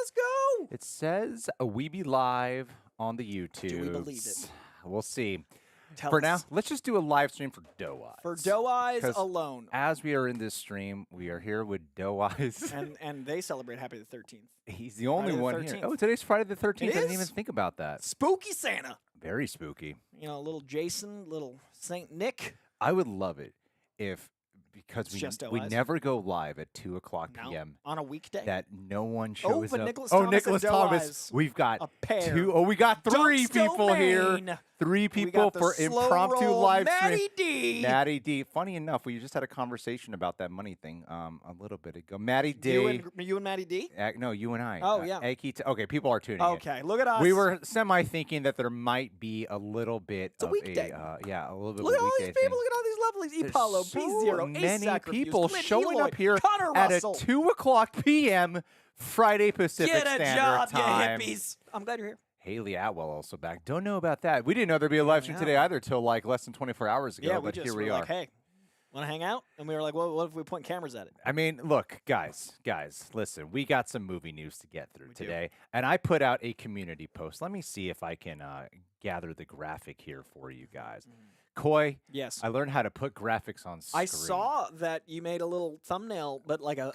Let's go. It says we be live on the YouTube. Do we believe it? We'll see. Tell For us. now, let's just do a live stream for Doe Eyes. For Doe Eyes 'Cause alone. As we are in this stream, we are here with Doe Eyes. And they celebrate Happy the 13th. He's the only Friday the one here. 13th. Oh, today's Friday the 13th. I didn't is? even think about that. Spooky Santa. Very spooky. You know, little Jason, little Saint Nick. I would love it if, because It's just Doe we Eyes. never go live at 2 o'clock No, p.m. on a weekday. that no one shows but up. Nicholas oh, Thomas Nicholas and Doe Thomas. Eyes. We've got A pair. two. Oh, we got three Dump's people here. domain. Three We people got the for slow impromptu roll live Matty stream. D. Matty D. Funny enough, we just had a conversation about that money thing a little bit ago. Matty D. You and Matty D? No, you and I. Oh, yeah. Okay, people are tuning in. Okay, look at us. We were semi-thinking that there might be a little bit It's a of weekday. a little bit Look of at a all these weekday people. thing. Look at all these lovelies. There's Apollo, so P0, many Ace people Clint showing Eloy, up here Connor at Russell. a 2 o'clock p.m. Friday Pacific Get a Standard job, Time. you hippies. I'm glad you're here. Haley Atwell also back. Don't know about that. We didn't know there'd be a live stream Yeah. today either till like less than 24 hours ago, Yeah, we but just here were we are. like, hey, want to hang out? And we were like, well, what if we point cameras at it? I mean, look, guys, listen, we got some movie news to get through We do. today, and I put out a community post. Let me see if I can gather the graphic here for you guys. Coy, Yes. I learned how to put graphics on screen. I saw that you made a little thumbnail, but like a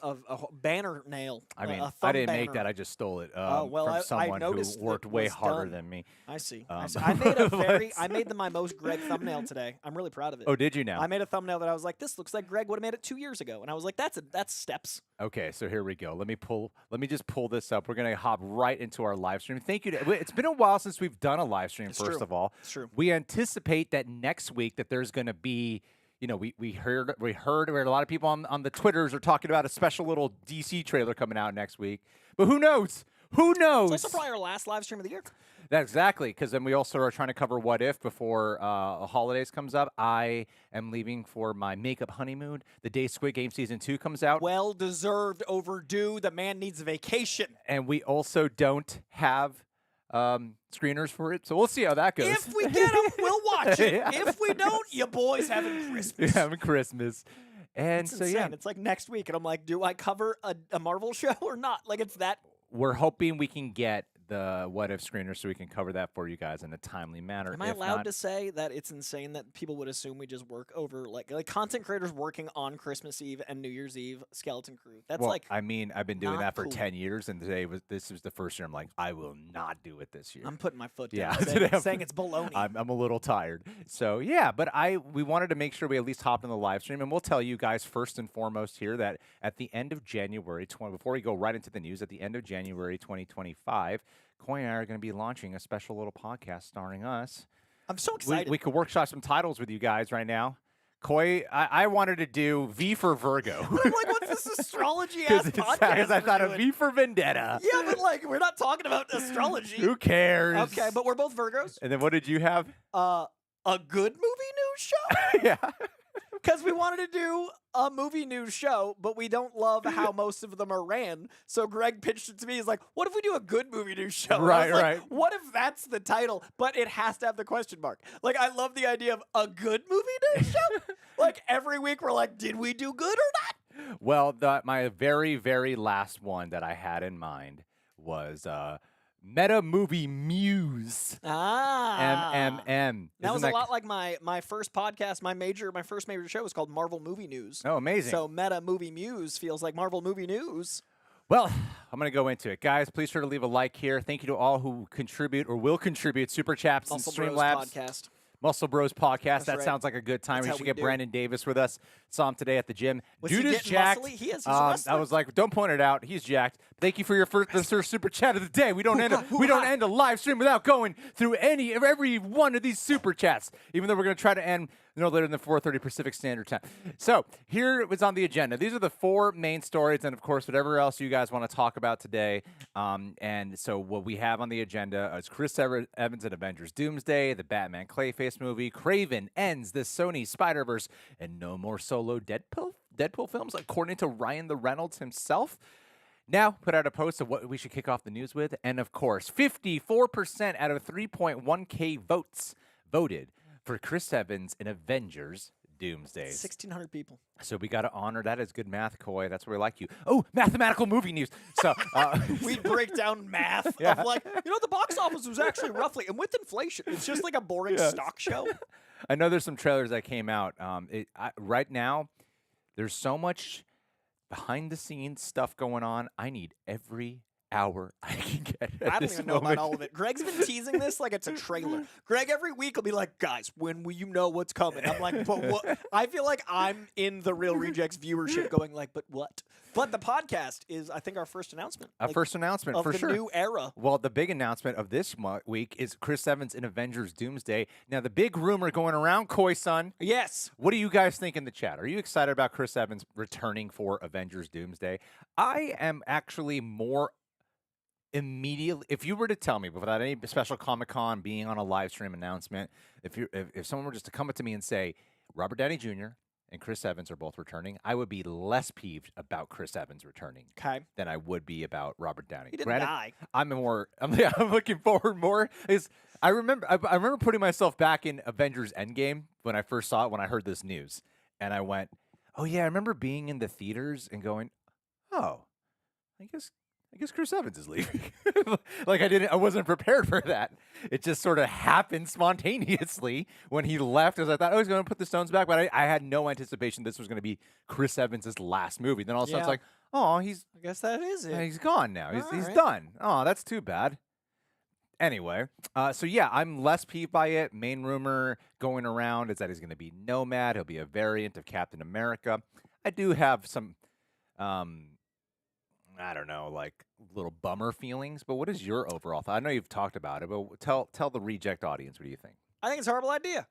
banner nail. I mean, a thumb I didn't make banner. that. I just stole it Oh, well, from I someone who noticed that worked way was harder done. than me. I see. Um, I made a very. let's- I made my most Greg thumbnail today. I'm really proud of it. Oh, did you now? I made a thumbnail that I was like, this looks like Greg would have made it 2 years ago, and I was like, that's steps. Okay, so here we go. Let me just pull this up. We're gonna hop right into our live stream. Thank you. It's been a while since we've done a live stream. It's First true. of all, It's true. we anticipate that next week that there's gonna be. You know, we heard a lot of people on the Twitters are talking about a special little DC trailer coming out next week. But who knows? Who knows? It's also probably our last live stream of the year. That's exactly, because then we also are trying to cover What If before holidays comes up. I am leaving for my makeup honeymoon the day Squid Game Season 2 comes out. Well deserved, overdue. The man needs a vacation. And we also don't have screeners for it, so we'll see how that goes. If we get them, we'll watch it. Yeah. If we don't, you boys having Christmas. We're having Christmas. And It's so, insane. yeah, It's like next week, and I'm like, do I cover a Marvel show or not? Like, it's that. we're hoping we can get the What If screener so we can cover that for you guys in a timely manner. Am I If allowed not, to say that it's insane that people would assume we just work over like content creators working on Christmas Eve and New Year's Eve skeleton crew? That's well, like I mean, I've been doing not that for cool. 10 years, and this was the first year I'm like, I will not do it this year. I'm putting my foot Yeah, down, today I'm- saying it's baloney. I'm a little tired. So, yeah, but we wanted to make sure we at least hopped in the live stream, and we'll tell you guys first and foremost here that at the end of January, before we go right into the news, at the end of January 2025, Coy and I are going to be launching a special little podcast starring us. I'm so We, excited. we could workshop some titles with you guys right now. Coy, I wanted to do V for Virgo. I'm like, what's this astrology ass podcast? Because I we're thought of doing? V for Vendetta. Yeah, but like, we're not talking about astrology. Who cares? Okay, but we're both Virgos. And then what did you have? A good movie news show? Yeah. Because we wanted to do a movie news show, but we don't love how most of them are ran. So Greg pitched it to me. He's like, what if we do a good movie news show? And I Right, was like, right. What if that's the title, but it has to have the question mark? Like, I love the idea of a good movie news show. Like, every week we're like, did we do good or not? Well, my very, very last one that I had in mind was Meta Movie Muse. Ah. MMM. That Isn't was a lot like my first podcast. My first major show was called Marvel Movie News. Oh, amazing. So Meta Movie Muse feels like Marvel Movie News. Well, I'm going to go into it. Guys, please sure to leave a like here. Thank you to all who contribute or will contribute Super Chats and Muscle Bros Streamlabs. podcast. Muscle Bros podcast. That's That right. sounds like a good time. That's We how should we get do. Brandon Davis with us. Saw him today at the gym. Was Dude he is getting jacked. muscly? He is. He's a I wrestler. was like, don't point it out. He's jacked. Thank you for your first super chat of the day. We don't end a live stream without going through every one of these super chats. Even though we're going to try to end no later than 4:30 Pacific Standard Time. So here it was on the agenda. These are the four main stories, and of course, whatever else you guys want to talk about today. And so what we have on the agenda is Chris Evans in Avengers Doomsday, the Batman Clayface movie, Kraven ends the Sony Spider-Verse, and no more solo Deadpool films, according to Ryan the Reynolds himself. Now, put out a post of what we should kick off the news with. And, of course, 54% out of 3.1K votes voted for Chris Evans in Avengers Doomsdays. 1,600 people. So we got to honor that as good math, Coy. That's where we like you. Oh, mathematical movie news. So We break down math of like, the box office was actually roughly, and with inflation, it's just like a boring stock show. I know there's some trailers that came out. Right now, there's so much behind-the-scenes stuff going on. I need every hour I can get. I don't even know about all of it. Greg's been teasing this like it's a trailer. Greg every week will be like, guys, when will you know what's coming? I'm like, but what? I feel like I'm in the Real Rejects viewership going like, but what? But the podcast is, I think, our first announcement. First announcement, of for the sure. new era. Well, the big announcement of this week is Chris Evans in Avengers Doomsday. Now, the big rumor going around, Coy son. Yes. What do you guys think in the chat? Are you excited about Chris Evans returning for Avengers Doomsday? I am actually more immediately, if you were to tell me without any special Comic-Con being on a live stream announcement, if someone were just to come up to me and say Robert Downey Jr. and Chris Evans are both returning, I would be less peeved about Chris Evans returning than I would be about Robert Downey. He didn't die. I'm looking forward more. I remember putting myself back in Avengers Endgame when I first saw it, when I heard this news, and I went, oh yeah, I remember being in the theaters and going, oh, I guess Chris Evans is leaving. Like I wasn't prepared for that. It just sort of happened spontaneously when he left, as I thought, he's going to put the Stones back, but I had no anticipation this was going to be Chris Evans' last movie. Then all of a sudden it's like, oh, I guess that is it. He's gone now. He's right. done. Oh, that's too bad. Anyway, so yeah, I'm less peeved by it. Main rumor going around is that he's going to be Nomad. He'll be a variant of Captain America. I do have some I don't know, like little bummer feelings, but what is your overall thought? I know you've talked about it, but tell the reject audience, what do you think? I think it's a horrible idea.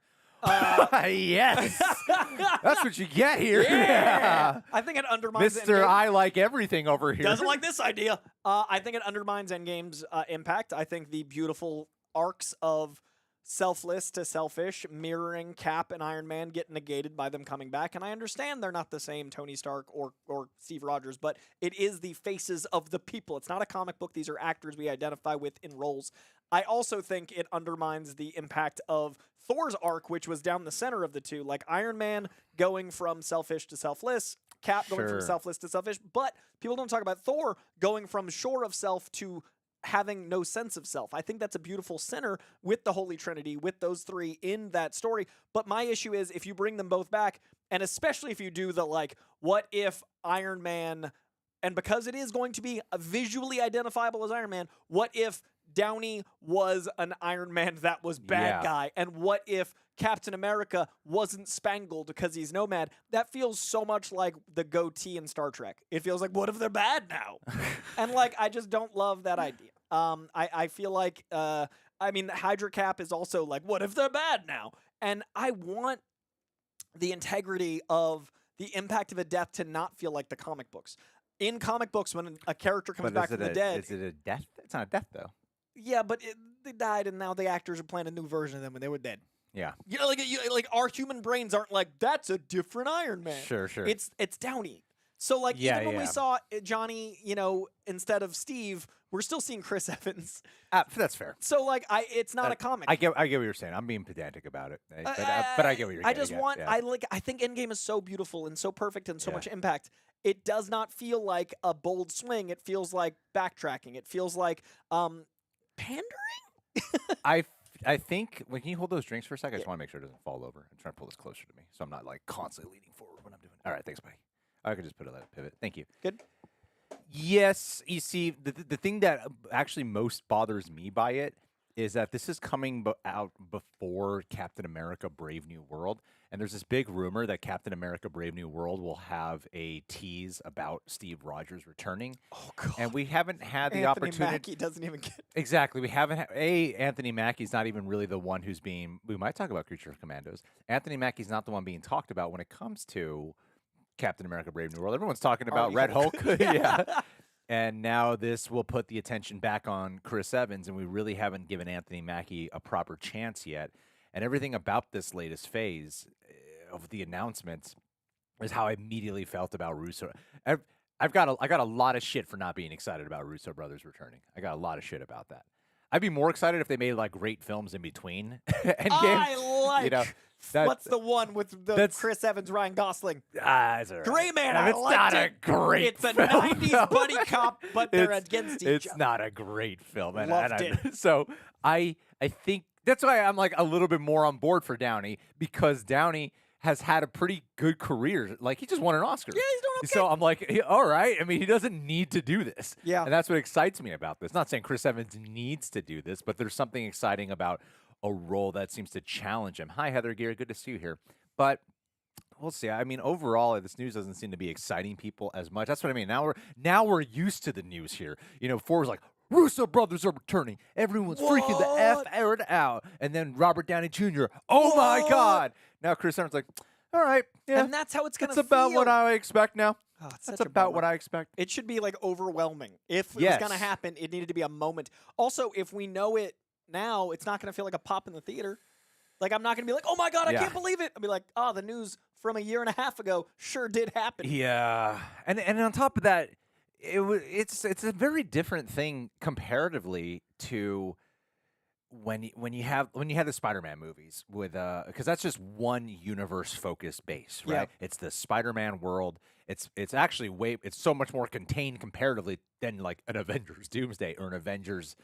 Yes, that's what you get here. Yeah. I think it undermines Mr. I like everything over here. Doesn't like this idea. I think it undermines Endgame's impact. I think the beautiful arcs of selfless to selfish, mirroring Cap and Iron Man get negated by them coming back. And I understand they're not the same Tony Stark or Steve Rogers, but it is the faces of the people. It's not a comic book. These are actors we identify with in roles. I also think it undermines the impact of Thor's arc, which was down the center of the two. Like Iron Man going from selfish to selfless, Cap going from selfless to selfish, but people don't talk about Thor going from sure of self to having no sense of self. I think that's a beautiful center with the Holy Trinity, with those three in that story. But my issue is if you bring them both back, and especially if you do the like, what if Iron Man, and because it is going to be visually identifiable as Iron Man, what if Downey was an Iron Man that was bad guy? And what if Captain America wasn't spangled because he's Nomad? That feels so much like the goatee in Star Trek. It feels like, what if they're bad now? And like, I just don't love that idea. I feel like, Hydra Cap is also like, what if they're bad now? And I want the integrity of the impact of a death to not feel like the comic books. In comic books, when a character comes back from the dead... Is it a death? It's not a death, though. Yeah, but they died, and now the actors are playing a new version of them when they were dead. Yeah. You know, like our human brains aren't like, that's a different Iron Man. Sure. It's Downey. So, like, even when we saw Johnny, instead of Steve, we're still seeing Chris Evans. That's fair. So, like, it's not a comic. I get what you're saying. I'm being pedantic about it, but I get what you're saying. I think Endgame is so beautiful and so perfect and so much impact. It does not feel like a bold swing. It feels like backtracking. It feels like pandering. I think, can you hold those drinks for a second? I just want to make sure it doesn't fall over. I'm trying to pull this closer to me, so I'm not like constantly leaning forward when I'm doing it. All right, thanks, buddy. I could just put it at a pivot. Thank you. Good. Yes, you see, the thing that actually most bothers me by it is that this is coming out before Captain America Brave New World. And there's this big rumor that Captain America Brave New World will have a tease about Steve Rogers returning. Oh, God. And we haven't had the opportunity. Anthony Mackie doesn't even get... Exactly. We haven't Anthony Mackie's not even really the one who's being... We might talk about Creature Commandos. Anthony Mackie's not the one being talked about when it comes to Captain America Brave New World. Everyone's talking about Red Hulk. Yeah. And now this will put the attention back on Chris Evans, and we really haven't given Anthony Mackie a proper chance yet. And everything about this latest phase of the announcements is how I immediately felt about Russo. I got a lot of shit for not being excited about Russo brothers returning. I got a lot of shit about that. I'd be more excited if they made like great films in between Endgame. What's the one with the Chris Evans, Ryan Gosling? Gray Man. I it's liked not it. a great. It's a film, 90s though. buddy cop, but they're against each other. It's not a great film. Loved it. So I think that's why I'm like a little bit more on board for Downey, because Downey has had a pretty good career. Like, he just won an Oscar. Yeah, he's doing okay. So I'm like, all right. I mean, he doesn't need to do this. Yeah. And that's what excites me about this. Not saying Chris Evans needs to do this, but there's something exciting about a role that seems to challenge him. Hi, Heather Gear. Good to see you here. But we'll see. I mean, overall, this news doesn't seem to be exciting people as much. That's what I mean. Now we're used to the news here. You know, before it was like, Russo brothers are returning. Everyone's freaking the F out. And then Robert Downey Jr. Oh, my God. Now Chris Evans like, all right. Yeah. And that's how it's going to feel. That's about what I expect now. Oh, that's about what I expect. It should be like overwhelming. If it was going to happen, it needed to be a moment. Also, if we know it now, it's not going to feel like a pop in the theater. Like, I'm not going to be like, oh, my God, I can't believe it. I'll be like, oh, the news from a year and a half ago sure did happen. Yeah. And on top of that, it's a very different thing comparatively to when you have the Spider-Man movies with because that's just one universe focused base, right? Yeah. It's the Spider-Man world. It's actually it's so much more contained comparatively than like an Avengers Doomsday or an Avengers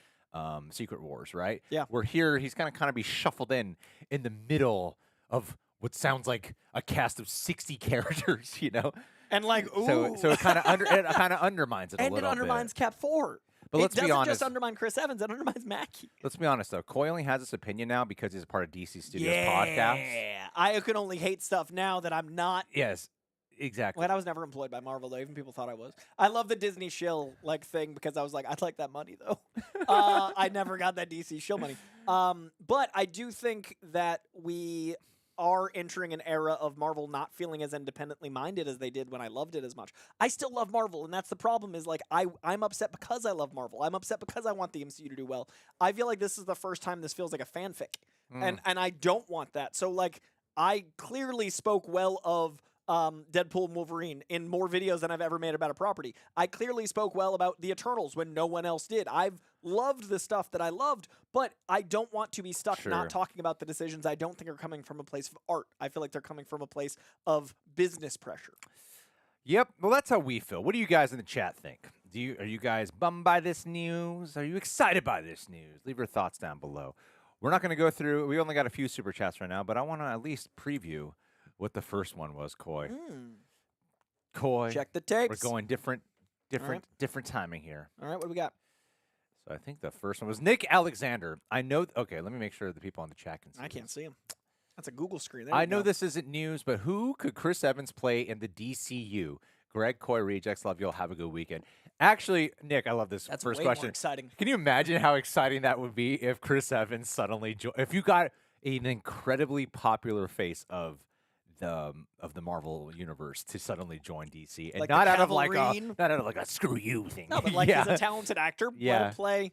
Secret Wars, right? Yeah. Where here he's gonna kind of be shuffled in the middle of what sounds like a cast of 60 characters, you know? And like, ooh. So it kind of undermines it a and little it undermines bit. Cap 4. But let's be honest. It doesn't just undermine Chris Evans, it undermines Mackie. Let's be honest, though. Coy only has this opinion now because he's a part of DC Studios podcast. Yeah, I can only hate stuff now that I'm not. Yes, exactly. Well, I was never employed by Marvel, though. Even people thought I was. I love the Disney shill thing because I was like, I'd like that money, though. I never got that DC shill money. But I do think that we are entering an era of Marvel not feeling as independently minded as they did when I loved it as much. I still love Marvel, and that's the problem is, like, I'm upset because I love Marvel. I'm upset because I want the MCU to do well. I feel like this is the first time this feels like a fanfic, and I don't want that. So, like, I clearly spoke well of Deadpool and Wolverine in more videos than I've ever made about a property. I clearly spoke well about the Eternals when no one else did. I've loved the stuff that I loved, but I don't want to be stuck not talking about the decisions I don't think are coming from a place of art. I feel like they're coming from a place of business pressure. Yep. Well, that's how we feel. What do you guys in the chat think? Are you guys bummed by this news? Are you excited by this news? Leave your thoughts down below. We're not going to go through. We only got a few super chats right now, but I want to at least preview what the first one was, Coy. Coy. Check the tapes. We're going different timing here. All right, what do we got? So I think the first one was Nick Alexander. I know. Okay, let me make sure the people on the chat can see. I can't see him. That's a Google screen. I know this isn't news, but who could Chris Evans play in the DCU? Greg, Coy, Rejects, love you all. Have a good weekend. Actually, Nick, I love this That's first way question. More exciting. Can you imagine how exciting that would be if Chris Evans suddenly if you got an incredibly popular face of the Marvel universe to suddenly join DC, and like not out of Cavalrine? a screw you thing. No, but like he's a talented actor. Let him play.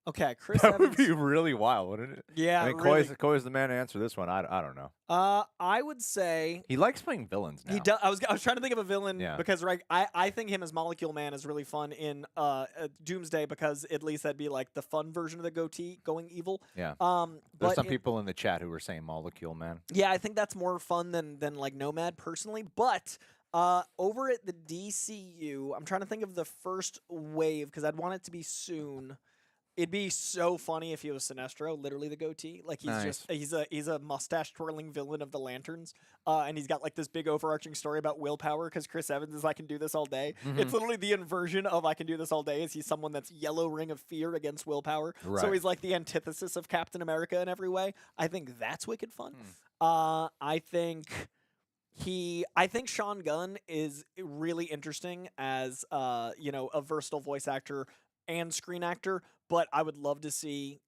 Okay, Chris That Evans. would be really wild, wouldn't it? Yeah, I mean, really. Coy's the man to answer this one. I don't know. I would say He likes playing villains now. he does. I was trying to think of a villain because I think him as Molecule Man is really fun in Doomsday because at least that'd be like the fun version of the goatee going evil. Yeah. But There's some people in the chat who were saying Molecule Man. Yeah, I think that's more fun than like Nomad personally, but. Over at the DCU, I'm trying to think of the first wave because I'd want it to be soon. It'd be so funny if he was Sinestro, literally the goatee. Like he's a mustache twirling villain of the Lanterns, and he's got like this big overarching story about willpower because Chris Evans is I can do this all day. It's literally the inversion of I can do this all day. Is he's someone that's yellow ring of fear against willpower? Right. So he's like the antithesis of Captain America in every way. I think that's wicked fun. I think Sean Gunn is really interesting as a versatile voice actor and screen actor, but I would love to see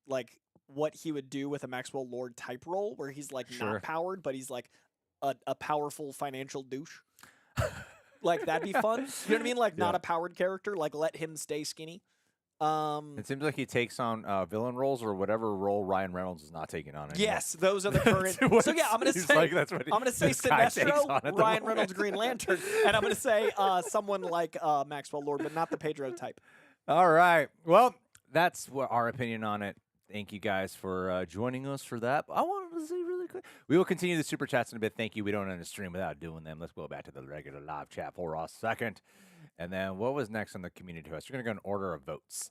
like what he would do with a Maxwell Lord type role where he's like not powered, but he's like a powerful financial douche. Like that'd be fun. You know what I mean? Like not a powered character, like let him stay skinny. It seems like he takes on villain roles or whatever role Ryan Reynolds is not taking on anymore. Yes, those are the current. So yeah, I'm gonna say I'm gonna say Sinestro, Ryan Reynolds, Green Lantern, and I'm gonna say someone like Maxwell Lord, but not the Pedro type. All right. Well, that's what our opinion on it. Thank you guys for joining us for that. I wanted to say really We will continue the super chats in a bit. Thank you. We don't end the stream without doing them. Let's go back to the regular live chat for a second. And then what was next on the community host? We're going to go in order of votes.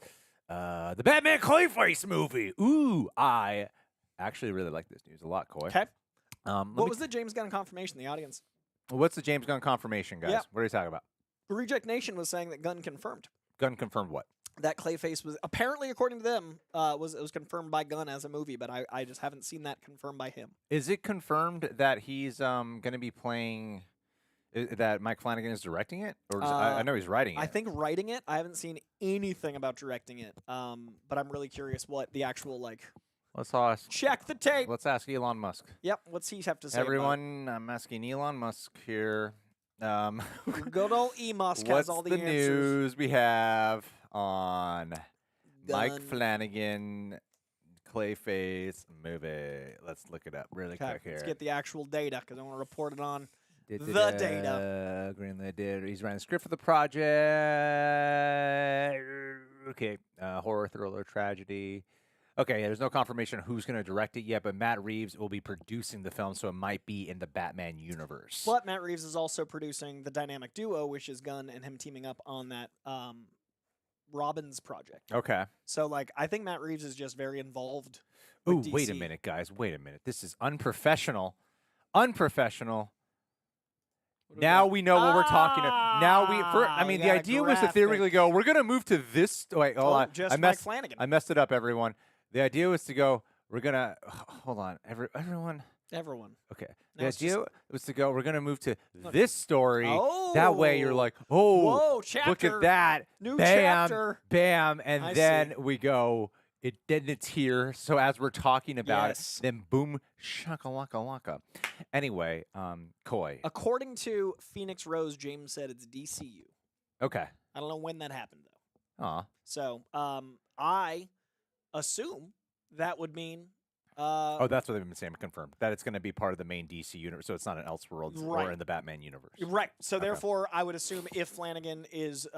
The Batman Clayface movie. Ooh, I actually really like this news a lot, Coy. Okay. What was the James Gunn confirmation? The audience. What's the James Gunn confirmation, guys? Yeah. What are you talking about? Reject Nation was saying that Gunn confirmed. Gunn confirmed what? That Clayface was apparently, according to them, was confirmed by Gunn as a movie, but I just haven't seen that confirmed by him. Is it confirmed that he's going to be playing? That Mike Flanagan is directing it, or I know he's writing it. I think writing it. I haven't seen anything about directing it, but I'm really curious what the actual Let's ask. Check the tape. Let's ask Elon Musk. Yep. What's he have to say? Everyone, I'm asking Elon Musk here. Good old E. Musk has all the answers. News we have on Mike Gunn. Flanagan Clayface movie? Let's look it up really quick here. Let's get the actual data because I want to report it on the data. Greenlit did. He's writing the script for the project. Okay, horror, thriller, tragedy. Okay, there's no confirmation on who's going to direct it yet, but Matt Reeves will be producing the film, so it might be in the Batman universe. But Matt Reeves is also producing the dynamic duo, which is Gunn and him teaming up on that Robin's project. Okay. So, I think Matt Reeves is just very involved. Ooh, with wait a DC. minute, guys. Wait a minute. This is unprofessional. Unprofessional. Now we know what we're talking about. Now we the got a idea was to graphic. theoretically go, we're going to move to this. Wait, hold on. Just Mike Flanagan. I messed it up, everyone. The idea was to go, we're going to, hold on, everyone. Okay. The No, it's idea was to go, we're going to move to Look. this story. Oh. That way you're like, oh, Whoa, look chapter. at that. New Bam, chapter. bam. And I then see. we go, then it's here. So as we're talking about Yes. it, then boom, shakalaka. Anyway, Coy. According to Phoenix Rose, James said it's DCU. Okay. I don't know when that happened, though. Aw. So I assume that would mean Oh, that's what they've been saying, confirmed. That it's going to be part of the main DC universe, so it's not an Elseworlds or Right. in the Batman universe. Right. So Okay. therefore, I would assume if Flanagan is,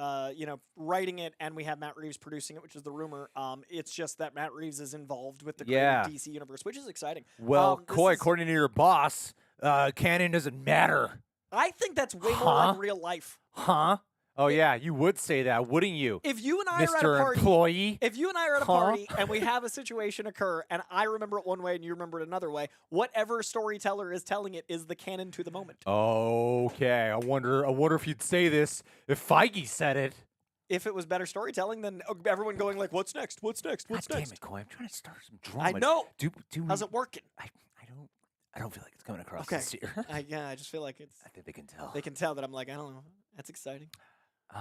writing it and we have Matt Reeves producing it, which is the rumor, it's just that Matt Reeves is involved with the Yeah. creative DC universe, which is exciting. Well, This Coy, is- according to your boss, canon doesn't matter. I think that's way more Huh? like real life. Huh? Oh, yeah, you would say that, wouldn't you, If you and I are at a Mr. party, Employee? if you and I are at a Huh? party and we have a situation occur and I remember it one way and you remember it another way, whatever storyteller is telling it is the canon to the moment. Okay, I wonder if you'd say this if Feige said it. If it was better storytelling, then everyone going like, "What's next? What's next? What's God damn next?" it, Coy, I'm trying to start some drama. I know. Do How's it working? I don't feel like it's coming across Okay. sincere. I just feel like it's. I think they can tell. They can tell that I'm like, I don't know. That's exciting. We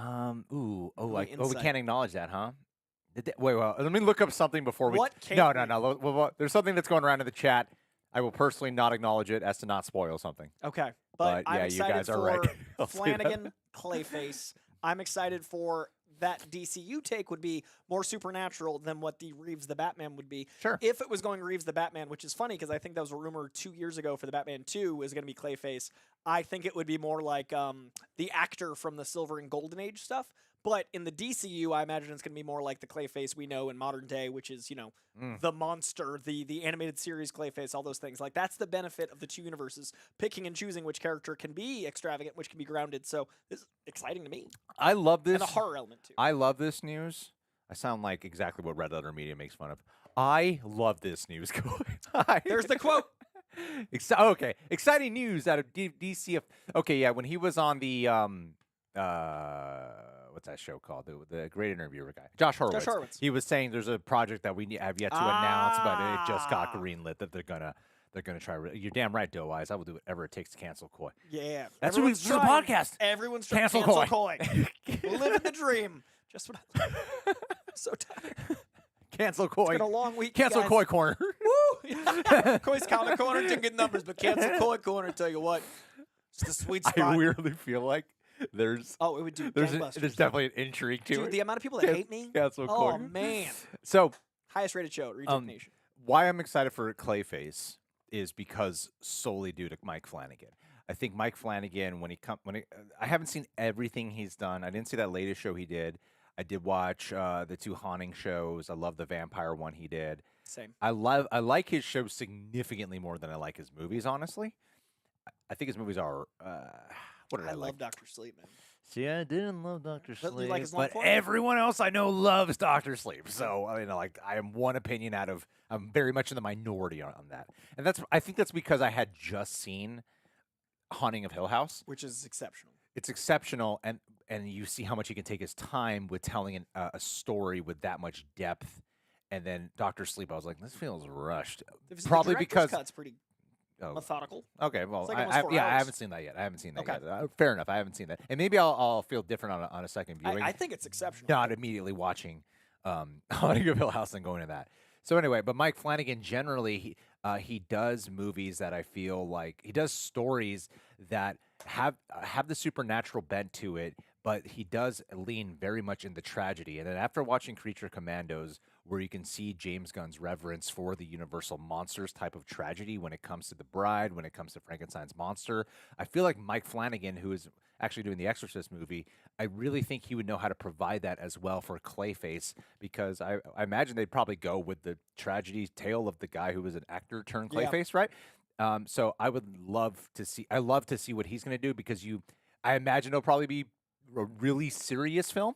insight. can't acknowledge that, huh? Wait, let me look up something before we. What No. can't Well, there's something that's going around in the chat. I will personally not acknowledge it as to not spoil something. Okay, But, I'm yeah, you excited guys are for right. I'll say that. Flanagan, Clayface. I'm excited for that DCU take would be more supernatural than what the Reeves the Batman would be. Sure. If it was going Reeves the Batman, which is funny because I think that was a rumor 2 years ago for the Batman 2 was going to be Clayface. I think it would be more like the actor from the Silver and Golden Age stuff. But in the DCU, I imagine it's going to be more like the Clayface we know in modern day, which is, the monster, the animated series Clayface, all those things. Like, that's the benefit of the two universes, picking and choosing which character can be extravagant, which can be grounded. So this is exciting to me. I love this. And a horror element, too. I love this news. I sound like exactly what Red Letter Media makes fun of. I love this news. There's the quote. Okay. Exciting news out of DCF. Okay, yeah, when he was on the what's that show called? The great interviewer guy, Josh Horowitz. He was saying there's a project that we have yet to announce, but it just got greenlit that they're gonna try. You're damn right, Doe Eyes. I will do whatever it takes to cancel Coy. Yeah, That's what this is a podcast. Everyone's trying Cancel to cancel Coy. Living the dream. Just what I'm so tired. Cancel Coy. It's been a long week. Cancel guys. Coy Corner. Woo! Coy's Comic Corner didn't get numbers, but cancel Coy Corner. Tell you what, it's the sweet spot. I weirdly feel like there's it would do there's gangbusters. definitely an intrigue to Dude, it. the amount of people that hate me. Cancel Oh Corner. man, So highest rated show at Reject Nation. why I'm excited for Clayface is because solely due to Mike Flanagan. I think Mike Flanagan, I haven't seen everything he's done. I didn't see that latest show he did. I did watch the 2 Haunting shows. I love the vampire one he did. Same. I like his shows significantly more than I like his movies, honestly. I think his movies are what did I like? love Dr. Sleep, man. See, I didn't love Doctor But you Sleep, like his long but form? everyone else I know loves Doctor Sleep. So I mean, like, I am one opinion out of. I'm very much in the minority on that, and I think that's because I had just seen Haunting of Hill House. Which is exceptional. It's exceptional, and you see how much he can take his time with telling a story with that much depth. And then Doctor Sleep, I was like, this feels rushed. Probably the director's because cut's pretty methodical. Okay, well, It's like almost 4 I hours. haven't seen that yet. I haven't seen that Okay. yet. Fair enough. I haven't seen that, and maybe I'll feel different on a second viewing. I think it's exceptional. Not immediately watching Haunting of Hill House and going to that. So anyway, but Mike Flanagan generally he does movies that I feel like he does stories that have the supernatural bent to it, but he does lean very much in the tragedy. And then after watching Creature Commandos, where you can see James Gunn's reverence for the Universal monsters type of tragedy when it comes to The Bride, when it comes to Frankenstein's monster, I feel like Mike Flanagan, who is actually doing the Exorcist movie, I really think he would know how to provide that as well for Clayface, because I imagine they'd probably go with the tragedy tale of the guy who was an actor turned Yeah. Clayface, right? So I would love to see. I love to see what he's going to do, because I imagine it'll probably be a really serious film.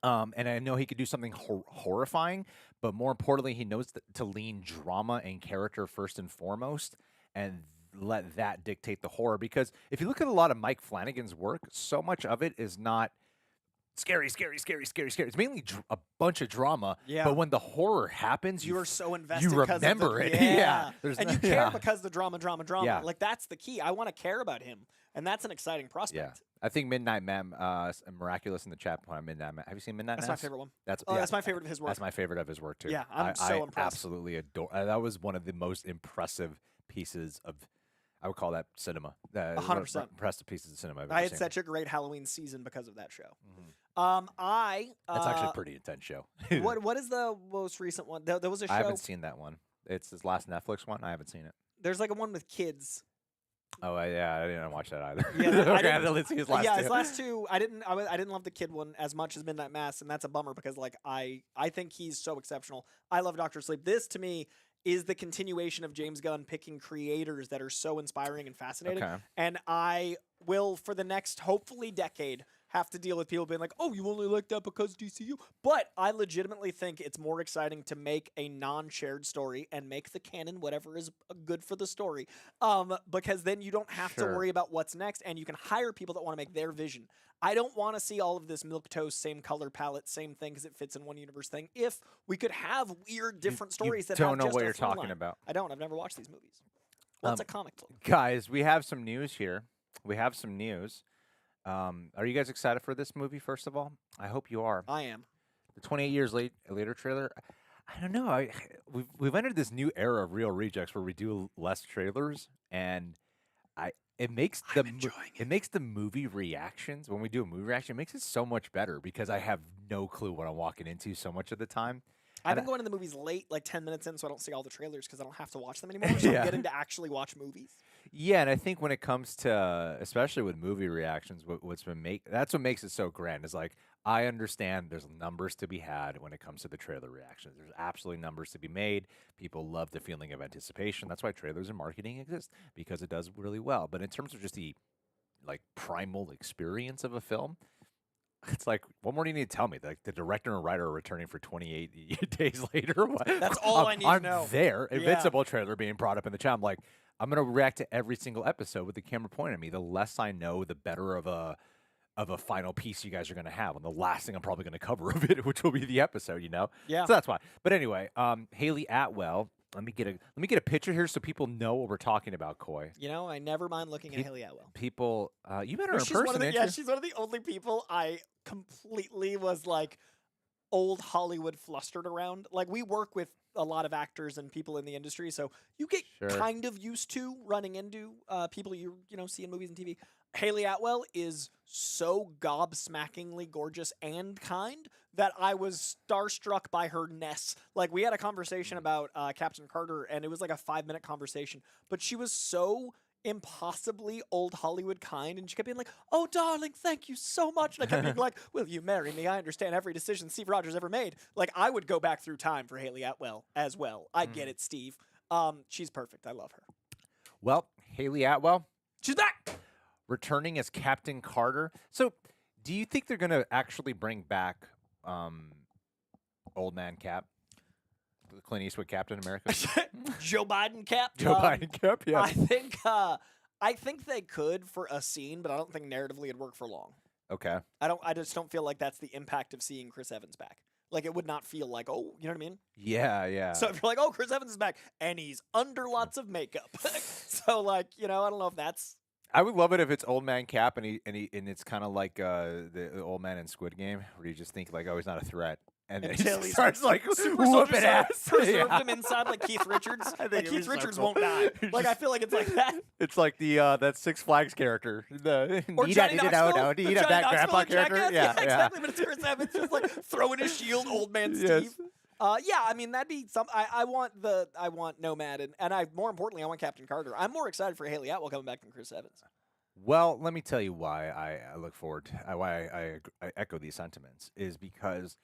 And I know he could do something horrifying, but more importantly, he knows to lean drama and character first and foremost, and let that dictate the horror. Because if you look at a lot of Mike Flanagan's work, so much of it is not scary. It's mainly a bunch of drama. Yeah. But when the horror happens, You are so invested. you 'cause of remember the, it. Yeah. There's And no- you care yeah. because the drama. Yeah. Like, that's the key. I want to care about him. And that's an exciting prospect. I think Midnight Ma'am, Miraculous in the chat point. Midnight Ma'am. Have you seen Midnight That's Mass? my favorite one. That's That's my favorite of his work. That's my favorite of his work too. Yeah, I'm so I impressed. absolutely adore. That was one of the most impressive pieces of, I would call that cinema. 100%. Impressive pieces of cinema. I've I ever had seen. such a great Halloween season because of that show. Mhm. That's That's actually a pretty intense show. what is the most recent one? There was a show. I haven't seen that one. It's his last Netflix one. I haven't seen it. There's like a one with kids. Oh, I didn't watch that either. Yeah, Okay, I didn't see his last two. his last two. I didn't love the kid one as much as Midnight Mass, and that's a bummer because like I think he's so exceptional. I love Doctor Sleep. This to me is the continuation of James Gunn picking creators that are so inspiring and fascinating. Okay. And I will, for the next hopefully decade, have to deal with people being like, "Oh, you only like that because DCU." But I legitimately think it's more exciting to make a non-shared story and make the canon whatever is good for the story, because then you don't have to Sure. worry about what's next, and you can hire people that want to make their vision. I don't want to see all of this milquetoast, same color palette, same thing because it fits in one universe thing. If we could have weird, different stories that don't have know just what a you're through talking line. about. I don't. I've never watched these movies. What's a comic book? Guys, we have some news here. We have some news. Are you guys excited for this movie, first of all? I hope you are. I am. The 28 years later trailer. I don't know. We've entered this new era of Real Rejects where we do less trailers, and it makes the movie reactions, when we do a movie reaction, it makes it so much better because I have no clue what I'm walking into so much of the time. I've been going to the movies late, like 10 minutes in, so I don't see all the trailers because I don't have to watch them anymore. So Yeah. I'm getting to actually watch movies. Yeah, and I think when it comes to, especially with movie reactions, that's what makes it so grand. Is like, I understand there's numbers to be had when it comes to the trailer reactions. There's absolutely numbers to be made. People love the feeling of anticipation. That's why trailers and marketing exist, because it does really well. But in terms of just the like primal experience of a film, it's like, what more do you need to tell me? Like, the director and writer are returning for 28 days later. That's all I need to know. I'm there. Yeah. Invincible trailer being brought up in the chat. I'm like, I'm gonna react to every single episode with the camera pointing at me. The less I know, the better of a final piece you guys are gonna have, and the last thing I'm probably gonna cover of it, which will be the episode. Yeah. So that's why. But anyway, Hayley Atwell. Let me get a picture here so people know what we're talking about. Coy. I never mind looking at Hayley Atwell. People, you met her in She's one person, of the, didn't yeah, you? she's one of the only people I completely was like old Hollywood flustered around. Like, we work with a lot of actors and people in the industry, so you get Sure. kind of used to running into people you see in movies and TV. Hayley Atwell is so gobsmackingly gorgeous and kind that I was starstruck by her ness. Like, we had a conversation about Captain Carter, and it was like a 5-minute conversation, but she was so impossibly old Hollywood kind, and she kept being like, "Oh, darling, thank you so much." And I kept being like, "Will you marry me? I understand every decision Steve Rogers ever made." Like, I would go back through time for Hayley Atwell as well. I get it, Steve. She's perfect. I love her. Well, Hayley Atwell She's back. returning as Captain Carter. So, do you think they're going to actually bring back Old Man Cap? The Clint Eastwood Captain America? Joe Biden cap. Joe Biden Cap, yeah. I think they could for a scene, but I don't think narratively it'd work for long. Okay. I just don't feel like that's the impact of seeing Chris Evans back. Like, it would not feel like, oh, you know what I mean? Yeah, yeah. So if you're like, oh, Chris Evans is back, and he's under lots of makeup. So, like, I don't know if that's... I would love it if it's Old Man Cap and it's kind of like the old man in Squid Game, where you just think like, oh, he's not a threat. And then Until he he's starts like Super whooping Soldier ass. preserved him inside like Keith Richards. I think Like, it Keith was so Richards cool. won't die. Like, I feel like it's like that. It's like the that Six Flags character, the Or Johnny Knoxville. do the you have Johnny that Knoxville grandpa in character? Jackass. Yeah, Exactly. But it's Chris Evans just like throwing his shield, old man Steve. Yes. Yeah, I mean that'd be some. I want Nomad and more importantly I want Captain Carter. I'm more excited for Hayley Atwell coming back than Chris Evans. Well, let me tell you why I look forward to why I echo these sentiments is because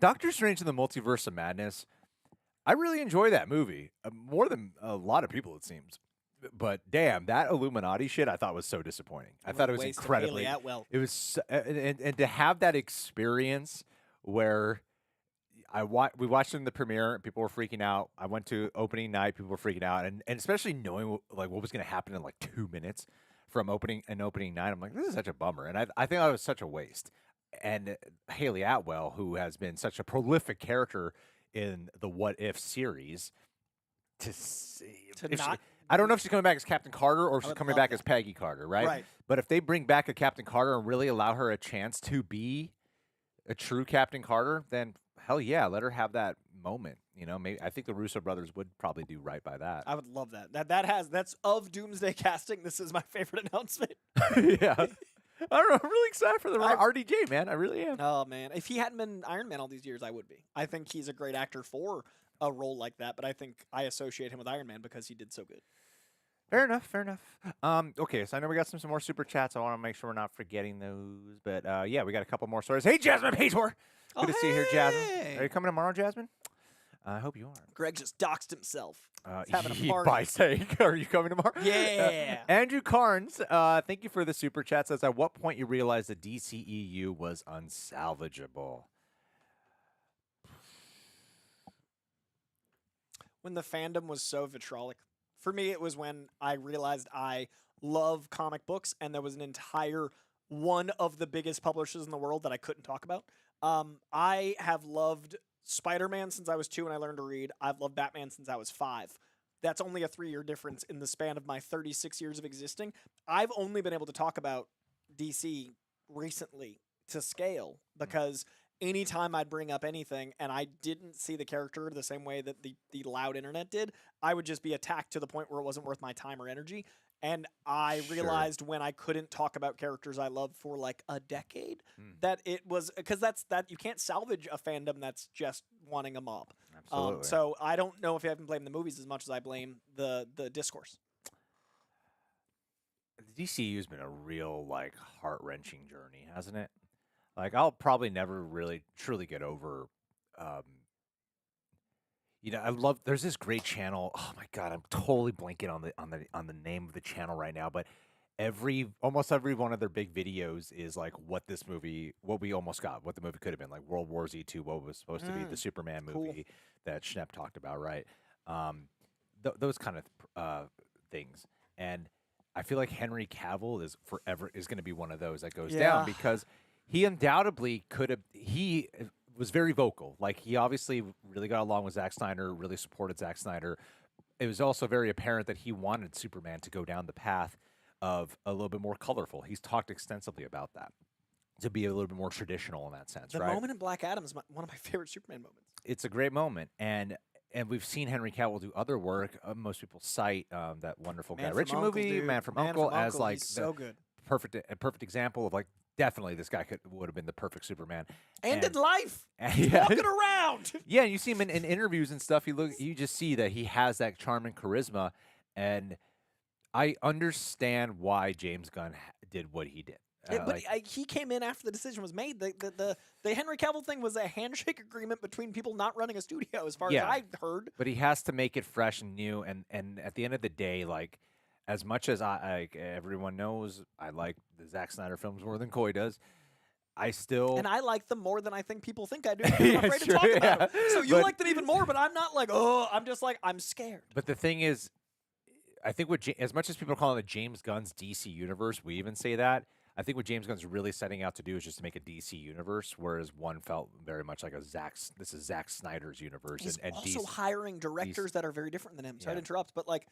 Doctor Strange in the Multiverse of Madness. I really enjoy that movie more than a lot of people, it seems. But damn, that Illuminati shit I thought was so disappointing. I thought it was Waste of incredibly. Hayley Atwell. It was and to have that experience where we watched it in the premiere and people were freaking out. I went to opening night, people were freaking out, and especially knowing like what was going to happen in like 2 minutes from opening night. I'm like, this is such a bummer, and I think that was such a waste. And Hayley Atwell, who has been such a prolific character in the What If series, I don't know if she's coming back as Captain Carter or if she's coming back as Peggy Carter, right? Right. But if they bring back a Captain Carter and really allow her a chance to be a true Captain Carter, then hell yeah, let her have that moment. Maybe I think the Russo brothers would probably do right by that. I would love that. That's of Doomsday casting. This is my favorite announcement. Yeah. I don't know. I'm really excited for the RDJ, man. I really am. Oh, man. If he hadn't been Iron Man all these years, I would be. I think he's a great actor for a role like that, but I think I associate him with Iron Man because he did so good. Fair enough. Okay, so I know we got some more super chats. I want to make sure we're not forgetting those. But yeah, we got a couple more stories. Hey, Jasmine Paytor. Good to see you here, Jasmine. Are you coming tomorrow, Jasmine? I hope you are. Greg just doxed himself. He's having a party. By saying, are you coming tomorrow? Yeah. Andrew Carnes, thank you for the super chat. Says, at what point you realized the DCEU was unsalvageable? When the fandom was so vitriolic. For me, it was when I realized I love comic books and there was an entire one of the biggest publishers in the world that I couldn't talk about. I have loved Spider-Man since I was 2 and I learned to read. I've loved Batman since I was 5. That's only a 3-year difference in the span of my 36 years of existing. I've only been able to talk about DC recently to scale because anytime I'd bring up anything and I didn't see the character the same way that the loud internet did, I would just be attacked to the point where it wasn't worth my time or energy. And I realized when I couldn't talk about characters I loved for like a decade that it was because that you can't salvage a fandom that's just wanting a mob. Absolutely. So I don't know if I haven't blamed the movies as much as I blame the discourse. The DCU's been a real like heart-wrenching journey, hasn't it? Like I'll probably never really truly get over. I love. There's this great channel. Oh my god, I'm totally blanking on the name of the channel right now. But almost every one of their big videos is like what we almost got, what the movie could have been, like World War Z 2, what was supposed to be the Superman movie that Schnepp talked about, right? Those kind of things, and I feel like Henry Cavill is going to be one of those that goes down because he undoubtedly could have. He was very vocal. Like he obviously really got along with Zack Snyder, really supported Zack Snyder. It was also very apparent that he wanted Superman to go down the path of a little bit more colorful. He's talked extensively about that, to be a little bit more traditional in that sense. The right? moment in Black Adam is one of my favorite Superman moments. It's a great moment, and we've seen Henry Cavill do other work. Most people cite that wonderful Guy Ritchie movie, Man from Uncle, as like so good. A perfect example of like definitely this guy would have been the perfect Superman. And in life, yeah. walking around. Yeah, you see him in interviews and stuff. You just see that he has that charm and charisma, And I understand why James Gunn did what he did. But he came in after the decision was made. The Henry Cavill thing was a handshake agreement between people not running a studio, as far as I've heard. But he has to make it fresh and new. And at the end of the day, like, as much as everyone knows, I like the Zack Snyder films more than Coy does. I like them more than I think people think I do. I'm afraid to talk about them. So you like them even more, but I'm not like, I'm just like, I'm scared. But the thing is, I think as much as people are calling it James Gunn's DC universe, we even say that. I think what James Gunn's really setting out to do is just to make a DC universe, whereas one felt very much like this is Zack Snyder's universe. He's and also DC, hiring directors that are very different than him. Sorry to interrupt, but like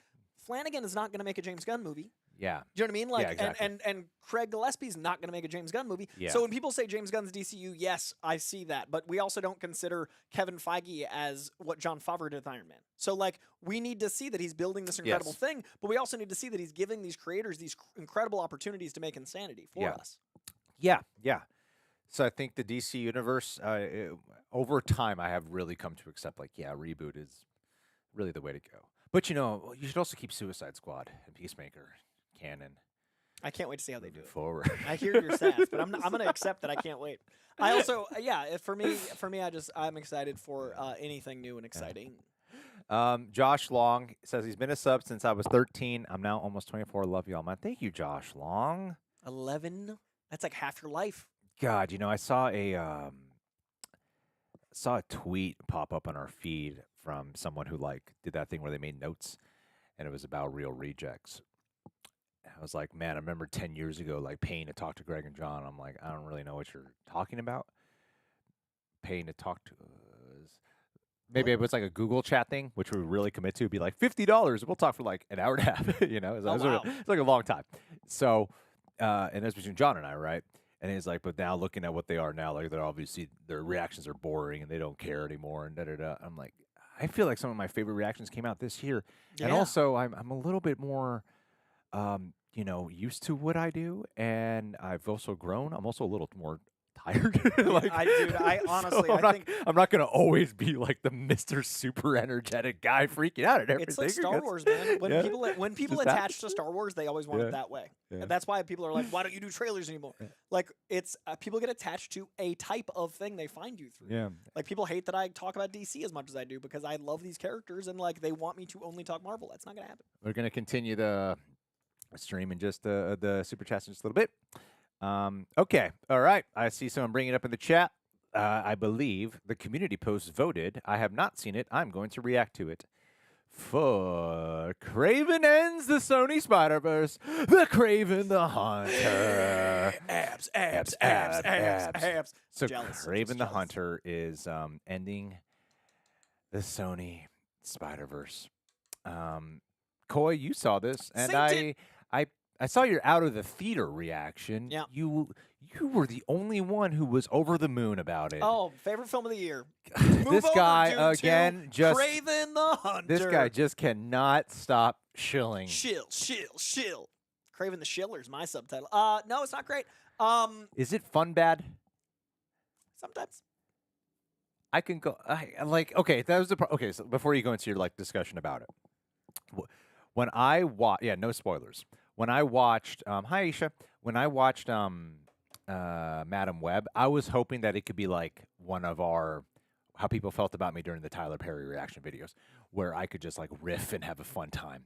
Flanagan is not going to make a James Gunn movie. Yeah. Do you know what I mean? Like, yeah, exactly. and Craig Gillespie's not going to make a James Gunn movie. Yeah. So when people say James Gunn's DCU, yes, I see that. But we also don't consider Kevin Feige as what Jon Favreau did with Iron Man. So, like, we need to see that he's building this incredible thing, but we also need to see that he's giving these creators these incredible opportunities to make insanity for us. Yeah. So I think the DC universe, over time, I have really come to accept, like, reboot is really the way to go. But, you should also keep Suicide Squad and Peacemaker canon. I can't wait to see how they do it. Forward. I hear your sass, but I'm going to accept that I can't wait. I also, for me, I'm excited for anything new and exciting. Josh Long says he's been a sub since I was 13. I'm now almost 24. Love y'all, man. Thank you, Josh Long. 11? That's like half your life. God, I saw a tweet pop up on our feed from someone who did that thing where they made notes, and it was about Real Rejects. I was like, man, I remember 10 years ago, paying to talk to Greg and John. I'm like, I don't really know what you're talking about. Paying to talk to us. Maybe it was like a Google chat thing, which we really commit to. It'd be like $50. We'll talk for like an hour and a half. It's like a long time. So, and that's between John and I, right? And he's like, but now looking at what they are now, they're obviously, their reactions are boring and they don't care anymore and da-da-da. I'm like, I feel like some of my favorite reactions came out this year. Yeah. And also, I'm a little bit more, used to what I do. And I've also grown. I'm also a little more tired. I honestly, I think I'm not going to always be like the Mr. Super energetic guy freaking out at everything. It's like Star Wars, man. When people attach to Star Wars, they always want it that way. Yeah. And that's why people are like, why don't you do trailers anymore? Yeah. Like, it's people get attached to a type of thing they find you through. Yeah. Like, people hate that I talk about DC as much as I do because I love these characters and they want me to only talk Marvel. That's not going to happen. We're going to continue the stream in just the super chats in just a little bit. Okay. All right. I see someone bringing it up in the chat. I believe the community post voted. I have not seen it. I'm going to react to it. For Kraven ends the Sony Spider-Verse. The Kraven the Hunter. Abs. So Kraven the Hunter is ending the Sony Spider-Verse. Coy, you saw this, and I saw your out of the theater reaction. Yeah. You were the only one who was over the moon about it. Oh, favorite film of the year. This guy again just Kraven the Hunter. This guy just cannot stop shilling. Shill. Kraven the Shiller is my subtitle. No, it's not great. Is it fun bad? Sometimes. I can go okay, that was okay, so before you go into your discussion about it. When I watched, no spoilers. When I watched, hi Aisha. When I watched Madam Web, I was hoping that it could be like one of how people felt about me during the Tyler Perry reaction videos, where I could just riff and have a fun time,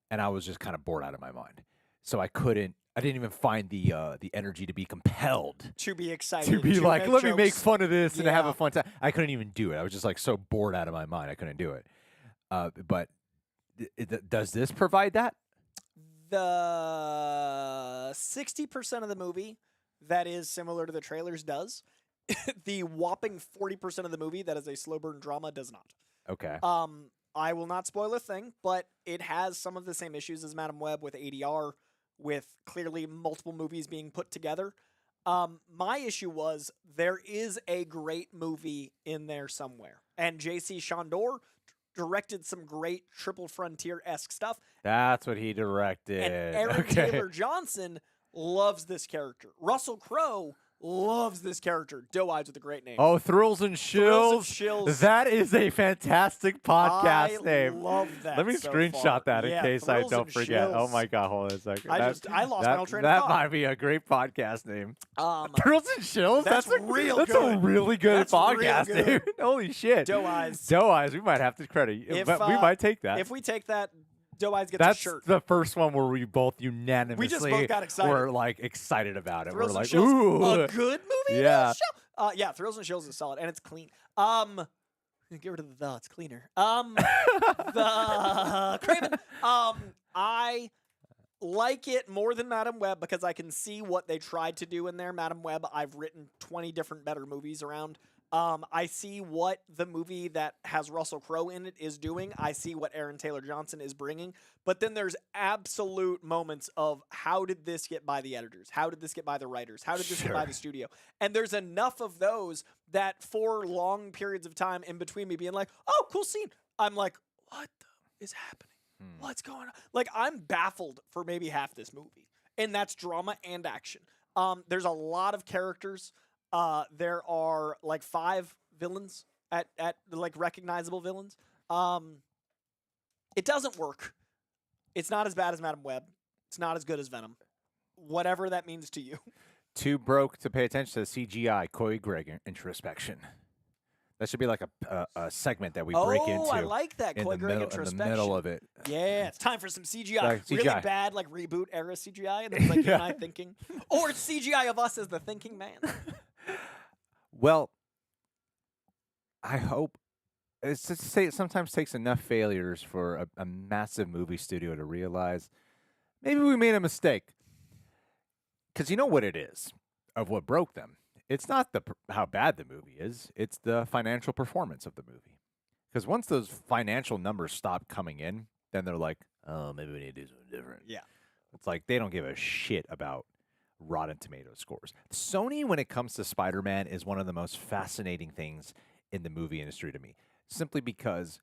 and I was just kind of bored out of my mind. So I didn't even find the energy to be compelled to be excited, to be let jokes. me make fun of this and have a fun time. I couldn't even do it. I was just so bored out of my mind. I couldn't do it. But does this provide that? The 60% of the movie that is similar to the trailers does. The whopping 40% of the movie that is a slow burn drama does not. Okay. I will not spoil a thing, but it has some of the same issues as Madam Web with ADR, with clearly multiple movies being put together. My issue was there is a great movie in there somewhere, and J.C. Chandor directed some great Triple Frontier-esque stuff. That's what he directed. And Aaron Taylor Johnson loves this character. Russell Crowe loves this character. Doe Eyes with a great name. Oh, Thrills and Chills. Chills. That is a fantastic podcast name. I love that. Let me so screenshot far. that in Yeah, case I Thrills don't and forget. Oh Chills. my God, hold on a second. I lost my whole train of That thought. might be a great podcast name. Um, Thrills and Chills. that's a real That's good. a really good That's real podcast good. name. Holy shit. Doe Eyes. Doe Eyes. We might have to credit. If, we might take that. If we take that, Doe Eyes gets That's a shirt. the first one where we both unanimously both got excited. were like excited about it. Thrills we're and like, Chills, ooh, a good movie. Yeah. Yeah. Thrills and Chills is solid, and it's clean. Get rid of the it's cleaner. The Kraven. I like it more than Madam Web because I can see what they tried to do in there. Madam Web, I've written 20 different better movies around. I see what the movie that has Russell Crowe in it is doing. I see what Aaron Taylor Johnson is bringing. But then there's absolute moments of how did this get by the editors? How did this get by the writers? How did this get by the studio? And there's enough of those that for long periods of time in between me being like, oh, cool scene. I'm like, what is happening? What's going on? Like, I'm baffled for maybe half this movie. And that's drama and action. There's a lot of characters. There are like 5 villains at like recognizable villains. It doesn't work. It's not as bad as Madam Web. It's not as good as Venom. Whatever that means to you. Too broke to pay attention to CGI, Coy Greg introspection. That should be like a segment that we break into. I like that, in Coy the Greg middle, introspection. in the middle of it. Yeah, it's time for some CGI. Like Really CGI. bad, like reboot era CGI, and it's like you and I thinking, or it's CGI of us as the thinking man. Well, I hope it's just say it sometimes takes enough failures for a massive movie studio to realize maybe we made a mistake. Because you know what it is of what broke them. It's not how bad the movie is. It's the financial performance of the movie. Because once those financial numbers stop coming in, then they're like, oh, maybe we need to do something different. Yeah. It's like they don't give a shit about Rotten Tomatoes scores. Sony, when it comes to Spider-Man, is one of the most fascinating things in the movie industry to me. Simply because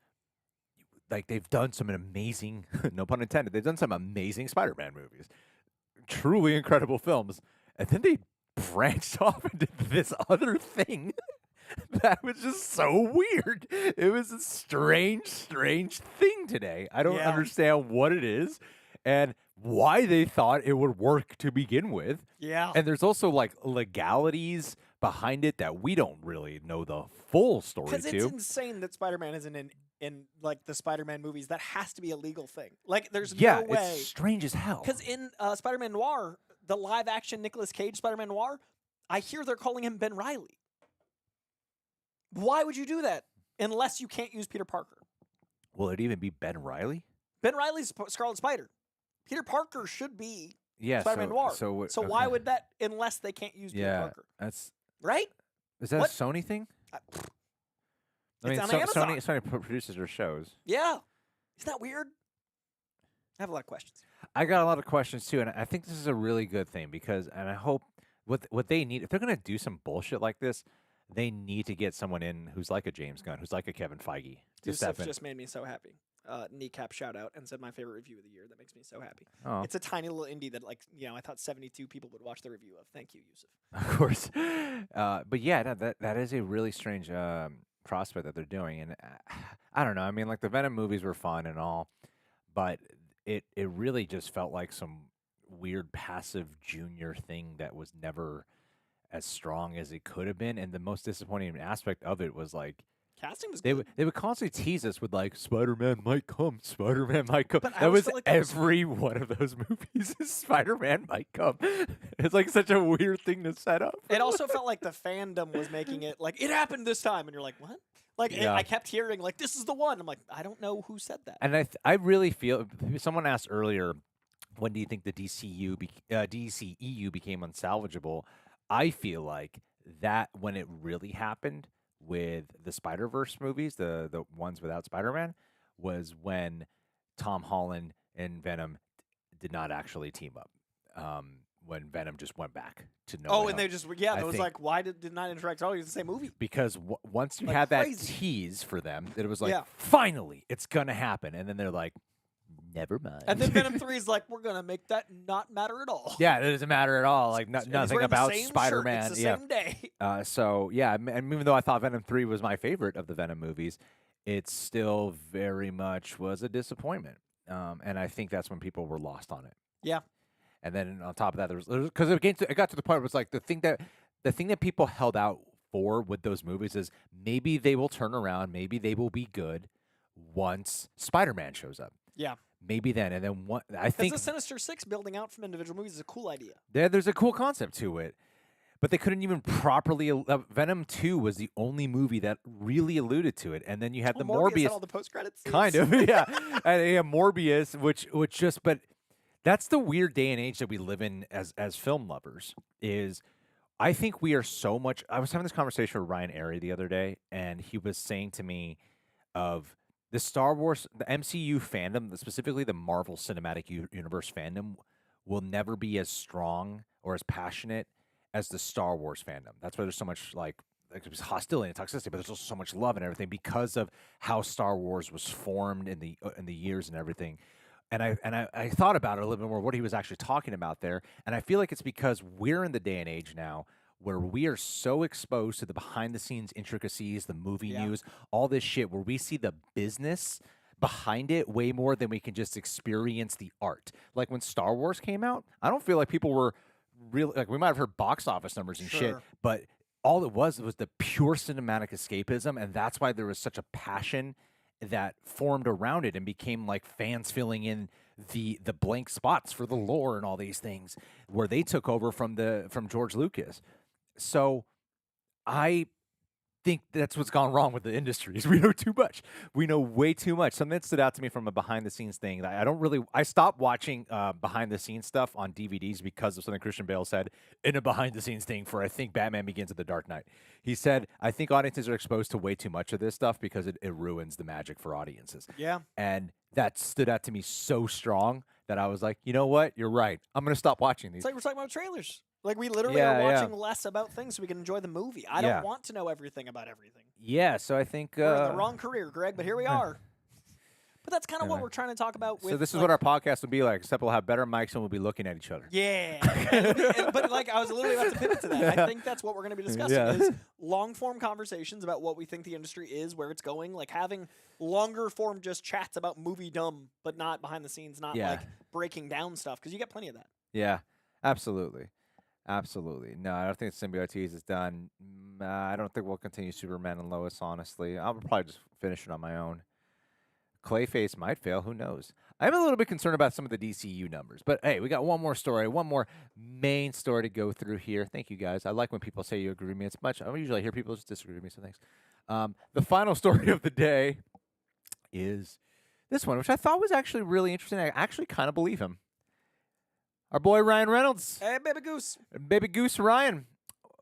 like they've done some amazing, no pun intended, they've done some amazing Spider-Man movies. Truly incredible films. And then they branched off into this other thing that was just so weird. It was a strange thing today. I don't understand what it is and why they thought it would work to begin with. Yeah. And there's also like legalities behind it that we don't really know the full story to. Because it's insane that Spider-Man isn't in like the Spider-Man movies. That has to be a legal thing. Like there's no way. It's strange as hell. Because in Spider-Man Noir, the live-action Nicolas Cage Spider-Man Noir, I hear they're calling him Ben Reilly. Why would you do that unless you can't use Peter Parker? Will it even be Ben Reilly? Ben Reilly's Scarlet Spider. Peter Parker should be Spider-Man so, Noir. So why would that, unless they can't use Peter Parker? That's right? Is that What? a Sony thing? I mean, It's on Amazon. Sony produces their shows. Yeah. Isn't that weird? I have a lot of questions. I got a lot of questions too, and I think this is a really good thing because, and I hope what they need, if they're gonna do some bullshit like this, they need to get someone in who's like a James Gunn, who's like a Kevin Feige. To step Yusuf in. just made me so happy. Kneecap shout out and said my favorite review of the year. That makes me so happy. Oh. It's a tiny little indie that, like, I thought 72 people would watch the review of. Thank you, Yusuf. Of course. But yeah, no, that is a really strange prospect that they're doing. And I don't know. I mean, like the Venom movies were fun and all, but it really just felt like some weird passive junior thing that was never as strong as it could have been. And the most disappointing aspect of it was like, Casting was They good. would constantly tease us with like Spider-Man might come, Spider-Man might come. But I that always was felt like that was- every one of those movies. Spider-Man might come. It's like such a weird thing to set up. It also felt like the fandom was making it like it happened this time, and you're like, what? Like Yeah. I kept hearing like this is the one. I'm like, I don't know who said that. And I really feel someone asked earlier, when do you think the DCEU became unsalvageable? I feel like that when it really happened with the Spider-Verse movies, the ones without Spider-Man, was when Tom Holland and Venom did not actually team up. When Venom just went back to no. Oh, and they just I it was think- like, why did not interact at all? It's the same movie. Because once you Like had that crazy. tease for them, it was like, Yeah. finally, it's gonna happen, and then they're like, never mind. And then Venom 3 is like, we're gonna make that not matter at all. Yeah, it doesn't matter at all. Like And he's nothing wearing the about same Spider-Man. Shirt. It's the yeah. same day. So yeah, and even though I thought Venom 3 was my favorite of the Venom movies, it still very much was a disappointment. And I think that's when people were lost on it. Yeah. And then on top of that, there was because it got to the point where it was like the thing that people held out for with those movies is maybe they will turn around, maybe they will be good once Spider-Man shows up. Yeah. Maybe then, and then what I think the Sinister Six building out from individual movies is a cool idea. there's a cool concept to it. But they couldn't even properly. Venom 2 was the only movie that really alluded to it, and then you had the Morbius. Morbius, Had all the post-credits. kind of, yeah, and yeah, Morbius, which just, but that's the weird day and age that we live in as film lovers. Is I think we are so much. I was having this conversation with Ryan Airy the other day, and he was saying to me, of the Star Wars, the MCU fandom, specifically the Marvel Cinematic Universe fandom, will never be as strong or as passionate as the Star Wars fandom. That's why there's so much like there's hostility and toxicity, but there's also so much love and everything because of how Star Wars was formed in the years and everything. And I thought about it a little bit more, what he was actually talking about there. And I feel like it's because we're in the day and age now where we are so exposed to the behind the scenes intricacies, the movie news, all this shit, where we see the business behind it way more than we can just experience the art. Like when Star Wars came out, I don't feel like people were really, like, we might have heard box office numbers and shit, but all it was the pure cinematic escapism, and that's why there was such a passion that formed around it and became like fans filling in the blank spots for the lore and all these things, where they took over from George Lucas. So I think that's what's gone wrong with the industry is we know too much. We know way too much. Something that stood out to me from a behind the scenes thing that I stopped watching behind the scenes stuff on DVDs because of something Christian Bale said in a behind the scenes thing for, I think, Batman Begins at the Dark Knight. He said, I think audiences are exposed to way too much of this stuff because it ruins the magic for audiences. Yeah. And that stood out to me so strong that I was like, you know what? You're right. I'm going to stop watching these. It's like we're talking about trailers. Like, we literally are watching less about things so we can enjoy the movie. I don't want to know everything about everything. Yeah, so I think... we're in the wrong career, Greg, but here we are. But that's kind of what we're trying to talk about with... So this is what our podcast will be like, except we'll have better mics and we'll be looking at each other. Yeah. But, like, I was literally about to pivot to that. I think that's what we're going to be discussing is long-form conversations about what we think the industry is, where it's going, like having longer-form just chats about movie dumb, but not behind the scenes, not, like, breaking down stuff, because you get plenty of that. Yeah, absolutely. Absolutely. No, I don't think Symbiote is done. I don't think we'll continue Superman and Lois, honestly. I'll probably just finish it on my own. Clayface might fail. Who knows? I'm a little bit concerned about some of the DCU numbers. But, hey, we got one more story, one more main story to go through here. Thank you, guys. I like when people say you agree with me. It's much. I usually hear people just disagree with me, so thanks. The final story of the day is this one, which I thought was actually really interesting. I actually kind of believe him. Our boy Ryan Reynolds. Hey, Baby Goose. Baby Goose Ryan.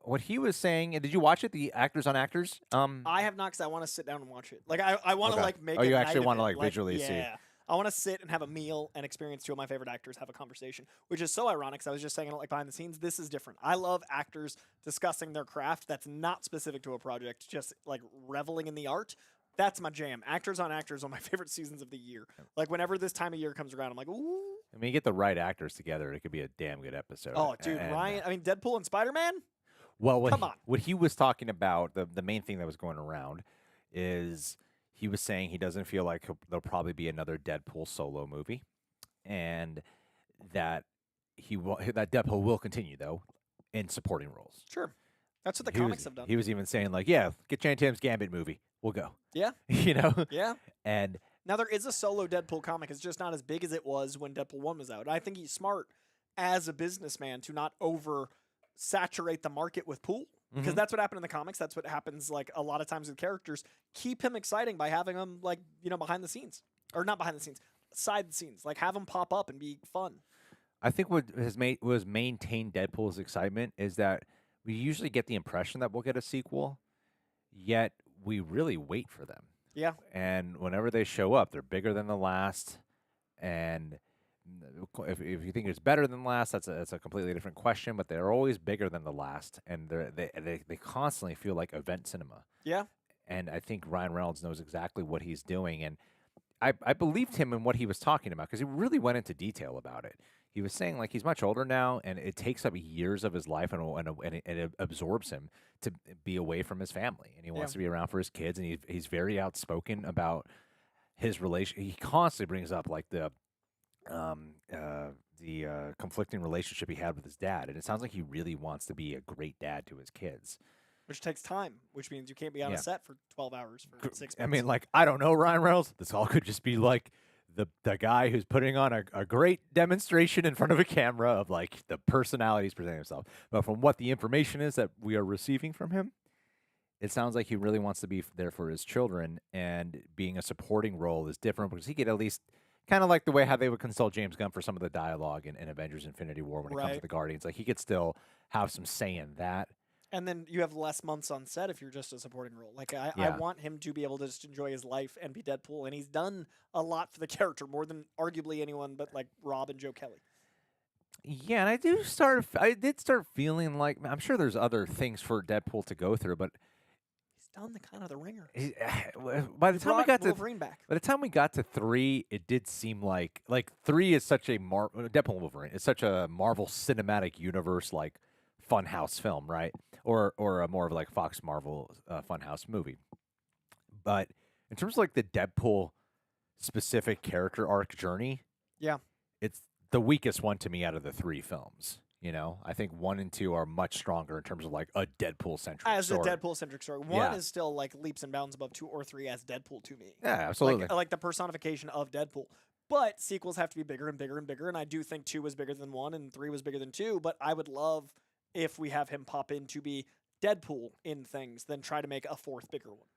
What he was saying, and did you watch it, the Actors on Actors? I have not, because I want to sit down and watch it. Like, I want to, like, make Oh, you a actually night want to, of like, it. visually see. Yeah. I want to sit and have a meal and experience two of my favorite actors have a conversation, which is so ironic, because I was just saying, like, behind the scenes, this is different. I love actors discussing their craft that's not specific to a project, just, like, reveling in the art. That's my jam. Actors on Actors are my favorite seasons of the year. Like, whenever this time of year comes around, I'm like, ooh. I mean, you get the right actors together, it could be a damn good episode. Oh, dude, Ryan. I mean, Deadpool and Spider-Man? Well, Come on. What he was talking about, the main thing that was going around, is he was saying he doesn't feel like there'll probably be another Deadpool solo movie, and that that Deadpool will continue, though, in supporting roles. Sure. That's what the comics have done. He was even saying, like, yeah, get Channing Tatum's Gambit movie. We'll go. Yeah. You know? Yeah. And now there is a solo Deadpool comic. It's just not as big as it was when Deadpool 1 was out. I think he's smart as a businessman to not oversaturate the market with pool. Because that's what happened in the comics. That's what happens, like, a lot of times with characters. Keep him exciting by having him, like, you know, behind the scenes. Or not behind the scenes. Side scenes. Like, have him pop up and be fun. I think what has maintained Deadpool's excitement is that we usually get the impression that we'll get a sequel, yet we really wait for them. Yeah. And whenever they show up, they're bigger than the last. And if you think it's better than the last, that's a completely different question. But they're always bigger than the last, and they constantly feel like event cinema. Yeah. And I think Ryan Reynolds knows exactly what he's doing. And I believed him in what he was talking about because he really went into detail about it. He was saying like he's much older now, and it takes up years of his life, and it absorbs him to be away from his family, and he wants to be around for his kids, and he's very outspoken about his relation. He constantly brings up like the conflicting relationship he had with his dad, and it sounds like he really wants to be a great dad to his kids. Which takes time, which means you can't be on a set for 12 hours for 6 months. I mean, like, I don't know, Ryan Reynolds. This all could just be like the guy who's putting on a great demonstration in front of a camera of like the personality he's presenting himself. But from what the information is that we are receiving from him, it sounds like he really wants to be there for his children, and being a supporting role is different because he could at least kind of like the way how they would consult James Gunn for some of the dialogue in Avengers Infinity War when it comes to the Guardians. Like he could still have some say in that. And then you have less months on set if you're just a supporting role. Like I want him to be able to just enjoy his life and be Deadpool, and he's done a lot for the character, more than arguably anyone but like Rob and Joe Kelly. Yeah, and I did start feeling like I'm sure there's other things for Deadpool to go through, but he's done the kind of the ringer. By the time we got Wolverine back. By the time we got to 3, it did seem like 3 is such a Deadpool Wolverine. It's such a Marvel Cinematic Universe like funhouse film, right? Or a more of like Fox Marvel funhouse movie. But in terms of like the Deadpool specific character arc journey, it's the weakest one to me out of the 3 films. You know, I think 1 and 2 are much stronger in terms of like a Deadpool centric story. As a Deadpool centric story, 1 is still like leaps and bounds above 2 or 3 as Deadpool to me. Yeah, absolutely. Like the personification of Deadpool. But sequels have to be bigger and bigger and bigger, and I do think 2 was bigger than 1 and 3 was bigger than 2. But I would love if we have him pop in to be Deadpool in things, then try to make a 4th bigger one.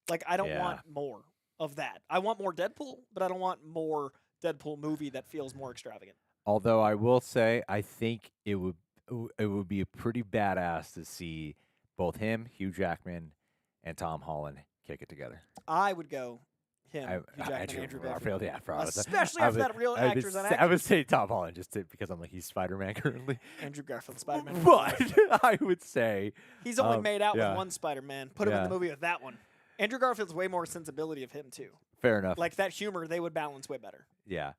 Like, I don't want more of that. I want more Deadpool, but I don't want more Deadpool movie that feels more extravagant. Although I will say, I think it would be pretty badass to see both him, Hugh Jackman, and Tom Holland kick it together. I would go him, Hugh Jackman, Andrew Garfield. Yeah, probably. Especially after that real actors and actors. I would say Tom Holland because I'm like, he's Spider-Man currently. Andrew Garfield, Spider-Man. But I would say he's only made out with one Spider-Man. Put him in the movie with that one. Andrew Garfield's way more sensibility of him, too. Fair enough. Like that humor, they would balance way better. Yeah.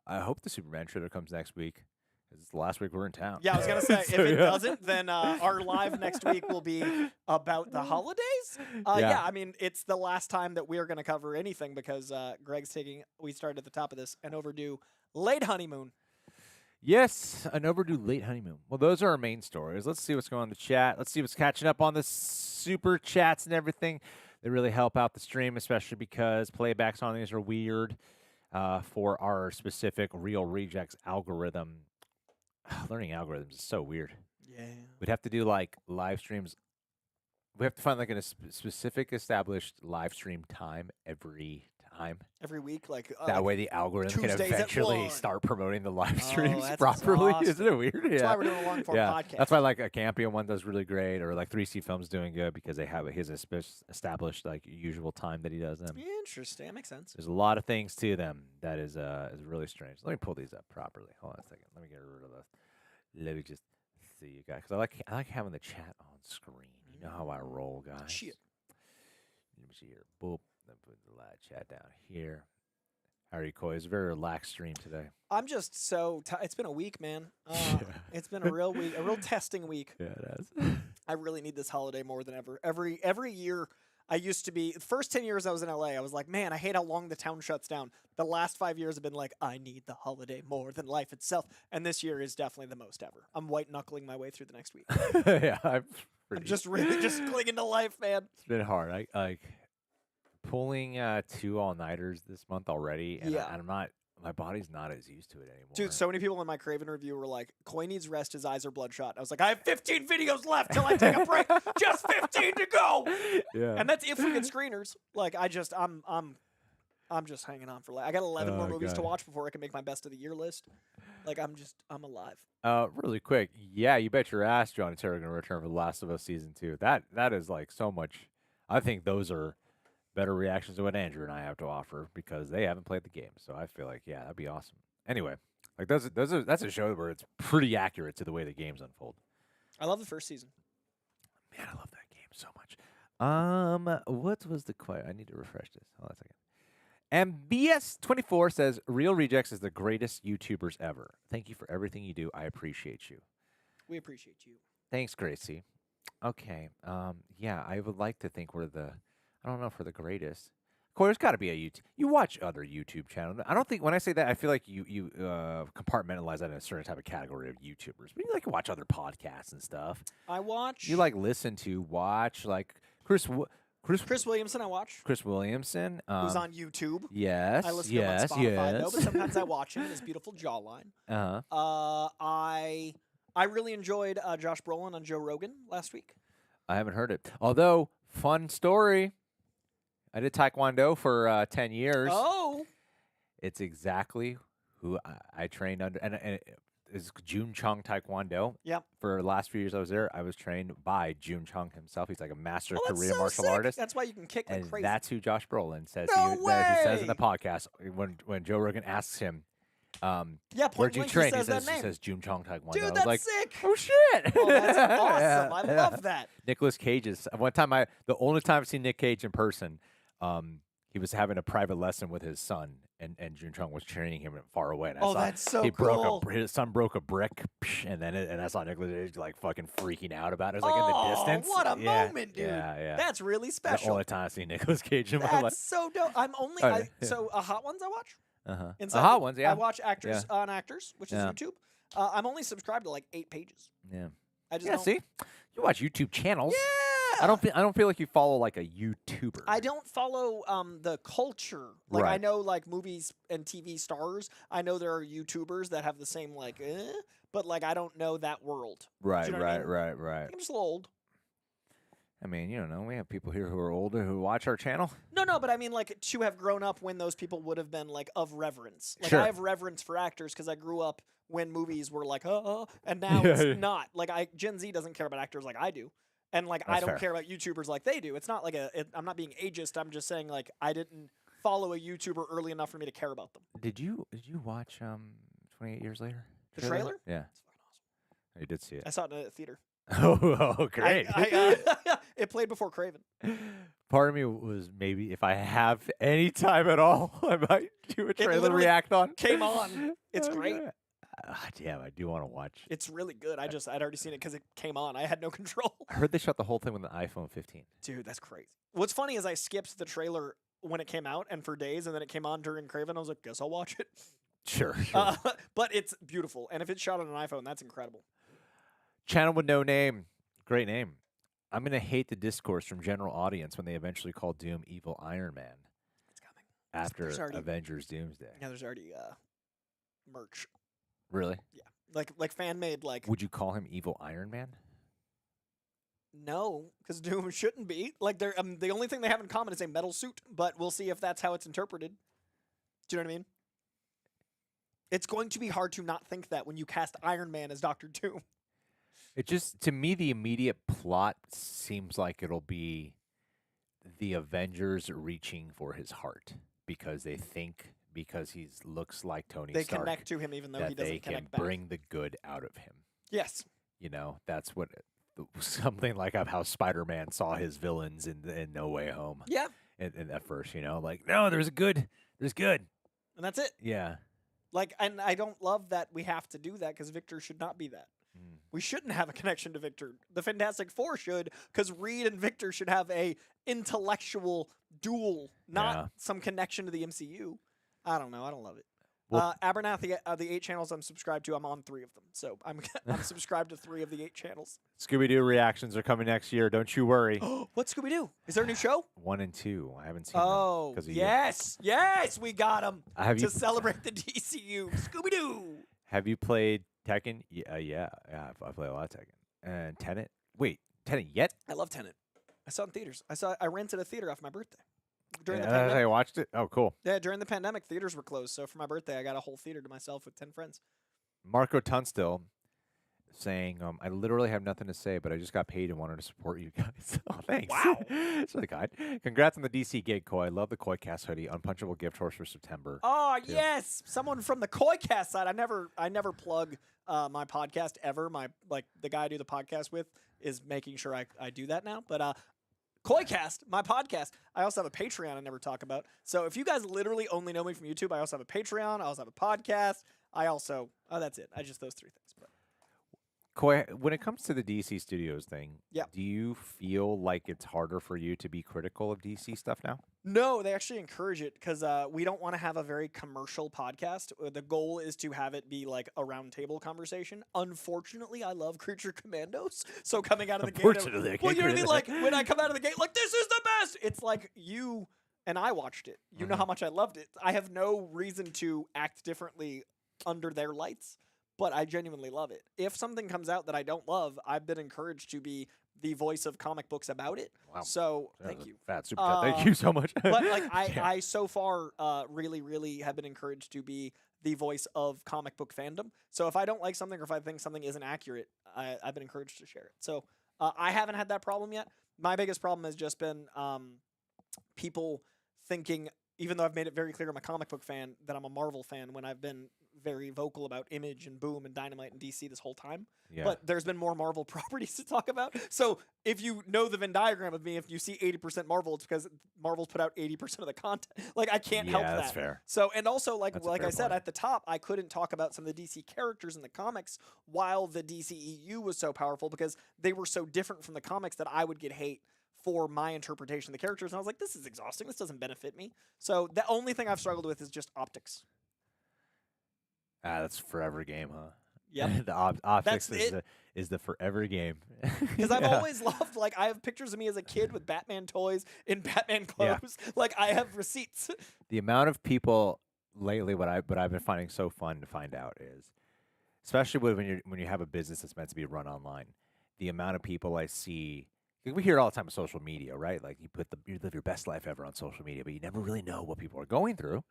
I hope the Superman trailer comes next week. It's the last week we're in town. Yeah, I was going to say, if it doesn't, then our live next week will be about the holidays. Yeah, I mean, it's the last time that we're going to cover anything because Greg's taking, we started at the top of this, an overdue late honeymoon. Yes, an overdue late honeymoon. Well, those are our main stories. Let's see what's going on in the chat. Let's see what's catching up on the super chats and everything. They really help out the stream, especially because playbacks on these are weird for our specific Real Rejects algorithm. Learning algorithms is so weird. Yeah. We'd have to do like live streams. We have to find like a specific established live stream time every time. Every week, like that way the algorithm Tuesdays can eventually start promoting the live streams that's properly. awesome. Isn't it weird? That's why we're doing a long form podcast. That's why like a Campion one does really great, or like 3C Films doing good because they have his established like usual time that he does them. Interesting, that makes sense. There's a lot of things to them that is really strange. Let me pull these up properly. Hold on a second. Let me get rid of this. Let me just see you guys, because I like having the chat on screen. You know how I roll, guys. Shit. Let me see here. Boop. Then put the live chat down here. How are you, Coy? It's a very relaxed stream today. I'm just so it's been a week, man. It's been a real week, a real testing week. Yeah, it has. I really need this holiday more than ever. Every year, I used to be the first 10 years I was in LA. I was like, man, I hate how long the town shuts down. The last 5 years have been like, I need the holiday more than life itself. And this year is definitely the most ever. I'm white knuckling my way through the next week. Yeah, I'm just really just clinging to life, man. It's been hard. I like pulling 2 all-nighters this month already, and I'm not. My body's not as used to it anymore. Dude, so many people in my Kraven review were like, Coy needs rest, his eyes are bloodshot. I was like, I have 15 videos left till I take a break. Just 15 to go. Yeah. And that's if we get screeners. Like, I'm just hanging on for I got 11 more movies to watch before I can make my best of the year list. Like, I'm alive. Really quick. Yeah, you bet your ass John and Sarah are going to return for The Last of Us Season 2. That is like so much. I think those are better reactions to what Andrew and I have to offer because they haven't played the game. So I feel like, yeah, that'd be awesome. Anyway, like that's a show where it's pretty accurate to the way the games unfold. I love the first season. Man, I love that game so much. What was the question? I need to refresh this. Hold on a second. And BS24 says, Real Rejects is the greatest YouTubers ever. Thank you for everything you do. I appreciate you. We appreciate you. Thanks, Gracie. Okay. Yeah, I would like to think we're I don't know if we're the greatest. Of course, there's got to be a YouTube. You watch other YouTube channels. I don't think, when I say that, I feel like you compartmentalize that in a certain type of category of YouTubers. But you like to watch other podcasts and stuff. I watch. You like watch, like Chris Williamson, I watch. Chris Williamson. Who's on YouTube. Yes. I listen to him on Spotify, though, but sometimes I watch him and his beautiful jawline. Uh-huh. I really enjoyed Josh Brolin on Joe Rogan last week. I haven't heard it. Although, fun story. I did Taekwondo for 10 years. Oh. It's exactly who I trained under. And it's Jun Chung Taekwondo. Yep. For the last few years I was there, I was trained by Jun Chung himself. He's like a master Korean so martial sick. artist. That's why you can kick like And crazy. that's who Josh Brolin says. No That he says in the way! podcast when Joe Rogan asks him, Yeah, point where'd you blank, train? He says, He says Jun Chung Taekwondo. Dude, I was that's like, sick. oh shit! Oh, that's awesome. Yeah, I yeah. love that. Nicolas Cage is one time. The only time I've seen Nick Cage in person, he was having a private lesson with his son, and Jun Chung was training him far away. And I saw That's so he cool. his son broke a brick, and I saw Nicolas Cage like fucking freaking out about it. It was like in the distance. What a Yeah, moment, dude. Yeah, yeah. That's really the special. only time I've seen Nicolas Cage in my That's life. so dope. I'm only Oh, yeah. so Hot Ones I watch. The Inside hot ones, yeah. I watch actors on Actors, which is Yeah. YouTube. I'm only subscribed to like 8 pages. Yeah. I just Yeah. don't. See, you watch YouTube channels. Yeah. I don't feel like you follow like a YouTuber. I don't follow the culture. Like I Right. know like movies and TV stars. I know there are YouTubers that have the same like, but like I don't know that world. Right, you know what I mean? right. I'm just a little old. I mean, you don't know. We have people here who are older who watch our channel. No, but I mean like to have grown up when those people would have been like of reverence. Like Sure. I have reverence for actors because I grew up when movies were like, and now Yeah. it's not. Like Gen Z doesn't care about actors like I do. And like I That's don't fair. care about YouTubers like they do. It's not like I'm not being ageist. I'm just saying like I didn't follow a YouTuber early enough for me to care about them. Did you watch 28 Years later? The trailer? Yeah, It's fucking awesome. you did see it. I saw it in a theater. Oh, great. It played before Kraven. Part of me was maybe if I have any time at all, I might do a trailer literally react on. came on. It's great. Damn, I do want to watch. It's really good. I'd already seen it because it came on. I had no control. I heard they shot the whole thing with an iPhone 15. Dude, that's crazy. What's funny is I skipped the trailer when it came out and for days, and then it came on during Kraven. I was like, guess I'll watch it. Sure. But it's beautiful, and if it's shot on an iPhone, that's incredible. Channel with no name. Great name. I'm going to hate the discourse from general audience when they eventually call Doom evil Iron Man It's coming. after There's already- Avengers Doomsday. Yeah, there's already merch. Really? Yeah, like fan made. Like Would you call him evil Iron Man? no, because Doom shouldn't be. Like they're the only thing they have in common is a metal suit. But we'll see if that's how it's interpreted. Do you know what I mean? It's going to be hard to not think that when you cast Iron Man as Doctor Doom. It just, to me, the immediate plot seems like it'll be the Avengers reaching for his heart because they think because he looks like Tony They Stark connect to him even though that he doesn't they can connect back. bring the good out of him. Yes. You know, that's what something like how Spider-Man saw his villains in No Way Home. Yeah. In at first, you know, like no, there's good. And that's it. Yeah. Like, and I don't love that we have to do that because Victor should not be that. We shouldn't have a connection to Victor. The Fantastic Four should, because Reed and Victor should have a intellectual duel, not Yeah. some connection to the MCU. I don't know. I don't love it. Well- Abernathy, the 8 channels I'm subscribed to, I'm on 3 of them. So I'm subscribed to 3 of the 8 channels. Scooby-Doo reactions are coming next year. Don't you worry. What's Scooby-Doo? Is there a new show? 1 and 2. I haven't seen them. Oh, 'cause of you. yes, we got them Have to you celebrate the DCU. Scooby-Doo. Have you played Tekken? Yeah. I play a lot of Tekken. And Tenet? Wait, Tenet yet? I love Tenet. I saw it in theaters. I rented a theater off my birthday. During the That's how pandemic. you watched it? Oh, cool. Yeah, during the pandemic, theaters were closed. So for my birthday, I got a whole theater to myself with 10 friends. Marco Tunstill saying, I literally have nothing to say, but I just got paid and wanted to support you guys. Oh, thanks. Wow. It's really kind. Congrats on the DC gig, Koi. Love the Koi Cast hoodie. Unpunchable gift horse for September. Oh, too. yes. Someone from the Koi Cast side. I never plug my podcast ever. The guy I do the podcast with is making sure I do that now. But Koicast, my podcast. I also have a Patreon I never talk about. So if you guys literally only know me from YouTube, I also have a Patreon. I also have a podcast. That's it. Just those 3 things. But Coy, when it comes to the DC Studios thing, Yeah. do you feel like it's harder for you to be critical of DC stuff now? no, they actually encourage it because we don't want to have a very commercial podcast. The goal is to have it be like a roundtable conversation. Unfortunately, I love Creature Commandos. So coming out of the gate, Unfortunately, I well, can't you know what I mean? create Like when I come out of the gate, like this is the best. It's like you and I watched it. You know how much I loved it. I have no reason to act differently under their lights, but I genuinely love it. If something comes out that I don't love, I've been encouraged to be the voice of comic books about it. Wow. So That thank was a you. Fat super chat. Thank you so much. But like Yeah. I so far really, really have been encouraged to be the voice of comic book fandom. So if I don't like something or if I think something isn't accurate, I've been encouraged to share it. So I haven't had that problem yet. My biggest problem has just been people thinking, even though I've made it very clear I'm a comic book fan, that I'm a Marvel fan when I've been very vocal about Image and Boom and Dynamite and DC this whole time. Yeah. But there's been more Marvel properties to talk about. So if you know the Venn diagram of me, if you see 80% Marvel, it's because Marvel's put out 80% of the content. Like I can't help that. that's fair. So and also like That's a like fair I said point. at the top, I couldn't talk about some of the DC characters in the comics while the DCEU was so powerful because they were so different from the comics that I would get hate for my interpretation of the characters. And I was like, this is exhausting. This doesn't benefit me. So the only thing I've struggled with is just optics. That's forever game, huh? Yep. The optics That's is the forever game. Because I've Yeah. always loved, like, I have pictures of me as a kid with Batman toys in Batman Yeah. clothes. Like, I have receipts. The amount of people lately, what I've been finding so fun to find out is, especially when you have a business that's meant to be run online, the amount of people I see. We hear it all the time on social media, right? Like you live your best life ever on social media, but you never really know what people are going through.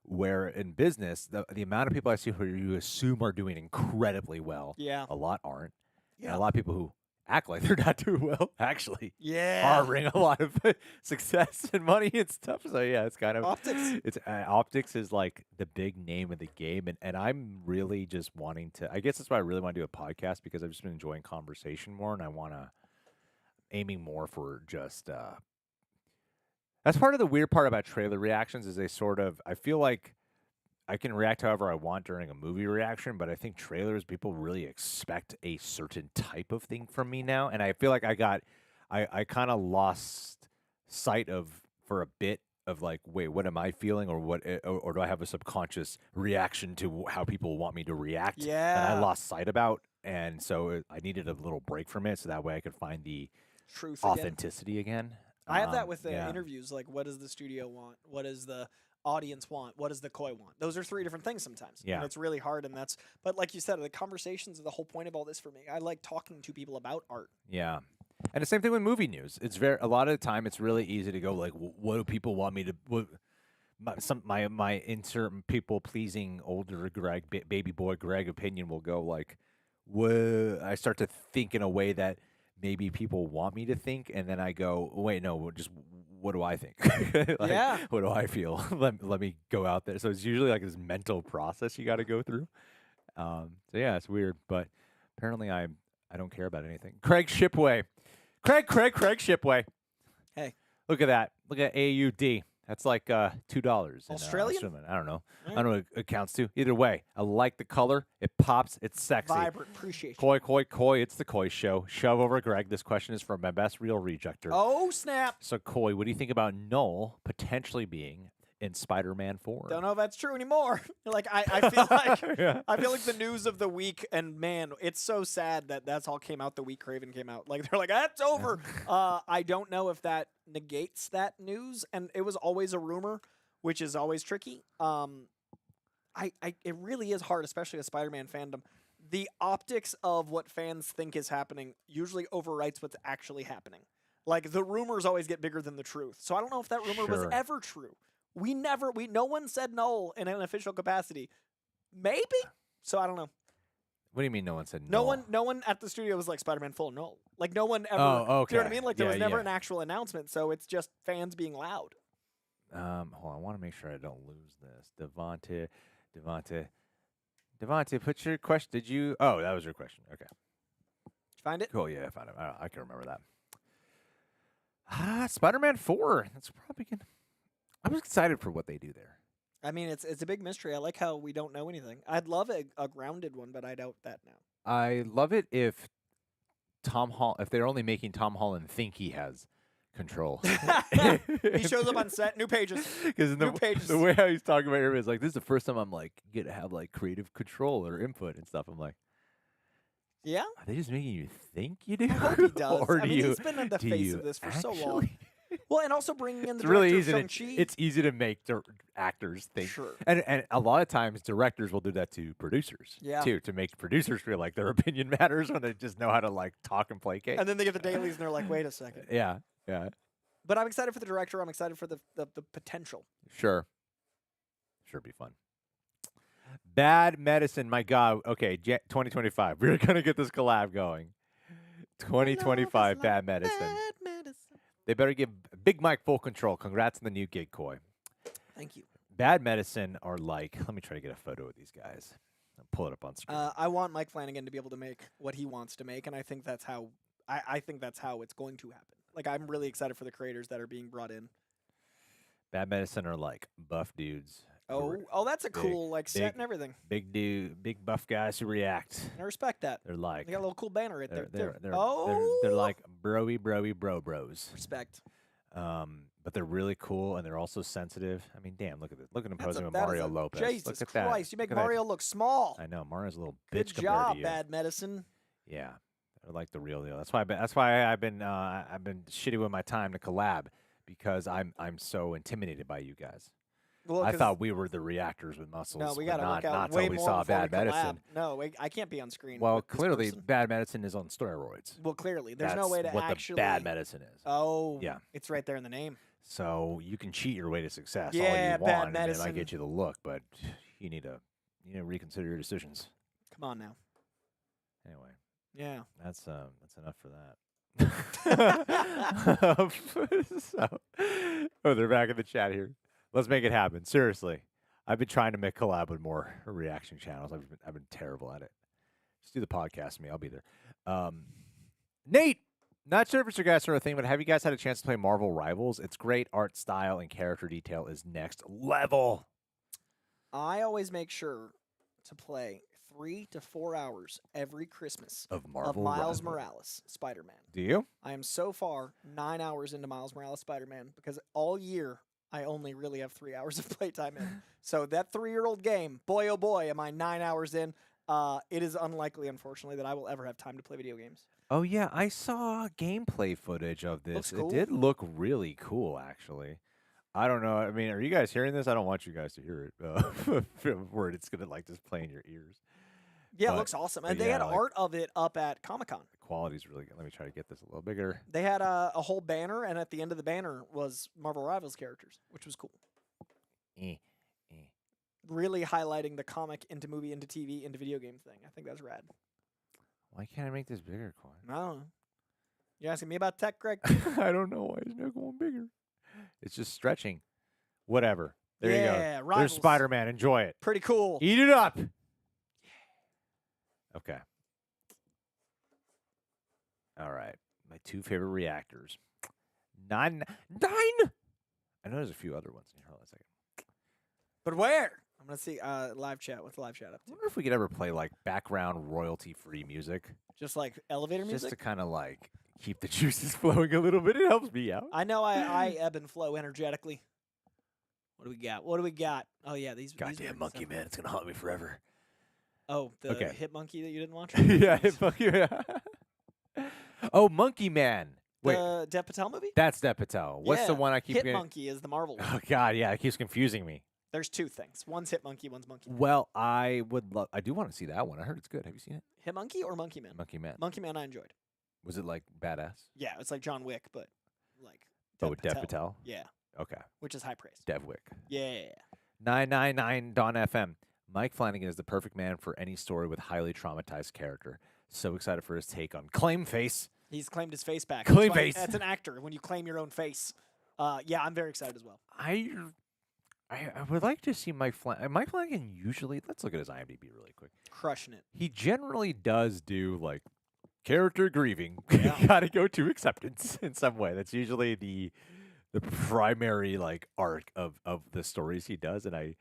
Where in business, the amount of people I see who you assume are doing incredibly well, Yeah. a lot aren't. And Yeah. a lot of people who act like they're not doing well actually Yeah. harboring a lot of success and money and stuff. So yeah, it's kind of Optics. It's optics is like the big name of the game, and I'm really just wanting to. I guess that's why I really want to do a podcast because I've just been enjoying conversation more, and I want to aiming more for just. That's part of the weird part about trailer reactions is I feel like I can react however I want during a movie reaction, but I think trailers, people really expect a certain type of thing from me now. And I feel like I kind of lost sight of, for a bit, of like, wait, what am I feeling? Or do I have a subconscious reaction to how people want me to react? And I Yeah. lost sight about. And so I needed a little break from it so that way I could find the Truth again. authenticity again. I have that with yeah. interviews. Like, what does the studio want? What does the audience want? What does the koi want? Those are 3 different things sometimes. Yeah. And it's really hard. And but like you said, the conversations are the whole point of all this for me. I like talking to people about art. Yeah. And the same thing with movie news. It's a lot of the time it's really easy to go like, what do people want me to? My insert people pleasing older Greg, baby boy Greg opinion will go like, I start to think in a way that maybe people want me to think, and then I go, wait, no, just what do I think? Like, Yeah. What do I feel? let me go out there. So it's usually like this mental process you got to go through. So yeah, it's weird, but apparently I don't care about anything. Craig Shipway. Craig Shipway. Hey. Look at that. Look at AUD. That's like $2. Australian? I don't know. Right. I don't know what it counts to. Either way, I like the color. It pops. It's sexy. Vibrant. Appreciate you. Koi. It's the Koi show. Shove over Greg. This question is from my best real rejecter. Oh, snap. So, Koi, what do you think about Null potentially being in Spider-Man 4? Don't know if that's true anymore. Like I feel like Yeah. I feel like the news of the week, and man, it's so sad that that's all came out the week Kraven came out. Like they're like, that's over. I don't know if that negates that news, and it was always a rumor, which is always tricky. It really is hard, especially with Spider-Man fandom. The optics of what fans think is happening usually overwrites what's actually happening. Like the rumors always get bigger than the truth. So I don't know if that rumor was Sure. ever true. No one said null in an official capacity. Maybe. So I don't know. What do you mean no one said No Null? one at the studio was like Spider-Man full null. Like no one ever. Oh, Do you know what I okay. mean? Like there Yeah, was never yeah. an actual announcement. So it's just fans being loud. Hold on. I want to make sure I don't lose this. Devontae, put your question. Did you? Oh, that was your question. Okay. Did you find it? Cool. Yeah, I found it. I can remember that. Spider-Man 4. That's probably gonna. I was excited for what they do there. I mean, it's a big mystery. I like how we don't know anything. I'd love a grounded one, but I doubt that now. I love it if if they're only making Tom Holland think he has control. He shows up on set, new pages. Because New pages. the way how he's talking about it is like, this is the first time I'm like get to have like creative control or input and stuff. I'm like, Yeah, are they just making you think you do? I hope he does. Or I mean, do he's been at the face of this for so long. actually? Well, and also bringing in the It's really director easy. of Shang-Chi. It's easy to make actors think, Sure. and a lot of times directors will do that to producers Yeah. too, to make producers feel like their opinion matters when they just know how to like talk and placate. And then they get the dailies and they're like, wait a second. Yeah, yeah, But I'm excited for the director. I'm excited for the potential. sure be fun. Bad Medicine, my God. Okay, 2025. We're gonna get this collab going. 2025, Bad Medicine. Bad medicine. They better give Big Mike full control. Congrats on the new gig, Coy. Thank you. Bad Medicine are like, let me try to get a photo of these guys. I'll pull it up on screen. I want Mike Flanagan to be able to make what he wants to make, and I think that's how I think that's how it's going to happen. Like, I'm really excited for the creators that are being brought in. Bad Medicine are like buff dudes. Oh, that's a big- cool like set big- and everything. Big buff guys who react. I respect that. They're like, They got a little cool banner right they're, there. they're like broy bros. Respect. But they're really cool and they're also sensitive. I mean, damn, look at this. Look at him posing with That is Mario a- Lopez. Jesus look at Christ, that. you make Look at that. Mario look small. I know Mario's a little Good bitch compared job, to you. Bad Medicine. Yeah, they're like the real deal. That's why I've been shitty with my time to collab because I'm so intimidated by you guys. Well, I 'cause- thought we were the reactors with muscles. no, we but got to not, work out not way till we more saw before Bad we collab. Medicine. No, I can't be on screen. Well, with this clearly, person. Bad Medicine is on steroids. Well, clearly, there's That's no way to what actually. the Bad Medicine is. Oh, Yeah. it's right there in the name. So you can cheat your way to success all Yeah, you Bad want, and it Medicine. might get you the look, but you need to reconsider your decisions. Come on now. Anyway, Yeah. that's enough for that. They're back in the chat here. Let's make it happen. Seriously, I've been trying to make collab with more reaction channels. I've been terrible at it. Just do the podcast with me. I'll be there. Nate, not sure if it's your guys' sort of thing, but have you guys had a chance to play Marvel Rivals? It's great. Art style and character detail is next level. I always make sure to play 3 to 4 hours every Christmas Of Marvel Miles Rivals. Morales Spider-Man. Do you? I am so far 9 hours into Miles Morales Spider-Man because all year I only really have 3 hours of playtime in. So that 3-year-old game, boy oh boy, am I 9 hours in. It is unlikely, unfortunately, that I will ever have time to play video games. Oh, yeah. I saw gameplay footage of this. Looks cool. It did look really cool, actually. I don't know. I mean, are you guys hearing this? I don't want you guys to hear it. Word, it's going to like just play in your ears. Yeah, But- it looks awesome. but And they yeah, had like- art of it up at Comic-Con. The quality's really good. Let me try to get this a little bigger. They had a whole banner, and at the end of the banner was Marvel Rivals characters, which was cool. Eh. Really highlighting the comic into movie, into TV, into video game thing. I think that's rad. Why can't I make this bigger, Coin? I don't know. You asking me about tech, Greg? I don't know why it's not going bigger. It's just stretching. Whatever. There you Yeah, go. Rivals. There's Spider-Man. Enjoy it. Pretty cool. Eat it up. Okay. All right. My two favorite reactors. Nine. I know there's a few other ones in here. Hold on a second. But where? I'm going to see live chat. What's the live chat up I to? wonder if we could ever play like background royalty-free music, Just like elevator just to music? kind of like keep the juices flowing a little bit. It helps me out. I know I ebb and flow energetically. What do we got? What do we got? Oh, yeah. These Goddamn are monkey, separate. man! It's gonna haunt me forever. Oh, the Okay. hit monkey that you didn't watch? Yeah, fuck you. Oh, Monkey Man. Wait, The Dev Patel movie? that's Dev Patel. What's the Yeah, one I keep Hit getting? Monkey is the Marvel one. Oh God, yeah, it keeps confusing me. There's two things. One's Hit Monkey, one's Monkey Man. Well, I would love. I do want to see that one. I heard it's good. Have you seen it? Hit Monkey or Monkey Man? Monkey Man. Monkey Man I enjoyed. Was it like badass? Yeah, it's like John Wick, but like Oh, with Dev Patel. Yeah, Okay, which is high praise. Dev Wick. Yeah. 999 Dawn FM. Mike Flanagan is the perfect man for any story with highly traumatized character. So excited for his take on Clayface. He's claimed his face back. Claim That's why- face. That's an actor when you claim your own face. Yeah, I'm very excited as well. I would like to see Mike Flanagan. Mike Flanagan usually. Let's look at his IMDb really quick. Crushing it. He generally does do like character grieving. Yeah. You gotta go to acceptance in some way. That's usually the primary like arc of the stories he does, and I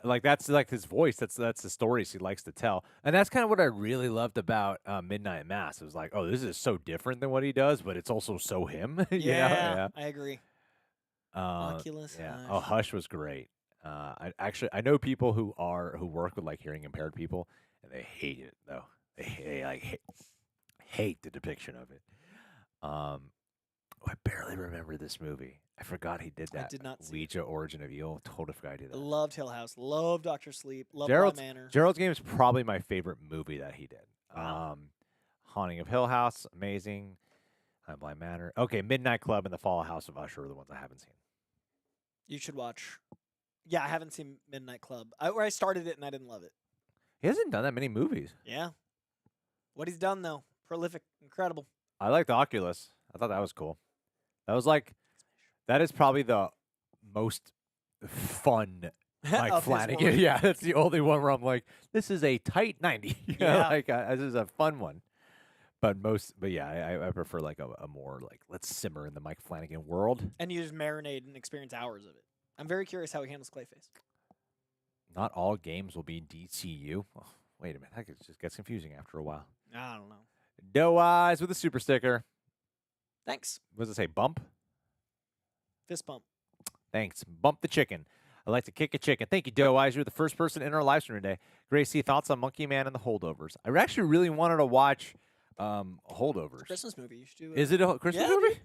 like that's like his voice. That's the stories he likes to tell, and that's kind of what I really loved about Midnight Mass. It was like, oh, this is so different than what he does, but it's also so him. you know? Yeah, I agree. Uh, Oculus yeah. Hush. Oh, Hush was great. I know people who work with like hearing impaired people, and they hate it though. They like hate the depiction of it. I barely remember this movie. I forgot he did that. I did not see Ouija Origin of Evil. Totally forgot he did that. Loved Hill House. Loved Doctor Sleep. Loved Gerald's, Bly Manor. Gerald's Game is probably my favorite movie that he did. Wow. Haunting of Hill House, amazing. Bly Manor. Okay, Midnight Club and The Fall of House of Usher are the ones I haven't seen. You should watch. Yeah, I haven't seen Midnight Club. I started it and I didn't love it. He hasn't done that many movies. Yeah. What he's done though, prolific, incredible. I liked Oculus. I thought that was cool. That was like, that is probably the most fun Mike Of his Flanagan. work. Yeah, that's the only one where I'm like, this is a tight 90. You know, Yeah. like this is a fun one. But yeah, I prefer like a more like let's simmer in the Mike Flanagan world. And you just marinate and experience hours of it. I'm very curious how he handles Clayface. Not all games will be DCU. Oh, wait a minute, that just gets confusing after a while. I don't know. Doe Eyes with a super sticker. Thanks. What does it say? Bump? Fist bump. Thanks. Bump the chicken. I like to kick a chicken. Thank you, Doe Eyes. You're the first person in our live stream today. Gracie, thoughts on Monkey Man and the Holdovers? I actually really wanted to watch Holdovers. Christmas movie. You should do it. Is it a Christmas Yeah, movie?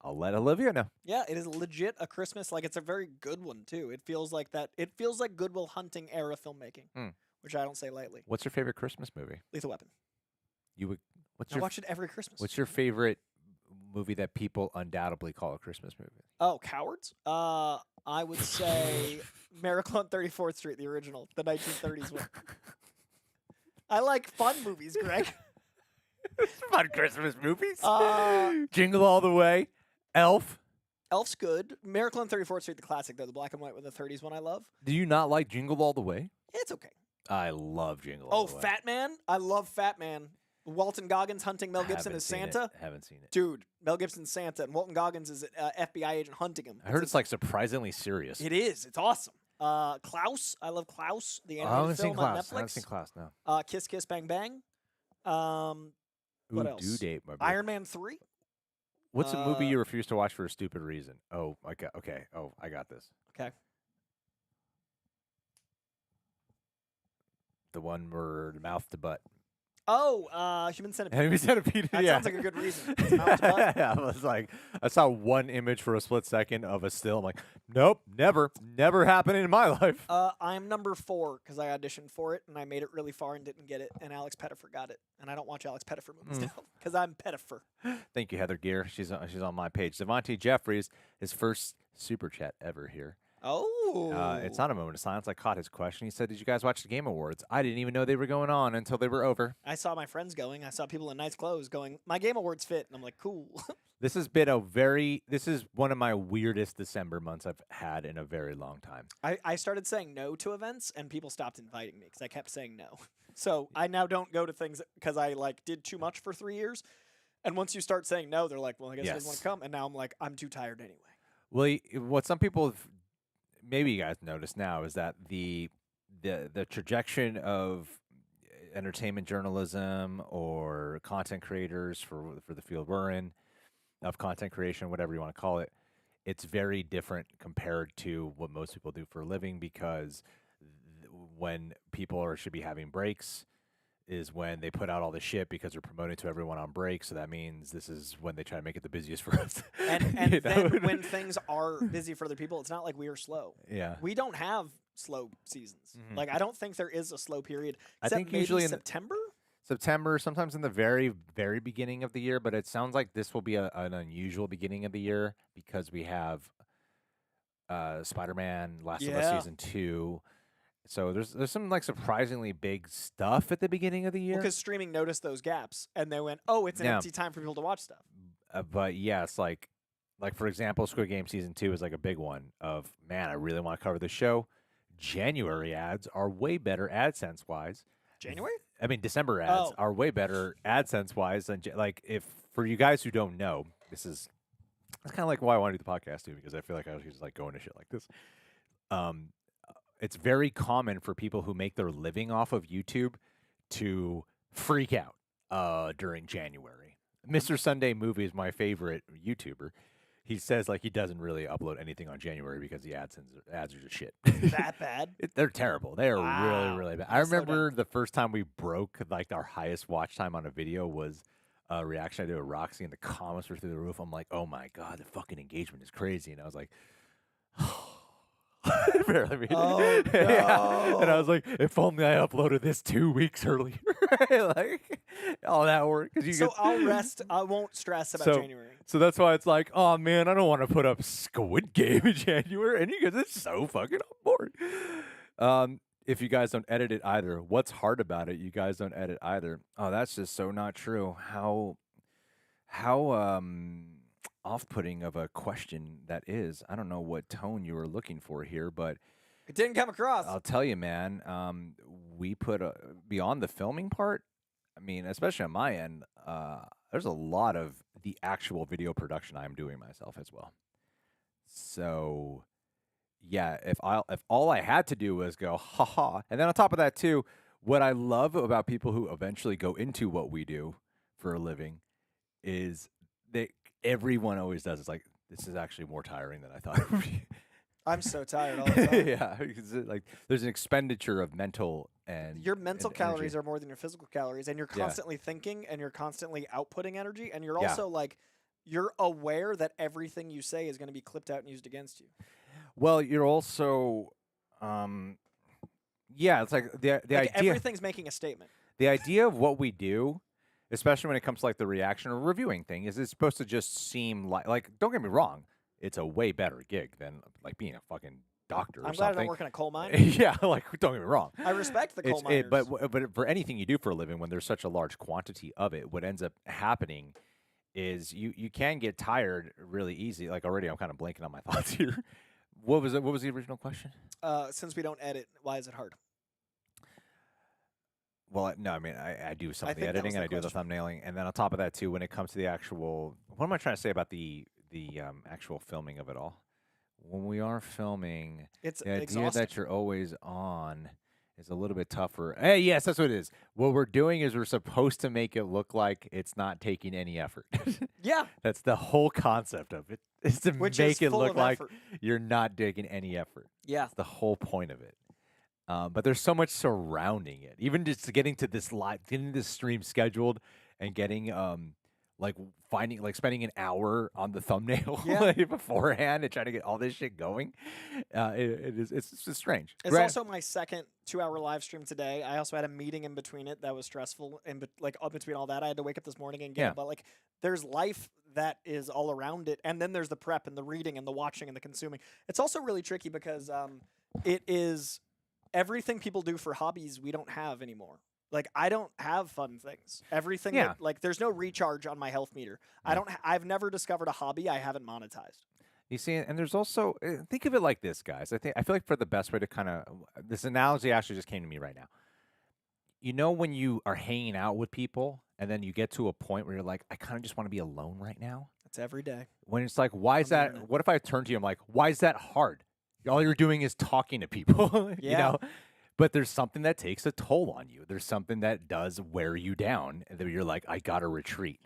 I'll let Olivia know. Yeah, it is legit a Christmas. Like it's a very good one too. It feels like that. It feels like Good Will Hunting era filmmaking, which I don't say lightly. What's your favorite Christmas movie? Lethal Weapon. You would. I watch it every Christmas. What's your favorite movie that people undoubtedly call a Christmas movie? Oh, Cowards. I would say Miracle on 34th Street, the original, the 1930s one. I like fun movies, Greg. Fun Christmas movies. Uh, Jingle All the Way. Elf. Elf's good. Miracle on 34th Street, the classic though, the black and white with the 30s one I love. Do you not like Jingle All the Way? It's okay. I love Jingle All Oh, the Way. Fat Man. I love Fat Man. Walton Goggins hunting Mel Gibson Haven't as seen Santa. Haven't seen it. Dude, Mel Gibson's Santa, and Walton Goggins is an FBI agent hunting him. I heard it's like surprisingly serious. It is. It's awesome. Klaus. I love Klaus, the I haven't animated seen film on Klaus. I haven't Netflix. seen Klaus, no. Kiss Kiss Bang Bang. What else? Due date, my boy. Iron Man 3. What's a movie you refuse to watch for a stupid reason? Oh, okay. Oh, I got this. Okay. The one where the mouth to butt. Oh, Human Centipede. Human Centipede. That yeah. sounds like a good reason. It's mouth to butt. Yeah, I was like, I saw one image for a split second of a still. I'm like, nope, never happening in my life. I'm number 4 because I auditioned for it and I made it really far and didn't get it, and Alex Pettyfer got it, and I don't watch Alex Pettyfer movies now because I'm Pettyfer. Thank you, Heather Gear. She's on my page. Devontae Jeffries, his first super chat ever here. Oh. It's not a moment of silence. I caught his question. He said, "Did you guys watch the Game Awards?" I didn't even know they were going on until they were over. I saw my friends going. I saw people in nice clothes going, my Game Awards fit. And I'm like, cool. This has been this is one of my weirdest December months I've had in a very long time. I started saying no to events, and people stopped inviting me because I kept saying no. So I now don't go to things because I did too much for 3 years. And once you start saying no, they're like, well, I guess he doesn't want to come. And now I'm like, I'm too tired anyway. Well, what some people maybe you guys notice now is that the trajectory of entertainment journalism or content creators for the field we're in, of content creation, whatever you want to call it, it's very different compared to what most people do for a living, because when people should be having breaks is when they put out all the shit because they're promoting to everyone on break. So that means this is when they try to make it the busiest for us. And You know? then when things are busy for other people, it's not like we are slow. Yeah. We don't have slow seasons. Mhm. I don't think there is a slow period. I Except think maybe usually in September. September, sometimes in the very, very beginning of the year, but it sounds like this will be an unusual beginning of the year because we have Spider-Man, Last of Us Yeah. Season 2. So there's some surprisingly big stuff at the beginning of the year. Because streaming noticed those gaps, and they went, oh, it's an Yeah. empty time for people to watch stuff. But yes, like for example, Squid Game Season 2 is a big one of, man, I really want to cover the show. January ads are way better AdSense-wise. January? I mean, December ads Oh. are way better AdSense wise than like if for you guys who don't know, that's kind of like why I want to do the podcast too, because I feel like I was just like going to shit like this. It's very common for people who make their living off of YouTube to freak out during January. Mr. Sunday Movie is my favorite YouTuber. He says like he doesn't really upload anything on January because the ads are just shit. That bad? They're terrible. They are really, Wow. really bad. Gotta I slow remember the first time we broke like our highest watch time on a video was a reaction I did with Roxy, and the comments were through the roof. I'm like, oh my god, the fucking engagement is crazy, and I was like, barely made it. Oh, Yeah. And I no. was like, if only I uploaded this 2 weeks earlier. Like all that work because you So could- I'll rest. I won't stress about So- January. So that's why it's like, oh man, I don't want to put up Squid Game in January, and you guys it's so fucking boring. If you guys don't edit it either, what's hard about it? You guys don't edit either. Oh, that's just so not true. How off-putting of a question that is. I don't know what tone you were looking for here, but It didn't come across. I'll tell you, man. We put beyond the filming part. I mean, especially on my end, there's a lot of the actual video production I'm doing myself as well. So, yeah, if all I had to do was go, haha, and then on top of that too, what I love about people who eventually go into what we do for a living is that everyone always does. It's like this is actually more tiring than I thought it would be. I'm so tired all the time. Yeah, because like there's an expenditure of mental and Your mental and calories energy. are more than your physical calories, and you're Yeah. constantly thinking and you're constantly outputting energy, and you're Yeah. also like, you're aware that everything you say is going to be clipped out and used against you. Well, you're also, yeah, it's like the Like idea everything's making a statement. the idea of what we do, especially when it comes to like the reaction or reviewing thing, is it's supposed to just seem like don't get me wrong, it's a way better gig than like being a fucking doctor or I'm glad I don't something. work in a coal mine. Yeah, like don't get me wrong. I respect the coal It's, miners. but for anything you do for a living, when there's such a large quantity of it, what ends up happening is you can get tired really easy. Like already, I'm kind of blanking on my thoughts here. What was it? What was the original question? Since we don't edit, why is it hard? Well, no, I mean I do some of the think that was editing the and I do the question. thumbnailing, and then on top of that too, when it comes to the actual, what am I trying to say about the actual filming of it all? When we are filming, It's the idea exhausting. that you're always on is a little bit tougher. Hey, yes, that's what it is. What we're doing is we're supposed to make it look like it's not taking any effort. Yeah, That's the whole concept of it. Is to which make is it full look of like effort. you're not taking any effort. Yeah, That's the whole point of it. But there's so much surrounding it. Even just getting to this getting this stream scheduled and getting spending an hour on the thumbnail Yeah. like, beforehand and trying to get all this shit going. It's just strange. it's also my second 2-hour live stream today. I also had a meeting in between it that was stressful, and like up between all that, I had to wake up this morning and get Yeah. up. But like, there's life that is all around it, and then there's the prep and the reading and the watching and the consuming. It's also really tricky because it is everything people do for hobbies we don't have anymore. Like I don't have fun things. Everything Yeah. that, like there's no recharge on my health meter. I don't. I've never discovered a hobby I haven't monetized. You see, and there's also think of it like this, guys. I feel like for the best way to kind of this analogy actually just came to me right now. You know, when you are hanging out with people and then you get to a point where you're like, I kind of just want to be alone right now. It's every day. When it's like, why is On the that? internet. What if I turn to you? I'm like, why is that hard? All you're doing is talking to people. You Yeah. know. But there's something that takes a toll on you. There's something that does wear you down, and then you're like, I gotta retreat.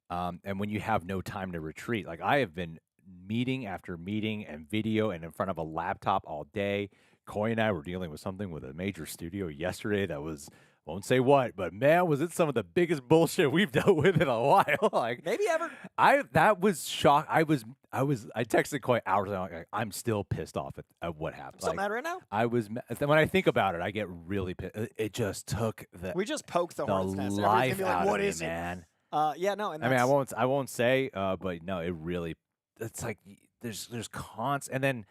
And when you have no time to retreat, like I have been meeting after meeting and video and in front of a laptop all day. Coy and I were dealing with something with a major studio yesterday that was, won't say what, but man, was it some of the biggest bullshit we've dealt with in a while. Like Maybe ever. that was shock. I texted Coy hours ago. Like, I'm still pissed off at what happened. So Like, mad right now. when I think about it, I get really pissed. It just took the We just poked the the hornet's nest. Everybody's life gonna be like, out what of me, is it? man. Yeah, no. And I mean, that's- I won't say, but no, it really. It's like there's cons, and then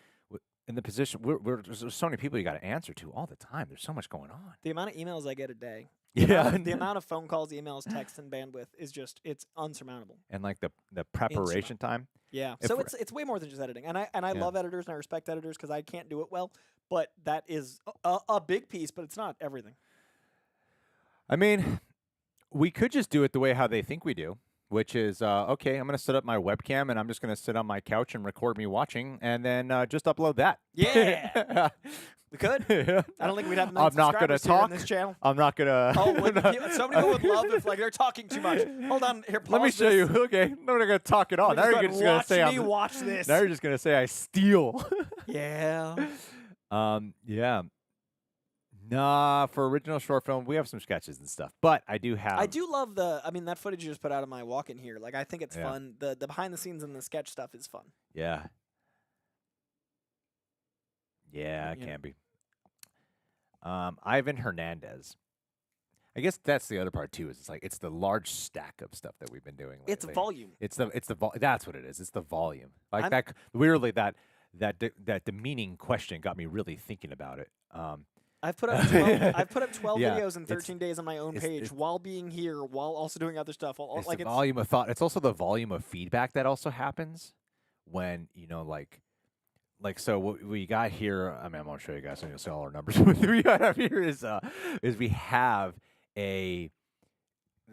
in the position there's so many people you got to answer to all the time. There's so much going on. the amount of emails I get a day. Yeah, The amount of phone calls, emails, texts, and bandwidth is just it's unsurmountable. and like the preparation time. Yeah. If So we're- it's way more than just editing. And I Yeah. love editors and I respect editors because I can't do it well. But that is a big piece, but it's not everything. I mean, we could just do it the way how they think we do, which is, okay, I'm going to set up my webcam and I'm just going to sit on my couch and record me watching and then just upload that. Yeah. We could. Yeah. I don't think we'd have I'm not gonna subscribers here on talk. this channel. I'm not going to. Oh, so many people would love if like they're talking too much. Hold on, here. Pause Let me show this. you. Okay, I'm not going to talk at all. Now you're just going to say me watch this. Now you're just going to say I steal. Yeah. Yeah. Nah, for original short film, we have some sketches and stuff, but I do have. I do love that footage you just put out of my walk-in here. Like, I think it's fun. The behind the scenes and the sketch stuff is fun. Yeah. Yeah, it can be. Ivan Hernandez. I guess that's the other part too. Is it's the large stack of stuff that we've been doing lately. It's volume. That's what it is. It's the volume. That weirdly that demeaning question got me really thinking about it. I've put up 12, I've put up 12 Yeah, videos in 13 days on my own page while being here, while also doing other stuff. It's the volume of thought. It's also the volume of feedback that also happens when so what we got here. I mean, I'm gonna show you guys. So you'll see all our numbers. What we got here is we have they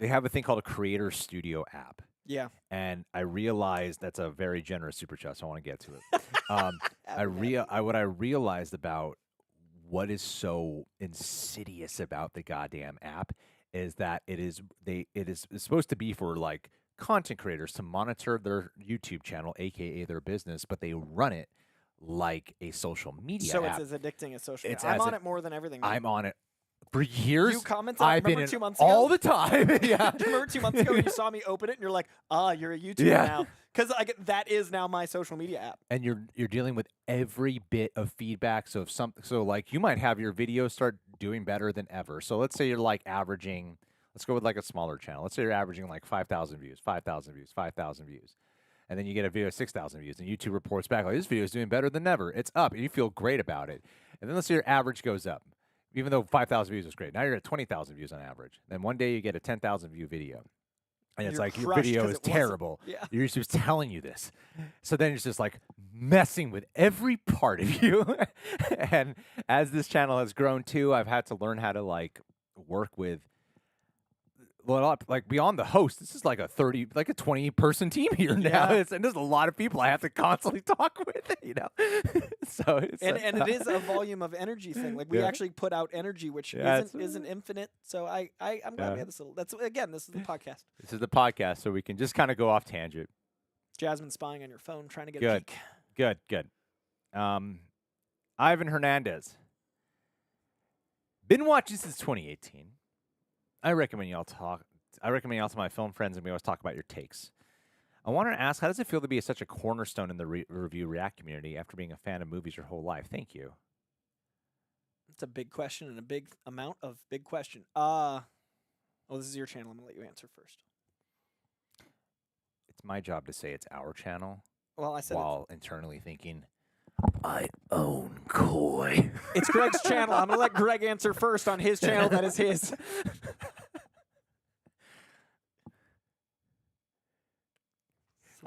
have a thing called a Creator Studio app. Yeah. And I realized that's a very generous super chat, so I want to get to it. What I realized about what is so insidious about the goddamn app is that it's supposed to be for like content creators to monitor their YouTube channel, aka their business, but they run it like a social media so app. it's as addicting as social media. I'm on it more than everything. Man. I'm on it for years. You commented on I've been remember in 2 months ago? all the time. Yeah. Remember 2 months ago you saw me open it and you're like, you're a YouTuber now. Because that is now my social media app. And you're dealing with every bit of feedback. So like you might have your videos start doing better than ever. So let's say you're like averaging, let's go with like a smaller channel. Let's say you're averaging like 5,000 views, 5,000 views, 5,000 views. And then you get a video of 6,000 views and YouTube reports back, like this video is doing better than ever. It's up and you feel great about it. And then let's say your average goes up. Even though 5,000 views is great. Now you're at 20,000 views on average. Then one day you get a 10,000 view video. And it's like, your video is terrible. Yeah. YouTube's telling you this. So then it's just like messing with every part of you. And as this channel has grown too, I've had to learn how to like work with like beyond the host. This is like a 20-person team here now. Yeah. And there's a lot of people I have to constantly talk with, So it's and it is a volume of energy thing. Like we actually put out energy, which isn't infinite. So I'm glad we had this little. This is the podcast. This is the podcast, so we can just kind of go off tangent. Jasmine spying on your phone, trying to get a peek. Good. Ivan Hernandez. Been watching since 2018. I recommend y'all to my film friends, and we always talk about your takes. I wanted to ask, how does it feel to be such a cornerstone in the review react community after being a fan of movies your whole life? Thank you. It's a big question and a big amount of big question. This is your channel. I'm gonna let you answer first. It's my job to say it's our channel. Well, I said while internally thinking, I own Koi. It's Greg's channel. I'm gonna let Greg answer first on his channel. That is his.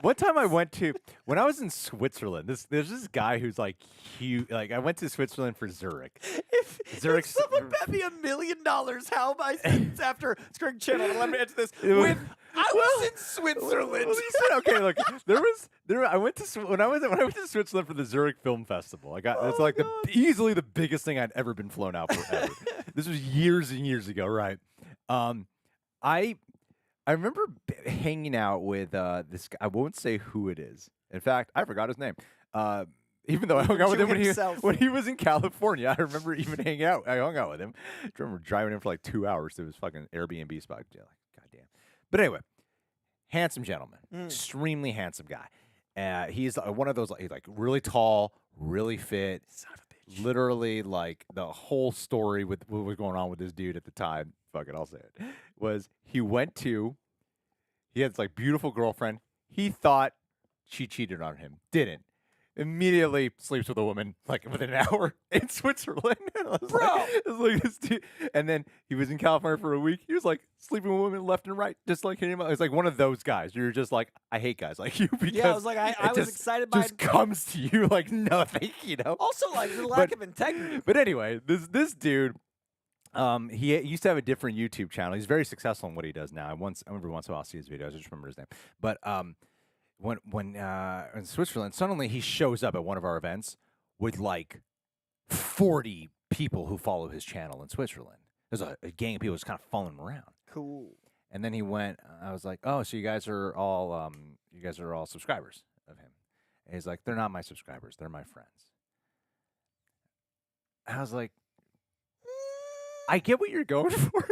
One time I went to, when I was in Switzerland, there's this guy who's like huge. Like I went to Switzerland for Zurich. If someone bet me $1 million, how am I sentence after it's Greg's channel? Let me answer this. I was in Switzerland. Okay, look, I went to when I went to Switzerland for the Zurich Film Festival. It's like easily the biggest thing I'd ever been flown out for ever. This was years and years ago, right? I remember hanging out with this guy. I won't say who it is. In fact, I forgot his name. Even though I hung out with him when he was in California, I remember even hanging out. I hung out with him. I remember driving him for like 2 hours to his fucking Airbnb spot. Yeah, like, goddamn. But anyway, handsome gentleman, extremely handsome guy. He's one of those. He's like really tall, really fit. Son of a bitch. Literally, like the whole story with what was going on with this dude at the time. Fuck it, I'll say it. Was he had this like beautiful girlfriend. He thought she cheated on him. Didn't. Immediately sleeps with a woman like within an hour in Switzerland. Like this dude. And then he was in California for a week. He was like sleeping with women left and right, just like him. It's like one of those guys. You're just like, I hate guys like you because I was like, I was excited by just comes to you like nothing, Also, like the lack of integrity. But anyway, this dude. He used to have a different YouTube channel. He's very successful in what he does now. Every once in a while, I see his videos. I just remember his name. But when in Switzerland, suddenly he shows up at one of our events with like 40 people who follow his channel in Switzerland. There's a gang of people just kind of following him around. Cool. And then he went. I was like, "Oh, so you guys are all subscribers of him?" And he's like, "They're not my subscribers. They're my friends." I was like, I get what you're going for.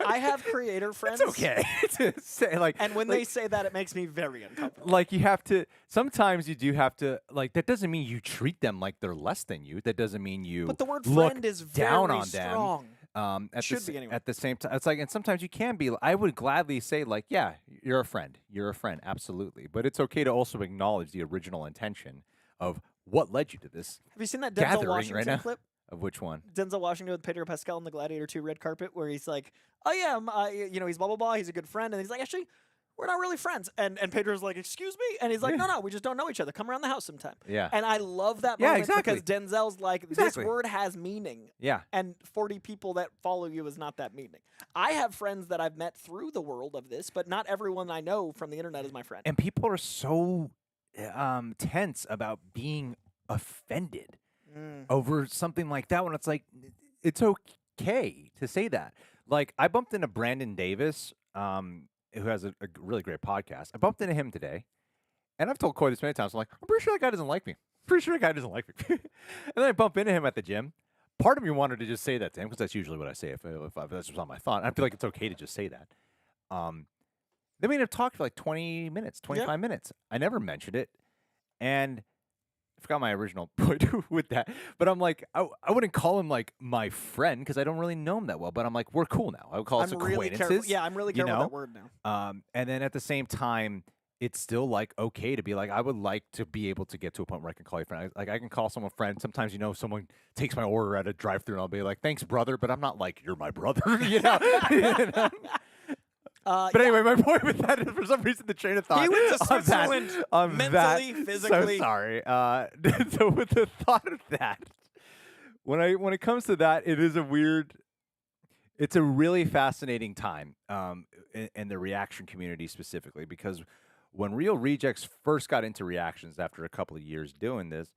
I have creator friends. It's okay to say and when they say that, it makes me very uncomfortable. Like you have to. Sometimes you do have to. Like that doesn't mean you treat them like they're less than you. That doesn't mean you. But the word look friend is down very on strong. them. Should be anyway. At the same time, it's like, and sometimes you can be. I would gladly say, like, yeah, you're a friend. You're a friend, absolutely. But it's okay to also acknowledge the original intention of what led you to this. Have you seen that Denzel gathering Washington right now? clip? Of which one? Denzel Washington with Pedro Pascal on the Gladiator 2 red carpet, where he's like, "Oh yeah, he's blah blah blah. He's a good friend," and he's like, "Actually, we're not really friends." And Pedro's like, "Excuse me," and he's like, "No, we just don't know each other. Come around the house sometime." Yeah. And I love that Yeah, moment exactly. because Denzel's like, Exactly. "This word has meaning." Yeah. And 40 people that follow you is not that meaning. I have friends that I've met through the world of this, but not everyone I know from the internet is my friend. And people are so tense about being offended over something like that when it's like, it's okay to say that. Like, I bumped into Brandon Davis, who has a really great podcast. I bumped into him today, and I've told Coy this many times. I'm like, I'm pretty sure that guy doesn't like me. Pretty sure that guy doesn't like me. And then I bump into him at the gym. Part of me wanted to just say that to him because that's usually what I say if that's what's on my thought. I feel like it's okay to just say that. Then we ended up talking for like 20 minutes, 25 minutes. I never mentioned it. And I forgot my original point with that. But I'm like, I wouldn't call him like my friend because I don't really know him that well. But I'm like, we're cool now. I would call us acquaintances. Yeah, I'm really careful with that word now. And then at the same time, it's still like okay to be like, I would like to be able to get to a point where I can call you friend. Like I can call someone friend. Sometimes, someone takes my order at a drive-thru and I'll be like, thanks, brother. But I'm not like, you're my brother, But anyway, my point with that is for some reason the train of thought. He went to Switzerland mentally, physically. So sorry. So with the thought of that, when it comes to that, it's a really fascinating time in the reaction community specifically, because when Real Rejects first got into reactions after a couple of years doing this,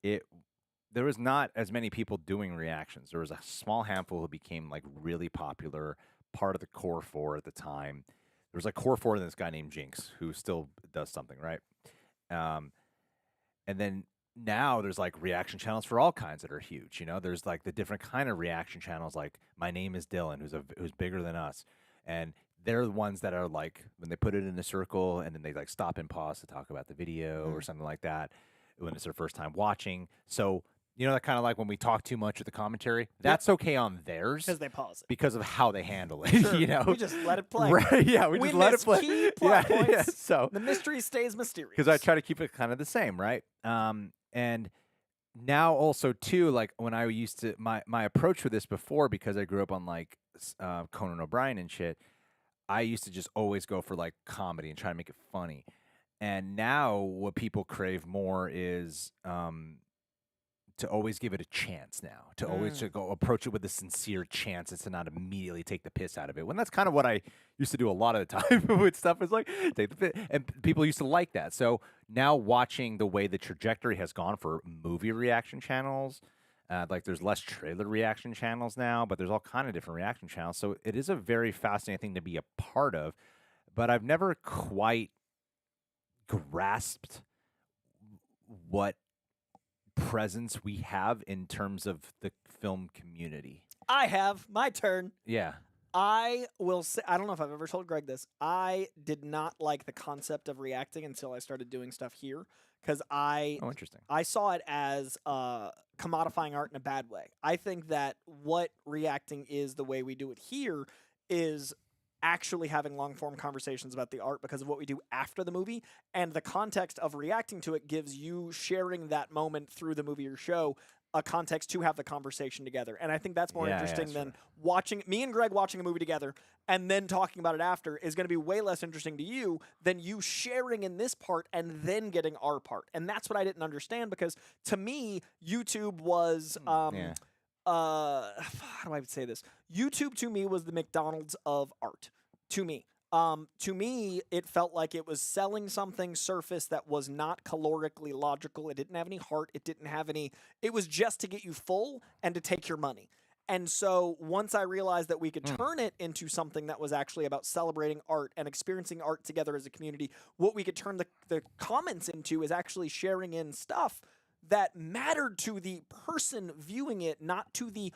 there was not as many people doing reactions. There was a small handful who became like really popular, part of the core four at the time. There was like core four and this guy named Jinx who still does something, right? And then now there's like reaction channels for all kinds that are huge. There's like the different kind of reaction channels, like My Name is Dylan, who's bigger than us, and they're the ones that are like when they put it in a circle and then they like stop and pause to talk about the video or something like that when it's their first time watching. So that kind of like when we talk too much with the commentary, that's okay on theirs because they pause it because of how they handle it. Sure. We just let it play. Right? Yeah, we just let it play. Key plot points. Yeah, so the mystery stays mysterious. Because I try to keep it kind of the same, right? And now also too, like when I used to my approach with this before, because I grew up on like Conan O'Brien and shit, I used to just always go for like comedy and try to make it funny. And now what people crave more is to always give it a chance now, to always to go approach it with a sincere chance and to not immediately take the piss out of it. When that's kind of what I used to do a lot of the time with stuff, is like take the piss. And people used to like that. So now watching the way the trajectory has gone for movie reaction channels, like there's less trailer reaction channels now, but there's all kind of different reaction channels. So it is a very fascinating thing to be a part of, but I've never quite grasped what presence we have in terms of the film community. I have. My turn. Yeah. I will say, I don't know if I've ever told Greg this. I did not like the concept of reacting until I started doing stuff here, because interesting. I saw it as commodifying art in a bad way. I think that what reacting is the way we do it here is actually having long-form conversations about the art because of what we do after the movie, and the context of reacting to it gives you sharing that moment through the movie or show a context to have the conversation together. And I think that's more interesting than watching me and Greg watching a movie together and then talking about it after is going to be way less interesting to you than you sharing in this part and then getting our part. And that's what I didn't understand, because to me, YouTube was how do I say this? YouTube to me was the McDonald's of art. To me, it felt like it was selling something surface that was not calorically logical. It didn't have any heart. It didn't have any. It was just to get you full and to take your money. And so once I realized that we could turn it into something that was actually about celebrating art and experiencing art together as a community, what we could turn the comments into is actually sharing in stuff that mattered to the person viewing it, not to the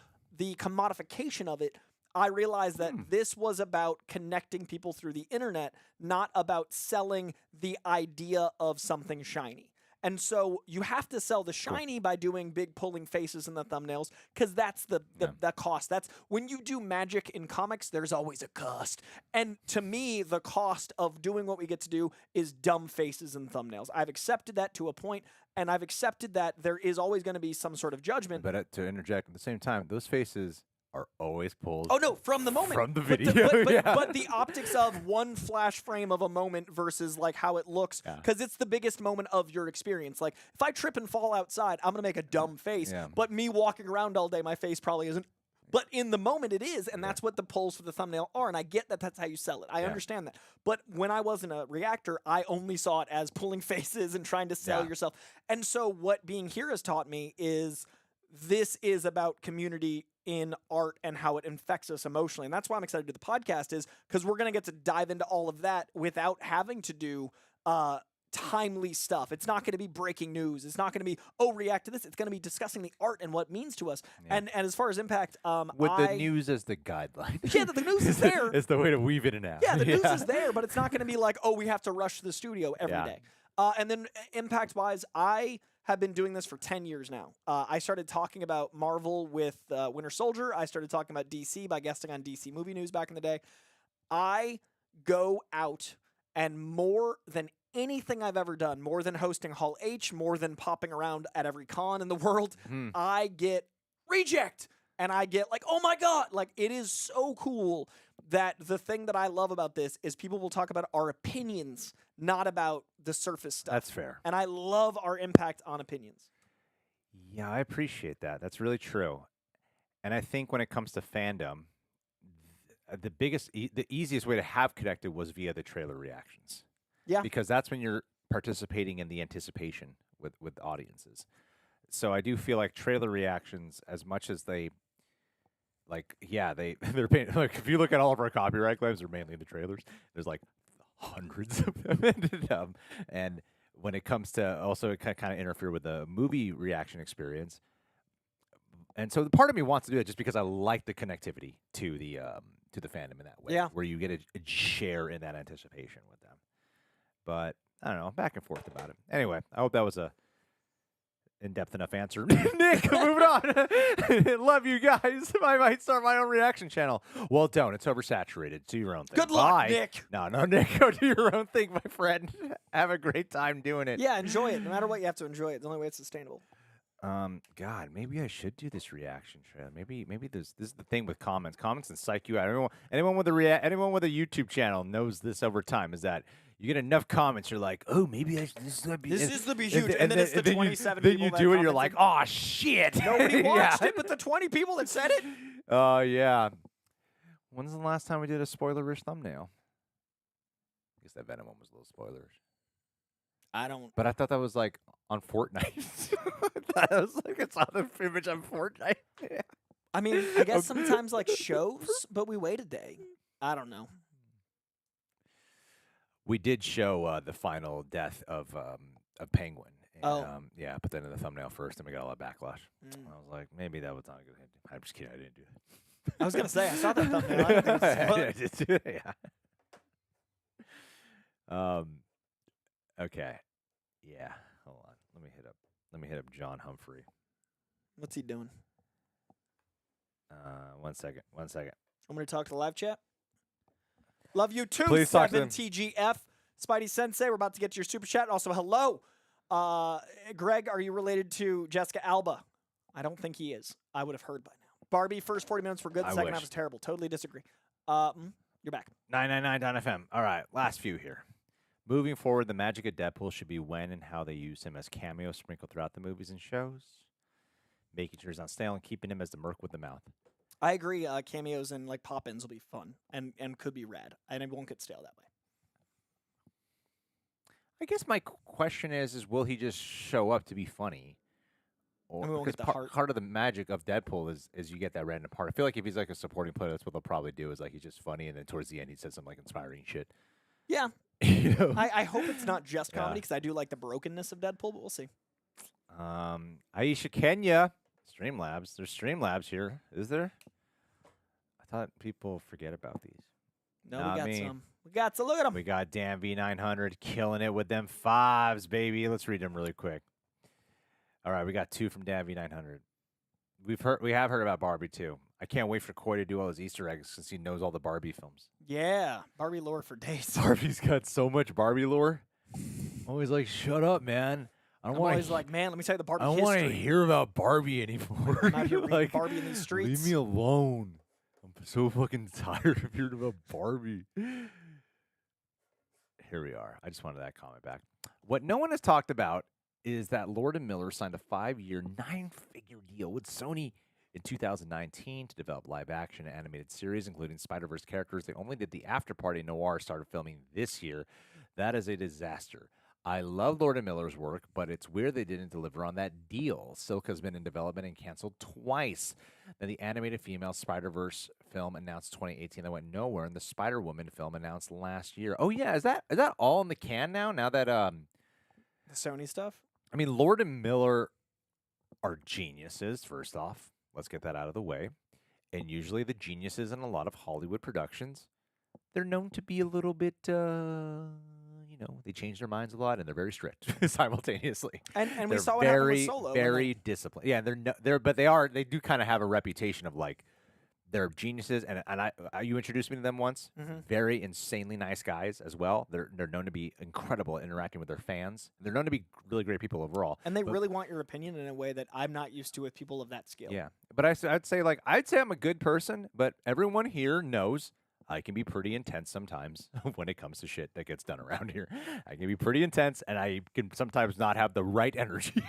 commodification of it. I realized that this was about connecting people through the internet, not about selling the idea of something shiny. And so you have to sell the shiny by doing big pulling faces in the thumbnails, because that's the cost. That's when you do magic in comics, there's always a cost. And to me, the cost of doing what we get to do is dumb faces and thumbnails. I've accepted that to a point, and I've accepted that there is always going to be some sort of judgment. But to interject at the same time, those faces are always pulled. Oh no, from the moment, from the video. But the optics of one flash frame of a moment versus like how it looks, because it's the biggest moment of your experience. Like if I trip and fall outside, I'm gonna make a dumb face. But me walking around all day, my face probably isn't. But in the moment, it is, and that's what the pulls for the thumbnail are. And I get that that's how you sell it. I understand that. But when I wasn't a reactor, I only saw it as pulling faces and trying to sell yourself. And so what being here has taught me is this is about community in art and how it infects us emotionally. And that's why I'm excited to do the podcast, is because we're going to get to dive into all of that without having to do timely stuff. It's not going to be breaking news. It's not going to be, react to this. It's going to be discussing the art and what it means to us. And as far as impact, with the news as the guideline. Yeah, the news is there. It's the way to weave it in out. Yeah, the news is there, but it's not going to be like, we have to rush to the studio every day. And then impact-wise, I have been doing this for 10 years now. I started talking about Marvel with Winter Soldier. I started talking about DC by guesting on DC Movie News back in the day. I go out, and more than anything I've ever done, more than hosting Hall H, more than popping around at every con in the world, I get reject. And I get like, oh my God, like it is so cool that the thing that I love about this is people will talk about our opinions, not about the surface stuff. That's fair. And I love our impact on opinions. Yeah, I appreciate that. That's really true. And I think when it comes to fandom, the easiest way to have connected was via the trailer reactions. Yeah. Because that's when you're participating in the anticipation with audiences. So I do feel like trailer reactions, as much as they're paying, like if you look at all of our copyright claims, they're mainly in the trailers. There's like hundreds of them. And when it comes to also, it kind of interfere with the movie reaction experience. And so the part of me wants to do it just because I like the connectivity to the fandom in that way, where you get a share in that anticipation with them. But I don't know, back and forth about it. Anyway, I hope that was a in-depth enough answer. Nick, moving on. Love you guys. I might start my own reaction channel. Well, don't. It's oversaturated. Do your own thing. Good luck, Bye. Nick. No, Nick. Go do your own thing, my friend. Have a great time doing it. Yeah, enjoy it. No matter what, you have to enjoy it. It's the only way it's sustainable. God, maybe I should do this reaction trailer. Maybe this is the thing with comments. Comments can psych you out. Anyone with a YouTube channel knows this over time, is that you get enough comments, you're like, oh, maybe this is going to be huge. And then it's the 27 people. Then you do it, you're like, oh, shit. Nobody watched it, but the 20 people that said it. Oh, yeah. When's the last time we did a spoiler-ish thumbnail? I guess that Venom one was a little spoilerish. But I thought that was like on Fortnite. That was like it's on the image on Fortnite. I mean, I guess sometimes like shows, but we wait a day. I don't know. We did show the final death of Penguin. And, yeah, put that in the thumbnail first, and we got all that backlash. I was like, maybe that was not a good idea. I'm just kidding. I didn't do that. I was gonna say I saw that thumbnail. I didn't think it was yeah. Okay. Yeah. Hold on. Let me hit up John Humphrey. What's he doing? 1 second. I'm gonna talk to the live chat. Love you too. Please talk to them. 7TGF. Spidey Sensei, we're about to get to your super chat. Also, hello. Greg, are you related to Jessica Alba? I don't think he is. I would have heard by now. Barbie, first 40 minutes were good. The second half was terrible. Totally disagree. You're back. 999.fm. All right, last few here. Moving forward, the magic of Deadpool should be when and how they use him as cameos sprinkled throughout the movies and shows. making sure he's not stale and keeping him as the Merc with the mouth. I agree. Cameos and like pop-ins will be fun and could be rad, and it won't get stale that way. I guess my question is will he just show up to be funny? Or And we won't because get the heart. part of the magic of Deadpool is you get that random part. I feel like if he's like a supporting player, that's what they'll probably do. Is like he's just funny, and then towards the end he says some like inspiring shit. Yeah, You know? I hope it's not just Yeah. comedy because I do like the brokenness of Deadpool, but we'll see. Aisha Kenya, Streamlabs. There's Streamlabs here, is there? I thought people forget about these. No, Not we got me. some. We got to look at them. We got Dan V900 killing it with them fives, baby. Let's read them really quick. All right, we got 2 from Dan V900. We have heard about Barbie too. I can't wait for Coy to do all his Easter eggs since he knows all the Barbie films. Yeah, Barbie lore for days. Barbie's got so much Barbie lore. Always like, shut up, man. I'm always like, man, let me tell you the Barbie I don't want to history. hear about Barbie anymore. I'm out here reading Like, Barbie in these streets. leave me alone. I'm so fucking tired of hearing about Barbie. Here we are. I just wanted that comment back. What no one has talked about is that Lord & Miller signed a 5-year, 9-figure deal with Sony in 2019 to develop live-action animated series, including Spider-Verse characters. They only did the After Party Noir started filming this year. That is a disaster. I love Lord & Miller's work, but it's weird they didn't deliver on that deal. Silk has been in development and canceled twice. Then the animated female Spider-Verse film announced 2018 that went nowhere, and the Spider-Woman film announced last year. Oh yeah, is that all in the can now? Now that The Sony stuff? I mean, Lord & Miller are geniuses, first off. Let's get that out of the way. And usually the geniuses in a lot of Hollywood productions, they're known to be a little bit, they change their minds a lot and they're very strict simultaneously. And we They're saw what happened with very, Solo. when very disciplined. Yeah, they do kind of have a reputation of like, they're geniuses, and you introduced me to them once. Mhm. Very insanely nice guys as well. They're known to be incredible at interacting with their fans. They're known to be really great people overall. And they But- really want your opinion in a way that I'm not used to with people of that scale. Yeah, but I'd say I'm a good person, but everyone here knows I can be pretty intense sometimes when it comes to shit that gets done around here. I can be pretty intense, and I can sometimes not have the right energy.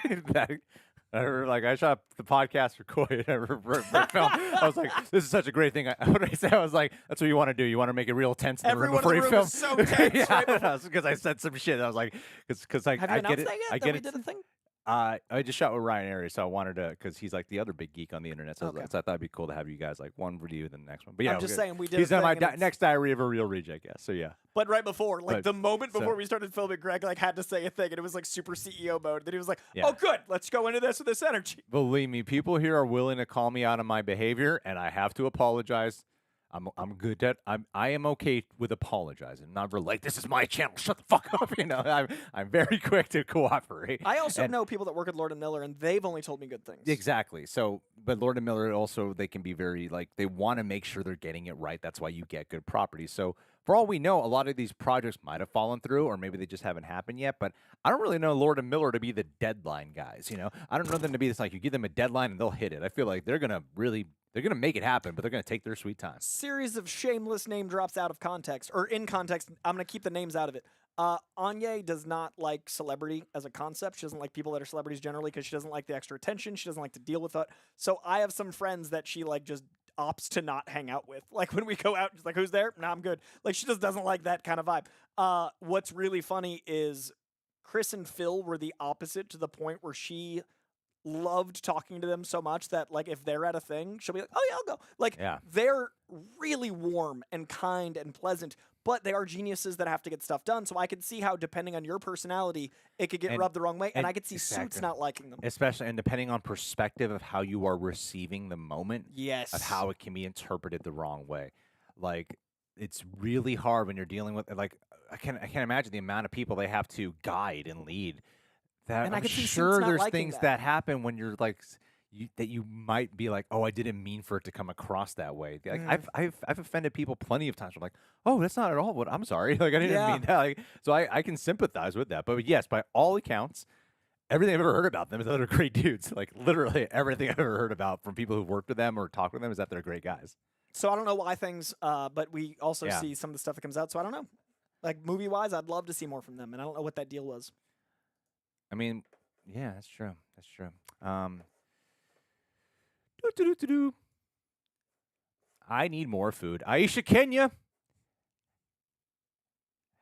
I shot the podcast for Coy and film. I was like, this is such a great thing. What did I say? I was like, that's what you want to do. You want to make it real tense in the room Everyone in before the you room film. was so tense Yeah, right before- because I said some shit. I was like, because I Have you get announced it. that yet? I that get we it. did a thing? I just shot with Ryan Aries, so I wanted to, because he's like the other big geek on the internet. So, Okay. so I thought it'd be cool to have you guys like one review, then the next one. But yeah, I'm just we're good. saying we did. He's a on thing my and it's- next Diary of a Real Reject, yes. So yeah. But right before, like But- the moment so- before we started filming, Greg like had to say a thing, and it was like super CEO mode. Then he was like, Yeah. "Oh, good, let's go into this with this energy." Believe me, people here are willing to call me out on my behavior, and I have to apologize. I'm good at I am okay with apologizing. I'm not really like, this is my channel, shut the fuck up. I'm very quick to cooperate. I also And- know people that work at Lord & Miller, and they've only told me good things. Exactly. So, but Lord & Miller also, they can be very, like, they want to make sure they're getting it right. That's why you get good properties. So, for all we know, a lot of these projects might have fallen through, or maybe they just haven't happened yet. But I don't really know Lord & Miller to be the deadline guys. I don't know them to be this, like, you give them a deadline and they'll hit it. I feel like they're going to make it happen, but they're going to take their sweet time. Series of shameless name drops out of context, or in context. I'm going to keep the names out of it. Anya does not like celebrity as a concept. She doesn't like people that are celebrities generally because she doesn't like the extra attention. She doesn't like to deal with it. So I have some friends that she like just opts to not hang out with. Like when we go out, she's like, "Who's there?" "Nah, I'm good." Like she just doesn't like that kind of vibe. What's really funny is Chris and Phil were the opposite to the point where she loved talking to them so much that like if they're at a thing, she'll be like, "Oh yeah, I'll go." Like Yeah. they're really warm and kind and pleasant, but they are geniuses that have to get stuff done. So I could see how depending on your personality, it could get And- rubbed the wrong way, and and I could see Suits exactly. not liking them. Especially, and depending on perspective of how you are receiving the moment, Yes. of how it can be interpreted the wrong way. Like, it's really hard when you're dealing with, like, I can't imagine the amount of people they have to guide and lead. That And I I'm could see Suits sure not there's liking things that. that happen when you're like, you might be like, oh, I didn't mean for it to come across that way. Like, Mm. I've offended people plenty of times. I'm like, oh, that's not at all what I'm sorry. Like, I didn't Yeah. mean that. Like, so I can sympathize with that. But yes, by all accounts, everything I've ever heard about them is that they're great dudes. Like, literally everything I've ever heard about from people who've worked with them or talked with them is that they're great guys. So I don't know why things, but we also Yeah. see some of the stuff that comes out. So I don't know. Like movie wise, I'd love to see more from them, and I don't know what that deal was. I mean, yeah, that's true. That's true. Do-do-do-do-do. I need more food. Aisha Kenya.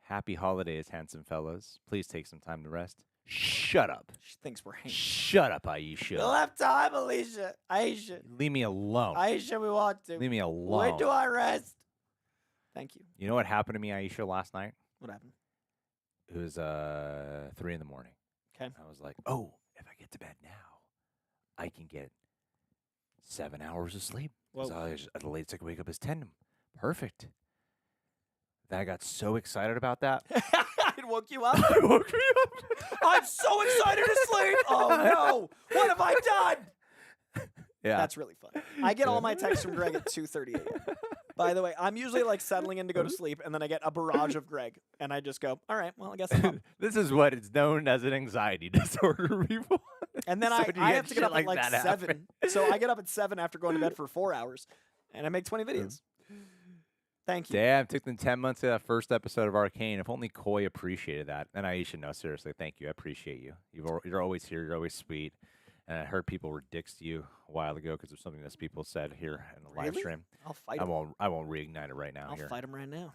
Happy holidays, handsome fellas. Please take some time to rest. Shut up. She thinks we're hanging. Shut up, Aisha. We'll have time, Alicia. Aisha. Leave me alone. Aisha, we want to. Leave me alone. When do I rest? Thank you. You know what happened to me, Aisha, last night? What happened? It was 3 in the morning. Okay. I was like, oh, if I get to bed now, I can get 7 hours of sleep. Whoa. So the latest I can wake up is 10. Perfect. Then I got so excited about that. It woke you up? It woke me up. I'm so excited to sleep. Oh, no. What have I done? Yeah. That's really fun. I get all my texts from Greg at 2:30 a.m. By the way, I'm usually like settling in to go to sleep, and then I get a barrage of Greg, and I just go, all right, well, I guess I'm up. This is what is known as an anxiety disorder, people. And then So do you I get have to get shit up at like that 7. happen? So I get up at 7 after going to bed for 4 hours, and I make 20 videos. Thank you. Damn, took them 10 months to that first episode of Arcane. If only Koi appreciated that. And Aisha, no, seriously, thank you. I appreciate you. You're always here. You're always sweet. And I heard people were dicks to you a while ago because of something that people said here in the live Really? stream. I'll fight him. I won't reignite it right now. I'll here. fight him right now.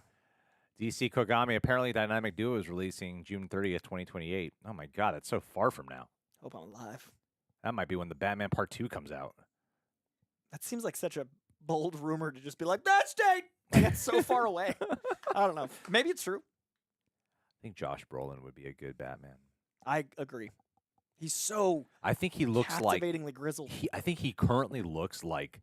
DC Kogami, apparently Dynamic Duo is releasing June 30th, 2028. Oh my God, that's so far from now. Hope I'm alive. That might be when the Batman Part 2 comes out. That seems like such a bold rumor to just be like, that's date. Like, it's so far away. I don't know. Maybe it's true. I think Josh Brolin would be a good Batman. I agree. He's so I think he looks like captivatingly grizzled. I think he currently looks like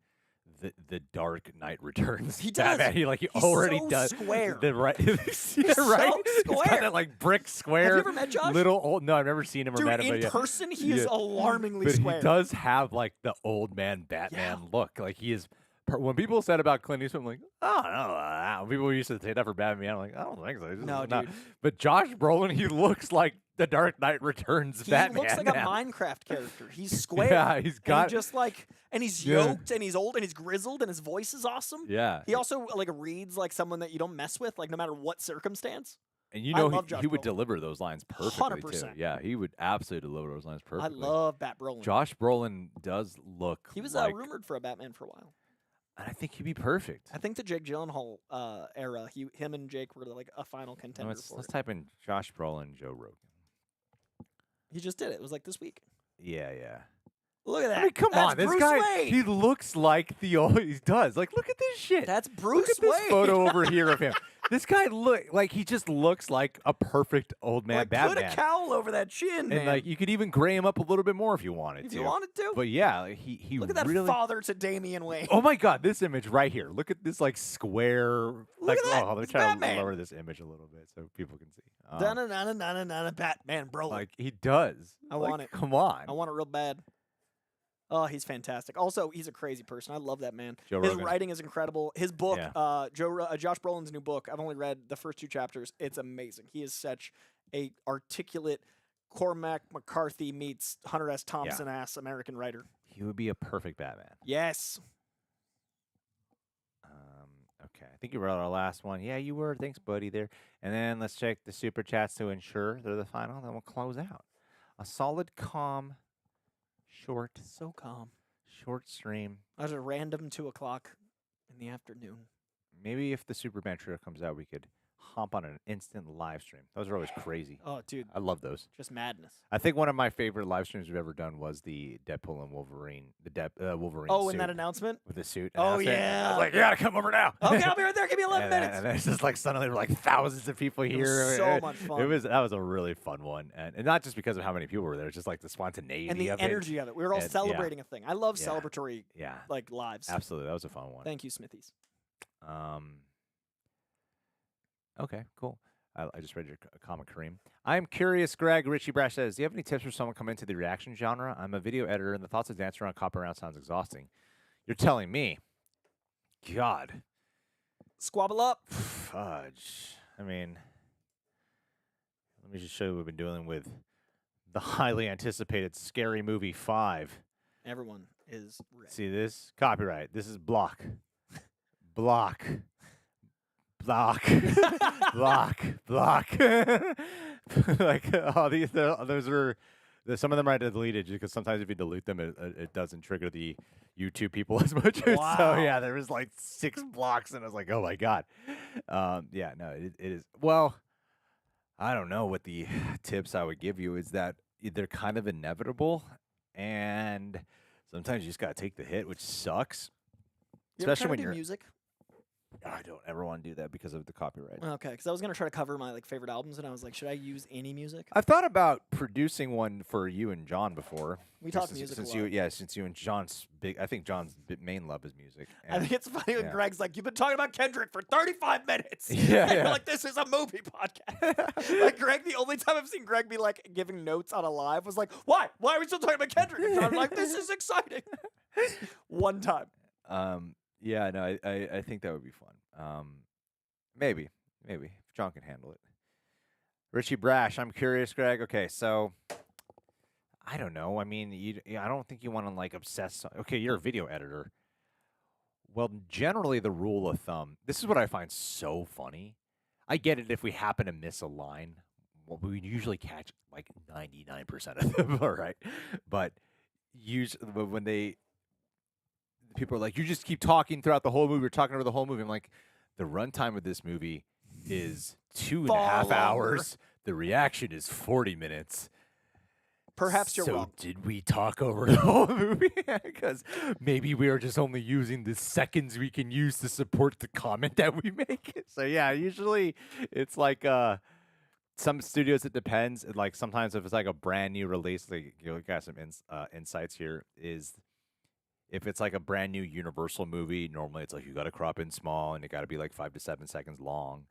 the Dark Knight Returns. He does. Batman. He He's already so does. square. The right, yeah, so right. He's square. got that like brick square. Have you ever met Josh? Little old. No, I've never seen him or Dude, met him. in but yeah. person, he is Yeah. alarmingly But square. he does have like the old man Batman look. Like he is. When people said about Clint Eastwood, I'm like, oh no. When people used to say that for Batman, I'm like, I don't think so. This No, is not. dude. But Josh Brolin, he looks like the Dark Knight Returns He Batman. looks like a now. Minecraft character. He's square. Yeah, he's and got. he just like, and he's Yeah. yoked, and he's old, and he's grizzled, and his voice is awesome. Yeah. He also like reads like someone that you don't mess with, like no matter what circumstance. And you I know love he Josh would Brolin. deliver those lines perfectly too. 100%. Yeah, he would absolutely deliver those lines perfectly. I love Bat Brolin. Josh Brolin does look. He was like, rumored for a Batman for a while. and I think he'd be perfect. I think the Jake Gyllenhaal era, him and Jake were like a final contender Let's for it. type in Josh Brolin, Joe Rogan. He just did it. It was like this week. Yeah, yeah. Look at that. I mean, come That's on, this Bruce guy. Wayne. He looks like the old. He does. Like, look at this shit. That's Look Bruce at this Wayne. photo over here of him. This guy look like he just looks like a perfect old man like, Batman. put a cowl over that chin, and man. like you could even gray him up a little bit more if you wanted if to. you wanted to. But yeah, like, he Look at that really. father to Damian Wayne. Oh my God, this image right here. Look at this like square. Like, at that. Oh, let me It's try Batman. to lower this image a little bit so people can see. Da-na-na-na-na-na, Batman, bro. Like he does. I Like, want it. Come on. I want it real bad. Oh, he's fantastic. Also, he's a crazy person. I love that man. Joe His Rogan. writing is incredible. His book, Yeah. Josh Brolin's new book. I've only read the first 2 chapters. It's amazing. He is such a articulate Cormac McCarthy meets Hunter S. Thompson ass American writer. He would be a perfect Batman. Yes. Okay, I think you wrote our last one. Yeah, you were. Thanks, buddy. There. And then let's check the super chats to ensure they're the final. Then we'll close out. A solid, calm, short So calm. stream. At a random 2 o'clock in the afternoon. Maybe if the Superman trailer comes out, we could hop on an instant live stream. Those are always crazy. Oh, dude, I love those. just madness. I think one of my favorite live streams we've ever done was the Deadpool and Wolverine, Wolverine Oh, suit in that announcement? with the suit. Oh, announcement. I yeah. was like, you gotta come over now. Okay, I'll be right there. Give me 11 minutes. And it's just like suddenly there were like thousands of people It here. was so much fun. That was a really fun one, and not just because of how many people were there, it's just like the spontaneity And the of energy of it. We were all And, yeah. celebrating a thing. I love Yeah. celebratory Yeah, like lives. absolutely, that was a fun one. Thank you, Smithies. Okay, cool. I just read your comment, Kareem. I'm curious, Greg. Richie Brash says, do you have any tips for someone coming into the reaction genre? I'm a video editor, and the thoughts of dancing around, cop around sounds exhausting. You're telling me. God. Squabble up. Fudge. I mean, let me just show you what we've been dealing with. The highly anticipated Scary Movie 5. Everyone is ready. See this? Copyright. This is block. Block. Block. Block. Block. Like, those are Some of them I deleted because sometimes if you delete them, it doesn't trigger the YouTube people as much. So Wow. yeah, there was like 6 blocks, and I was like, oh my god. Yeah, no, it is. Well, I don't know what the tips I would give you is that they're kind of inevitable, and sometimes you just gotta take the hit, which sucks. You ever Especially try to when do you're. music? I don't ever want to do that because of the copyright. Okay, because I was gonna try to cover my like favorite albums, and I was like, should I use any music? I've thought about producing one for you and John before. We talk Since- music a since lot. since you and John's big. I think John's main love is music. I think it's funny when yeah. Greg's like, "You've been talking about Kendrick for 35 minutes." Yeah, And you're yeah. like, this is a movie podcast. Like Greg, the only time I've seen Greg be like giving notes on a live was like, "Why? Why are we still talking about Kendrick?" And I'm like, "This is exciting." One time. Yeah, no, I think that would be fun. Maybe if John can handle it. Richie Brash, I'm curious, Greg. Okay, so I don't know. I mean, I don't think you want to like obsess. Okay, you're a video editor. Well, generally, the rule of thumb. This is what I find so funny. I get it if we happen to miss a line. Well, we usually catch like 99% of them, all right? But when people are like, you just keep talking throughout the whole movie. You're talking over the whole movie. I'm like, the runtime of this movie is 2.5 Far hours. The reaction is 40 minutes. Perhaps you're so wrong. did we talk over the whole movie? Because maybe we are just only using the seconds we can use to support the comment that we make. So yeah, usually it's like some studios it depends. Like sometimes if it's like a brand new release, like you got some insights here is. If it's like a brand new Universal movie, normally it's like you got to crop in small and it got to be like 5 to 7 seconds long.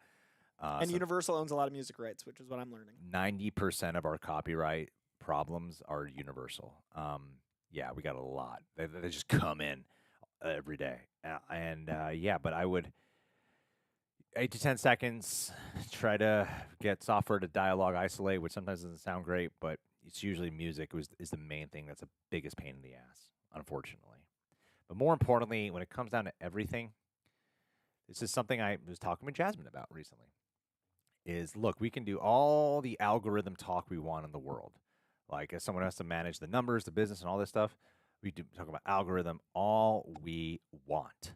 And Universal owns a lot of music rights, which is what I'm learning. 90% of our copyright problems are Universal. Yeah, we got a lot. They just come in every day. Yeah, but I would 8 to 10 seconds, try to get software to dialogue isolate, which sometimes doesn't sound great, but it's usually music is the main thing that's the biggest pain in the ass, unfortunately. But more importantly, when it comes down to everything, this is something I was talking with Jasmine about recently, is look, we can do all the algorithm talk we want in the world. Like if someone has to manage the numbers, the business, and all this stuff, we do talk about algorithm all we want.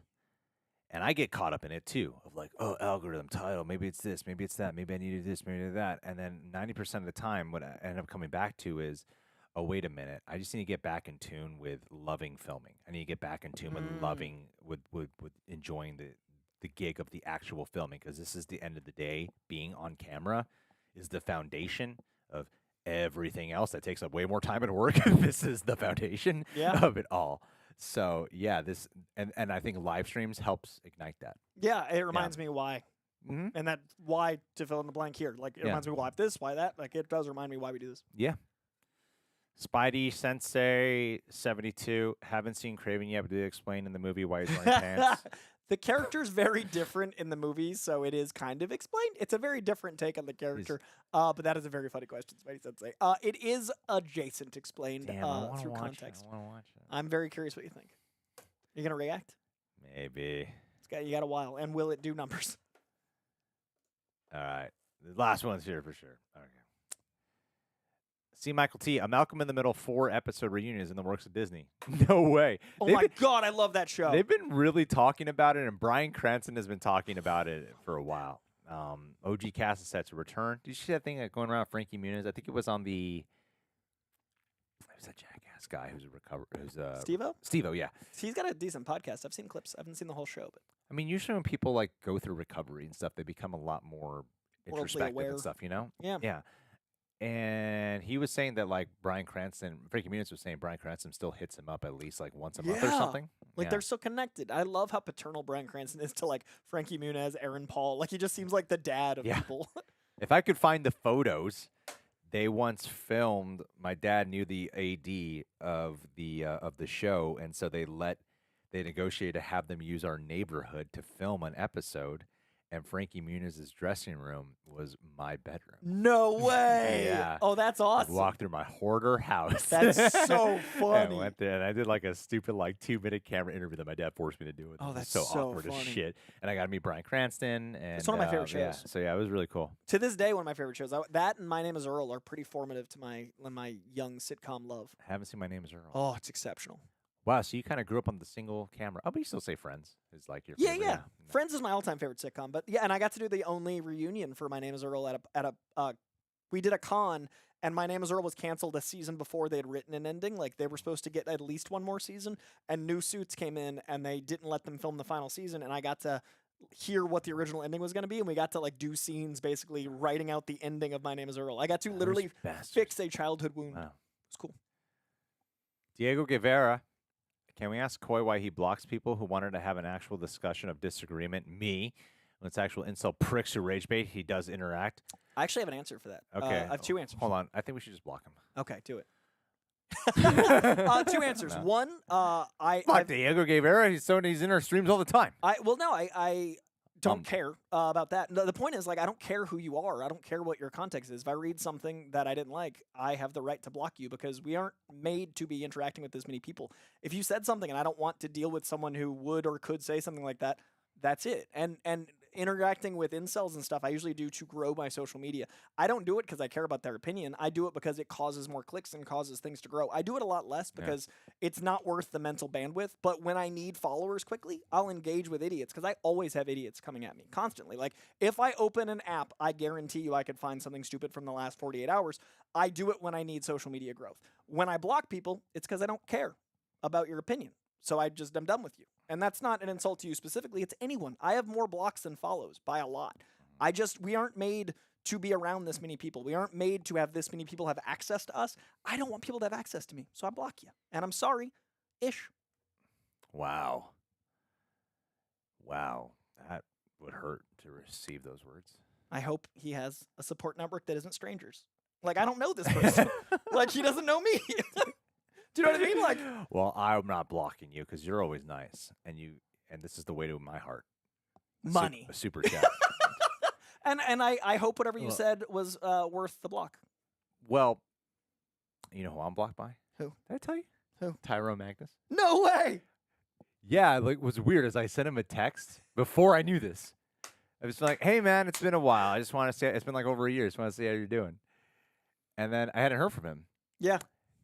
And I get caught up in it too, of like, oh, algorithm, title, maybe it's this, maybe it's that, maybe I need to do this, maybe I need that. And then 90% of the time, what I end up coming back to is, oh, wait a minute. I just need to get back in tune with loving filming. I need to get back in tune with loving, with enjoying the gig of the actual filming, because this is the end of the day. Being on camera is the foundation of everything else that takes up way more time at work. This is the foundation of it all. So yeah, and I think live streams helps ignite that. Yeah, it reminds me why. Mm-hmm. And that why to fill in the blank here. Like it reminds me why this, why that. Like it does remind me why we do this. Yeah. Spidey Sensei 72. Haven't seen Kraven yet, but did explain in the movie why he's wearing pants. The character's very different in the movies, so it is kind of explained. It's a very different take on the character, but that is a very funny question, Spidey Sensei. It is adjacent explained through context. I want to watch it. I'm very curious what you think. You gonna react? Maybe. You got a while, and will it do numbers? All right, the last one's here for sure. Okay. See, Michael T. A Malcolm in the Middle 4-episode reunion is in the works of Disney. No way. Oh my God, I love that show. They've been really talking about it, and Bryan Cranston has been talking about it for a while. OG cast is set to return. Did you see that thing going around Frankie Muniz? I think it was on the. Who's that jackass guy who's Steve-O? Steve-O, yeah. He's got a decent podcast. I've seen clips. I haven't seen the whole show, but I mean, usually when people like go through recovery and stuff, they become a lot more introspective aware. and stuff. You know? Yeah. Yeah. And he was saying that like Bryan Cranston, Frankie Muniz was saying Bryan Cranston still hits him up at least like once a month or something. Like they're so connected. I love how paternal Bryan Cranston is to like Frankie Muniz, Aaron Paul. Like he just seems like the dad of people. If I could find the photos, they once filmed. My dad knew the AD of the show, and so they negotiated to have them use our neighborhood to film an episode. and Frankie Muniz's dressing room was my bedroom. No way. Yeah. Oh, that's awesome. I walked through my hoarder house. That's so And funny. I went there and I did like a stupid 2-minute camera interview that my dad forced me to do. With Oh, him. It was that's so so awkward funny. as shit. And I got to meet Bryan Cranston. And It's one of my favorite yeah. shows. So yeah, it was really cool. To this day, one of my favorite shows. That and My Name Is Earl are pretty formative to my young sitcom love. I haven't seen My Name Is Earl. Oh, it's exceptional. Wow, so you kind of grew up on the single camera. Oh, but you still say Friends is like your Yeah, favorite. yeah. Friends is my all-time favorite sitcom. But yeah, and I got to do the only reunion for My Name Is Earl at a we did a con, and My Name Is Earl was canceled a season before they had written an ending. Like they were supposed to get at least one more season, and New Suits came in, and they didn't let them film the final season, and I got to hear what the original ending was going to be, and we got to do scenes basically writing out the ending of My Name Is Earl. I got to literally fix a childhood wound. Wow. It was cool. Diego Guevara. Can we ask Coy why he blocks people who wanted to have an actual discussion of disagreement? Me. When it's actual insult pricks who rage bait, he does interact. I actually have an answer for that. Okay. I have two answers. Hold on. I think we should just block him. Okay, do it. Two answers. No. One, Fuck Diego Guevara. He's in our streams all the time. I don't care about that. No, the point is, I don't care who you are. I don't care what your context is. If I read something that I didn't like, I have the right to block you because we aren't made to be interacting with this many people. If you said something and I don't want to deal with someone who would or could say something like that, that's it. And interacting with incels and stuff, I usually do to grow my social media. I don't do it because I care about their opinion. I do it because it causes more clicks and causes things to grow. I do it a lot less because it's not worth the mental bandwidth. But when I need followers quickly, I'll engage with idiots because I always have idiots coming at me constantly. If I open an app, I guarantee you I could find something stupid from the last 48 hours. I do it when I need social media growth. When I block people, it's because I don't care about your opinion. So I'm done with you. And that's not an insult to you specifically. It's anyone. I have more blocks than follows by a lot. We aren't made to be around this many people. We aren't made to have this many people have access to us. I don't want people to have access to me. So I block you. And I'm sorry-ish. Wow. Wow. That would hurt to receive those words. I hope he has a support network that isn't strangers. I don't know this person. He doesn't know me. Do you know what I mean? Well, I'm not blocking you because you're always nice, and this is the way to my heart. Money. A super chat. and I hope whatever you said was worth the block. Well, you know who I'm blocked by? Who? Did I tell you? Who? Tyrone Magnus. No way. Yeah, it was weird as I sent him a text before I knew this. I was like, "Hey man, it's been a while. I just want to say it's been over a year. I just want to see how you're doing." And then I hadn't heard from him. Yeah.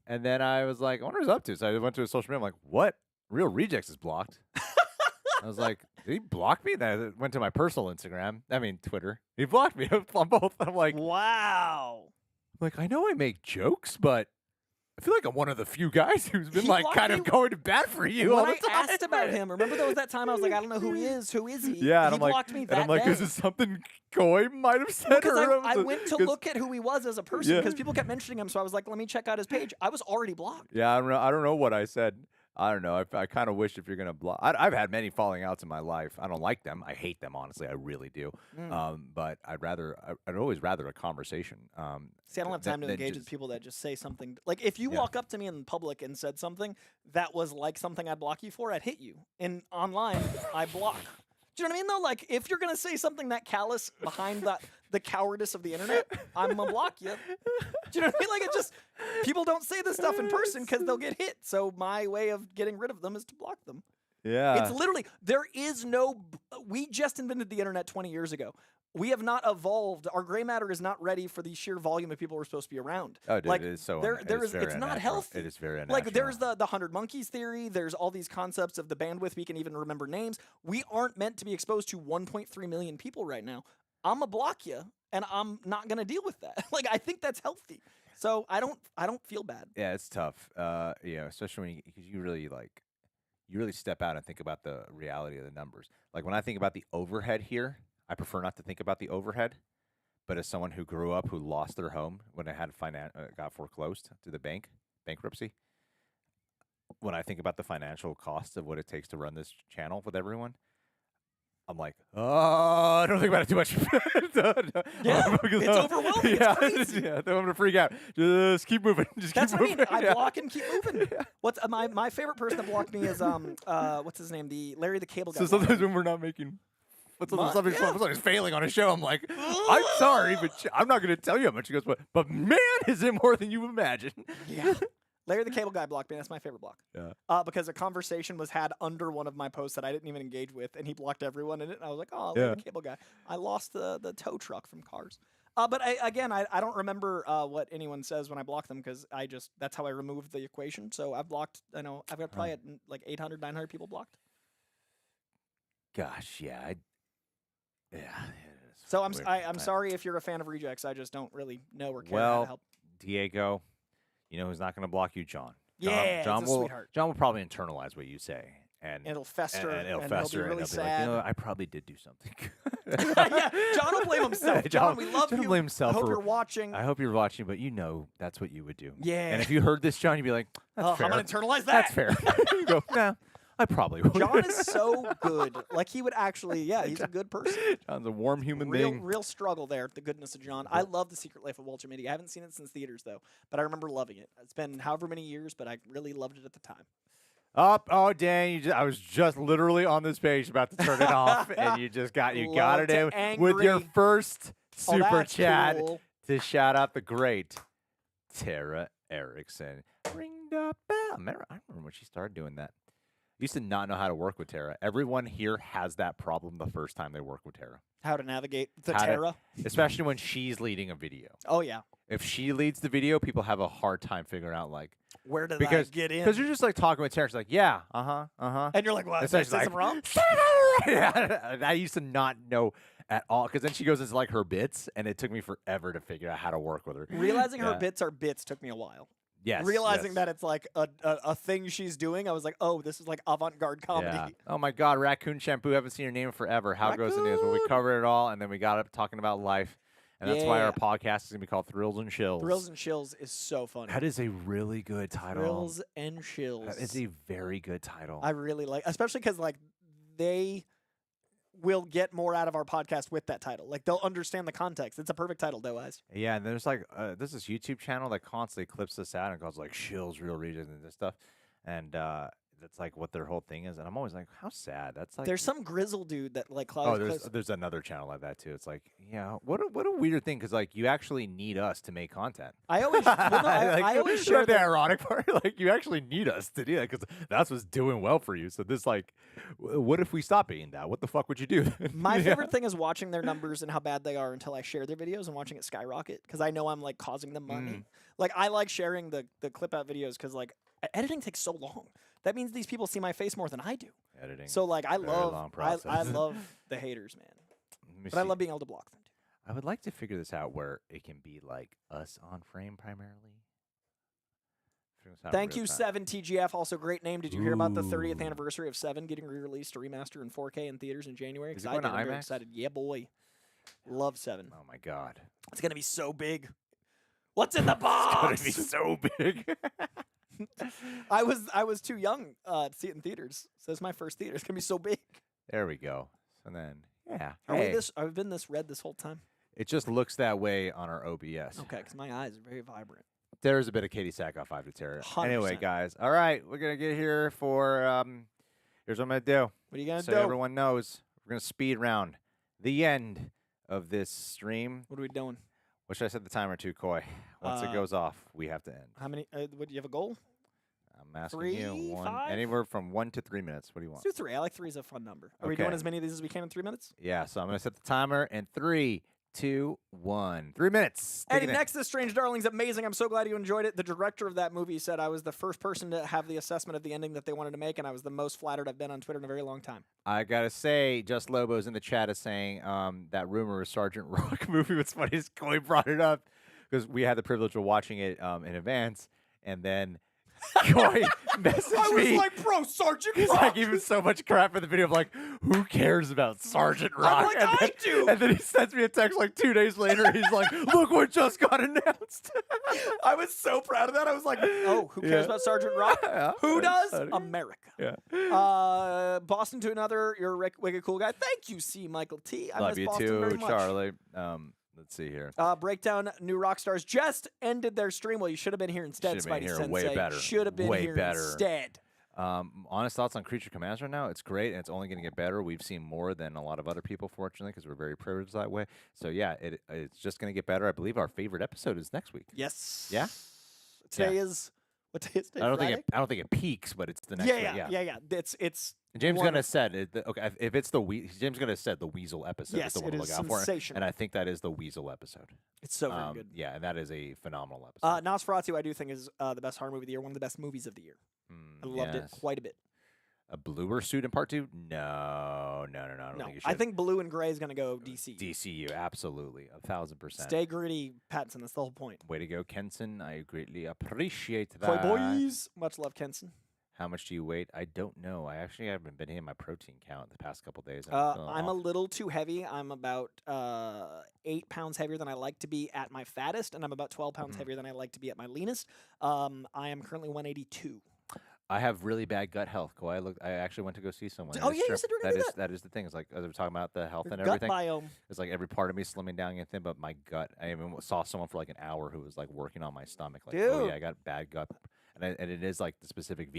And then I was like, I wonder what he's up to. So I went to his social media. I'm like, what? Real Rejects is blocked. I was like, did he block me? Then I went to my personal Instagram. Twitter. He blocked me on both. I'm like, wow. I know I make jokes, but I feel like I'm one of the few guys who's been kind of going to bat for you all the time. When I asked about him, remember there was that time I was like, I don't know who he is. Who is he? Yeah, and he blocked me that I'm like, day. is this something Coy might have said? Because I went to look at who he was as a person because people kept mentioning him. So I was like, let me check out his page. I was already blocked. Yeah, I don't know what I said. I don't know. I kind of wish if you're going to block. I've had many falling outs in my life. I don't like them. I hate them, honestly. I really do. But I'd always rather a conversation. See, I don't have time to engage with people that just say something. If you walk up to me in public and said something that was like something I'd block you for, I'd hit you. And online, I block. Do you know what I mean, though? If you're going to say something that callous behind the cowardice of the internet, I'm going to block you. Do you know what I mean? People don't say this stuff in person because they'll get hit. So my way of getting rid of them is to block them. Yeah. It's literally, we just invented the internet 20 years ago. We have not evolved. Our gray matter is not ready for the sheer volume of people we're supposed to be around. Oh, dude, it is so it's not healthy. It is very unnatural. There's the 100 monkeys theory. There's all these concepts of the bandwidth. We can even remember names. We aren't meant to be exposed to 1.3 million people right now. I'm going to block you, and I'm not going to deal with that. I think that's healthy. So I don't feel bad. Yeah, it's tough. Especially because you really step out and think about the reality of the numbers. When I think about the overhead here, I prefer not to think about the overhead. But as someone who grew up, who lost their home when it had got foreclosed to the bankruptcy, when I think about the financial cost of what it takes to run this channel with everyone, I'm like, oh, I don't think about it too much. Yeah, it's overwhelming. Yeah, it's crazy. I'm gonna freak out. Just keep moving. That's keep moving. what I mean. I block and keep moving. What's my favorite person to block me is what's his name? The Larry the Cable Guy. So sometimes when we're not making When somebody's failing on a show, I'm like, I'm sorry, but I'm not going to tell you how much. He goes, but man, is it more than you imagine? Yeah. Larry the Cable Guy blocked me. That's my favorite block. Yeah. Because a conversation was had under one of my posts that I didn't even engage with, and he blocked everyone in it. And I was like, oh, Larry the Cable Guy. I lost the tow truck from Cars. But I don't remember what anyone says when I block them because that's how I removed the equation. So I've blocked, I've got probably like 800, 900 people blocked. Gosh, yeah. So I'm sorry if you're a fan of Rejects. I just don't really know or care how to help. Diego, you know who's not going to block you, John. John will. Sweetheart. John will probably internalize what you say, and it'll fester, and it'll fester, and really he'll be like, you know, I probably did do something. Yeah, John will blame himself. John, we love you. John will blame himself. I hope you're watching. I hope you're watching, but you know that's what you would do. Yeah. And if you heard this, John, you'd be like, that's fair. I'm gonna internalize that. That's fair. You go, nah. I probably would. John is so good. Like, he would actually, he's a good person. John's a warm human being. Real struggle there, the goodness of John. I love The Secret Life of Walter Mitty. I haven't seen it since theaters, though, but I remember loving it. It's been however many years, but I really loved it at the time. Oh, dang. I was just literally on this page about to turn it off, and you got it in with your first super chat to shout out the great Tara Erickson. Ring the bell. I remember when she started doing that. I used to not know how to work with Tara. Everyone here has that problem the first time they work with Tara. How to navigate the Tara? Especially when she's leading a video. Oh, yeah. If she leads the video, people have a hard time figuring out, like, where did I get in? Because you're just, like, talking with Tara. She's like, yeah, And you're like, what? Did I say something wrong? I used to not know at all. Because then she goes into, like, her bits, and it took me forever to figure out how to work with her. Realizing her bits are bits took me a while. Yes. Realizing that it's like a thing she's doing, I was like, oh, this is like avant-garde comedy. Yeah. Oh my God, Raccoon Shampoo, haven't seen her name in forever. How gross it is. Well, we covered it all, and then we got up talking about life, and that's why our podcast is gonna be called Thrills and Chills. Thrills and Chills is so funny. That is a really good title. Thrills and Chills. That is a very good title. I really like, especially because like they will get more out of our podcast with that title. Like, they'll understand the context. It's a perfect title, though, guys. Yeah, and there's like there's this YouTube channel that constantly clips this out and calls like Shills Real Regions and this stuff, and that's like what their whole thing is. And I'm always like, how sad. That's like there's some grizzle dude that like there's another channel like that too. It's like, yeah, what a weird thing, because like you actually need us to make content. I always I always share the ironic part. Like, you actually need us to do that because that's what's doing well for you. So this, like, what if we stop being that? What the fuck would you do? My favorite thing is watching their numbers and how bad they are until I share their videos and watching it skyrocket, because I know I'm like causing them money. Like, I like sharing the clip out videos because like editing takes so long. That means these people see my face more than I do. Editing. So like I love the haters, man. But I love being able to block them too. I would like to figure this out where it can be like us on frame primarily. Thank you, 7 TGF. Also, great name. Did you hear about the 30th anniversary of 7 getting re-released to remaster in 4K in theaters in January? Is it going to IMAX? I'm very excited. Yeah, boy. Love 7. Oh my God. It's gonna be so big. What's in the box? It's gonna be so big. I was too young to see it in theaters, so it's my first theater. It's gonna be so big. There we go. And then I've been this red this whole time. It just looks that way on our OBS. Okay, because my eyes are very vibrant. There's a bit of Katie Sackhoff 5 to Terra. 100%. Anyway, guys. All right, we're gonna get here for here's what I'm gonna do. What are you gonna do? So everyone knows, we're gonna speed round the end of this stream. What are we doing? What should I set the timer to, Coy? Once it goes off, we have to end. How many? What do you have a goal? I'm asking 3, you 5? Anywhere from 1 to 3 minutes. What do you want? Let's do 3. I like 3 is a fun number. Are we doing as many of these as we can in 3 minutes? Yeah. So I'm gonna set the timer in 3, 2, 1. 3 minutes. Eddie, next is Strange Darlings. Amazing. I'm so glad you enjoyed it. The director of that movie said I was the first person to have the assessment of the ending that they wanted to make, and I was the most flattered I've been on Twitter in a very long time. I gotta say, Just Lobo's in the chat is saying that rumor of Sergeant Rock movie. What's funny is Coy brought it up because we had the privilege of watching it in advance, and then Coy messaged me. I was like, bro, Sergeant Rock. I gave him so much crap for the video. I'm like, who cares about Sergeant Rock? I'm like, I do. And then he sends me a text like 2 days later. He's like, look what just got announced. I was so proud of that. I was like, oh, who cares about Sergeant Rock? Yeah, who does? America. Yeah. Boston to another. You're a wicked cool guy. Thank you, C. Michael T. I Love miss you Boston too, very much. Charlie. Let's see here. Breakdown New Rockstars just ended their stream. Well, you should have been here instead, Should've been Spidey here Sensei. way better. Should have been Way here better. instead. Honest thoughts on Creature Commandos right now? It's great, and it's only going to get better. We've seen more than a lot of other people, fortunately, because we're very privileged that way. So yeah, it's just going to get better. I believe our favorite episode is next week. Yes. Yeah? Today is what day is today? I don't Friday? think it peaks, but it's the next week. Yeah. It's James one Gunn has of- said okay. If it's the James Gunn has said the Weasel episode Yes, is the one it to is look out for, sensational. and I think that is the Weasel episode. It's so very good. Yeah, and that is a phenomenal episode. Nosferatu, I do think is the best horror movie of the year, one of the best movies of the year. I loved it quite a bit. A bluer suit in part 2? No. I don't think you should. I think blue and gray is going to go DC. DCU, absolutely, 1,000%. Stay gritty, Pattinson. That's the whole point. Way to go, Kenson. I greatly appreciate Coy that. boys. Much love, Kenson. How much do you weight? I don't know. I actually haven't been hitting my protein count the past couple days. I'm a little too heavy. I'm about 8 pounds heavier than I like to be at my fattest, and I'm about 12 pounds heavier than I like to be at my leanest. I am currently 182. I have really bad gut health. I actually went to go see someone. Oh, yeah, you said you were gonna do that. That is the thing. It's like, as we're talking about the health Your and gut everything. biome. It's like every part of me slimming down and thin, but my gut. I even saw someone for like an hour who was like working on my stomach. Like, oh Dude. yeah, I got bad gut. And it is like the specific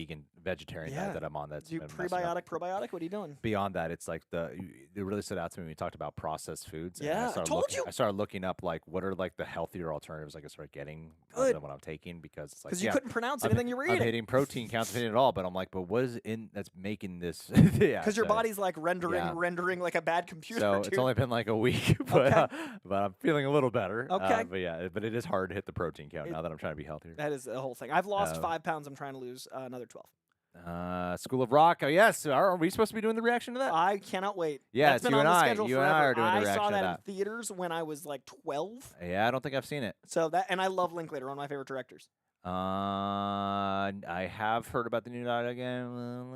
vegetarian diet that I'm on. That's Do you been messing up. prebiotic, probiotic? What are you doing? Beyond that, it's like it really stood out to me when we talked about processed foods. And Yeah, I told you. I started looking up like what are like the healthier alternatives I could start getting Good. than what I'm taking, because it's like Because you couldn't pronounce anything you were I'm eating. hitting protein counts, I'm hitting it all, but I'm like, but what is in that's making this? Yeah, Because your so- body's like rendering like a bad computer. So dude. it's only been like a week, but Okay. but I'm feeling a little better. Okay. But it is hard to hit the protein count now that I'm trying to be healthier. That is the whole thing. I've lost 5 pounds. I'm trying to lose another 12. School of Rock. Oh yes, are we supposed to be doing the reaction to that? I cannot wait. Yeah, That's it's been you on and the I. schedule You and I forever. are doing the I reaction saw to that that. in theaters when I was like 12. Yeah, I don't think I've seen it. So and I love Linklater, one of my favorite directors. I have heard about the new night again,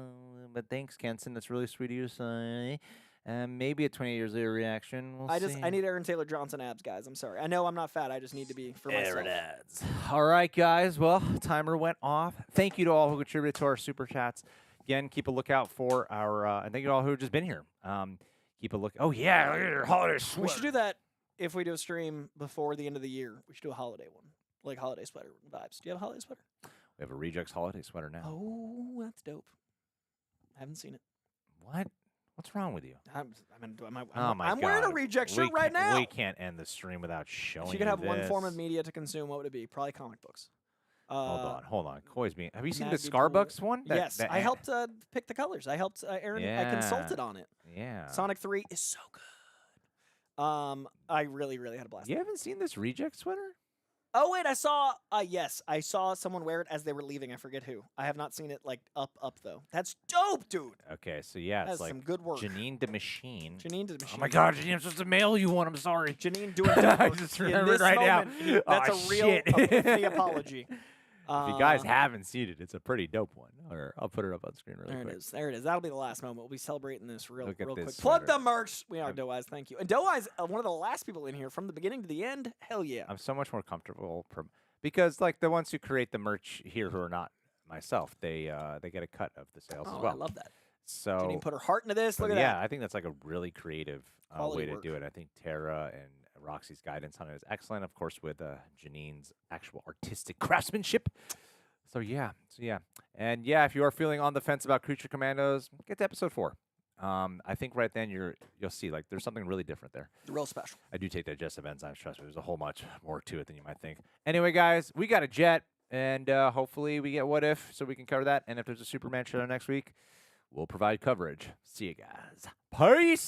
but thanks, Kenson. That's really sweet of you to say. Maybe a 28 years later reaction. We'll see. I need Aaron Taylor Johnson abs, guys. I'm sorry. I know I'm not fat. I just need to be for myself. All right, guys. Well, timer went off. Thank you to all who contributed to our super chats. Again, keep a lookout for our. And thank you to all who have just been here. Keep a look. Oh yeah, look at your holiday sweater. We should do that if we do a stream before the end of the year. We should do a holiday one, like holiday sweater vibes. Do you have a holiday sweater? We have a Rejects holiday sweater now. Oh, that's dope. I haven't seen it. What? What's wrong with you? I'm Oh my I'm God. wearing a reject shirt right now. We can't end the stream without showing If you could have one form of this. media to consume, what would it be? Probably comic books. Hold on. Coy's me. Have you seen the Maggie Starbucks one? Yes, I helped pick the colors. I helped Aaron. I consulted on it. Yeah. Sonic 3 is so good. I really, really had a blast. You haven't seen this Reject sweater? Oh wait, I saw someone wear it as they were leaving. I forget who. I have not seen it like up though. That's dope, dude. Okay, so yeah, That's it's like some good work. Janine the Machine. Janine the Machine. Oh my God, Janine, I'm supposed to mail you one. I'm sorry. Janine doing I dope work just in remembered this right now. moment. That's Aw, a real shit. epiphany apology. If you guys haven't seen it, it's a pretty dope one. Or I'll put it up on screen really There quick. it is. There it is. That'll be the last moment. We'll be celebrating this real Look at quick. this Plug sweater. the merch. We are Doe Eyes. Thank you. And Doe Eyes, one of the last people in here from the beginning to the end. Hell yeah. I'm so much more comfortable because like the ones who create the merch here who are not myself, they get a cut of the sales Oh, as well. I love that. So Janine put her heart into this. Look at yeah, that. I think that's like a really creative Quality way to work. do it. I think Tara and Roxy's guidance on it is excellent. Of course, with Janine's actual artistic craftsmanship. So yeah, and yeah, if you are feeling on the fence about Creature Commandos, get to episode 4. I think right then you'll see like there's something really different there. Real special. I do take digestive enzymes. Trust me, there's a whole much more to it than you might think. Anyway, guys, we got a jet, and hopefully we get What If so we can cover that. And if there's a Superman show next week, we'll provide coverage. See you guys. Peace.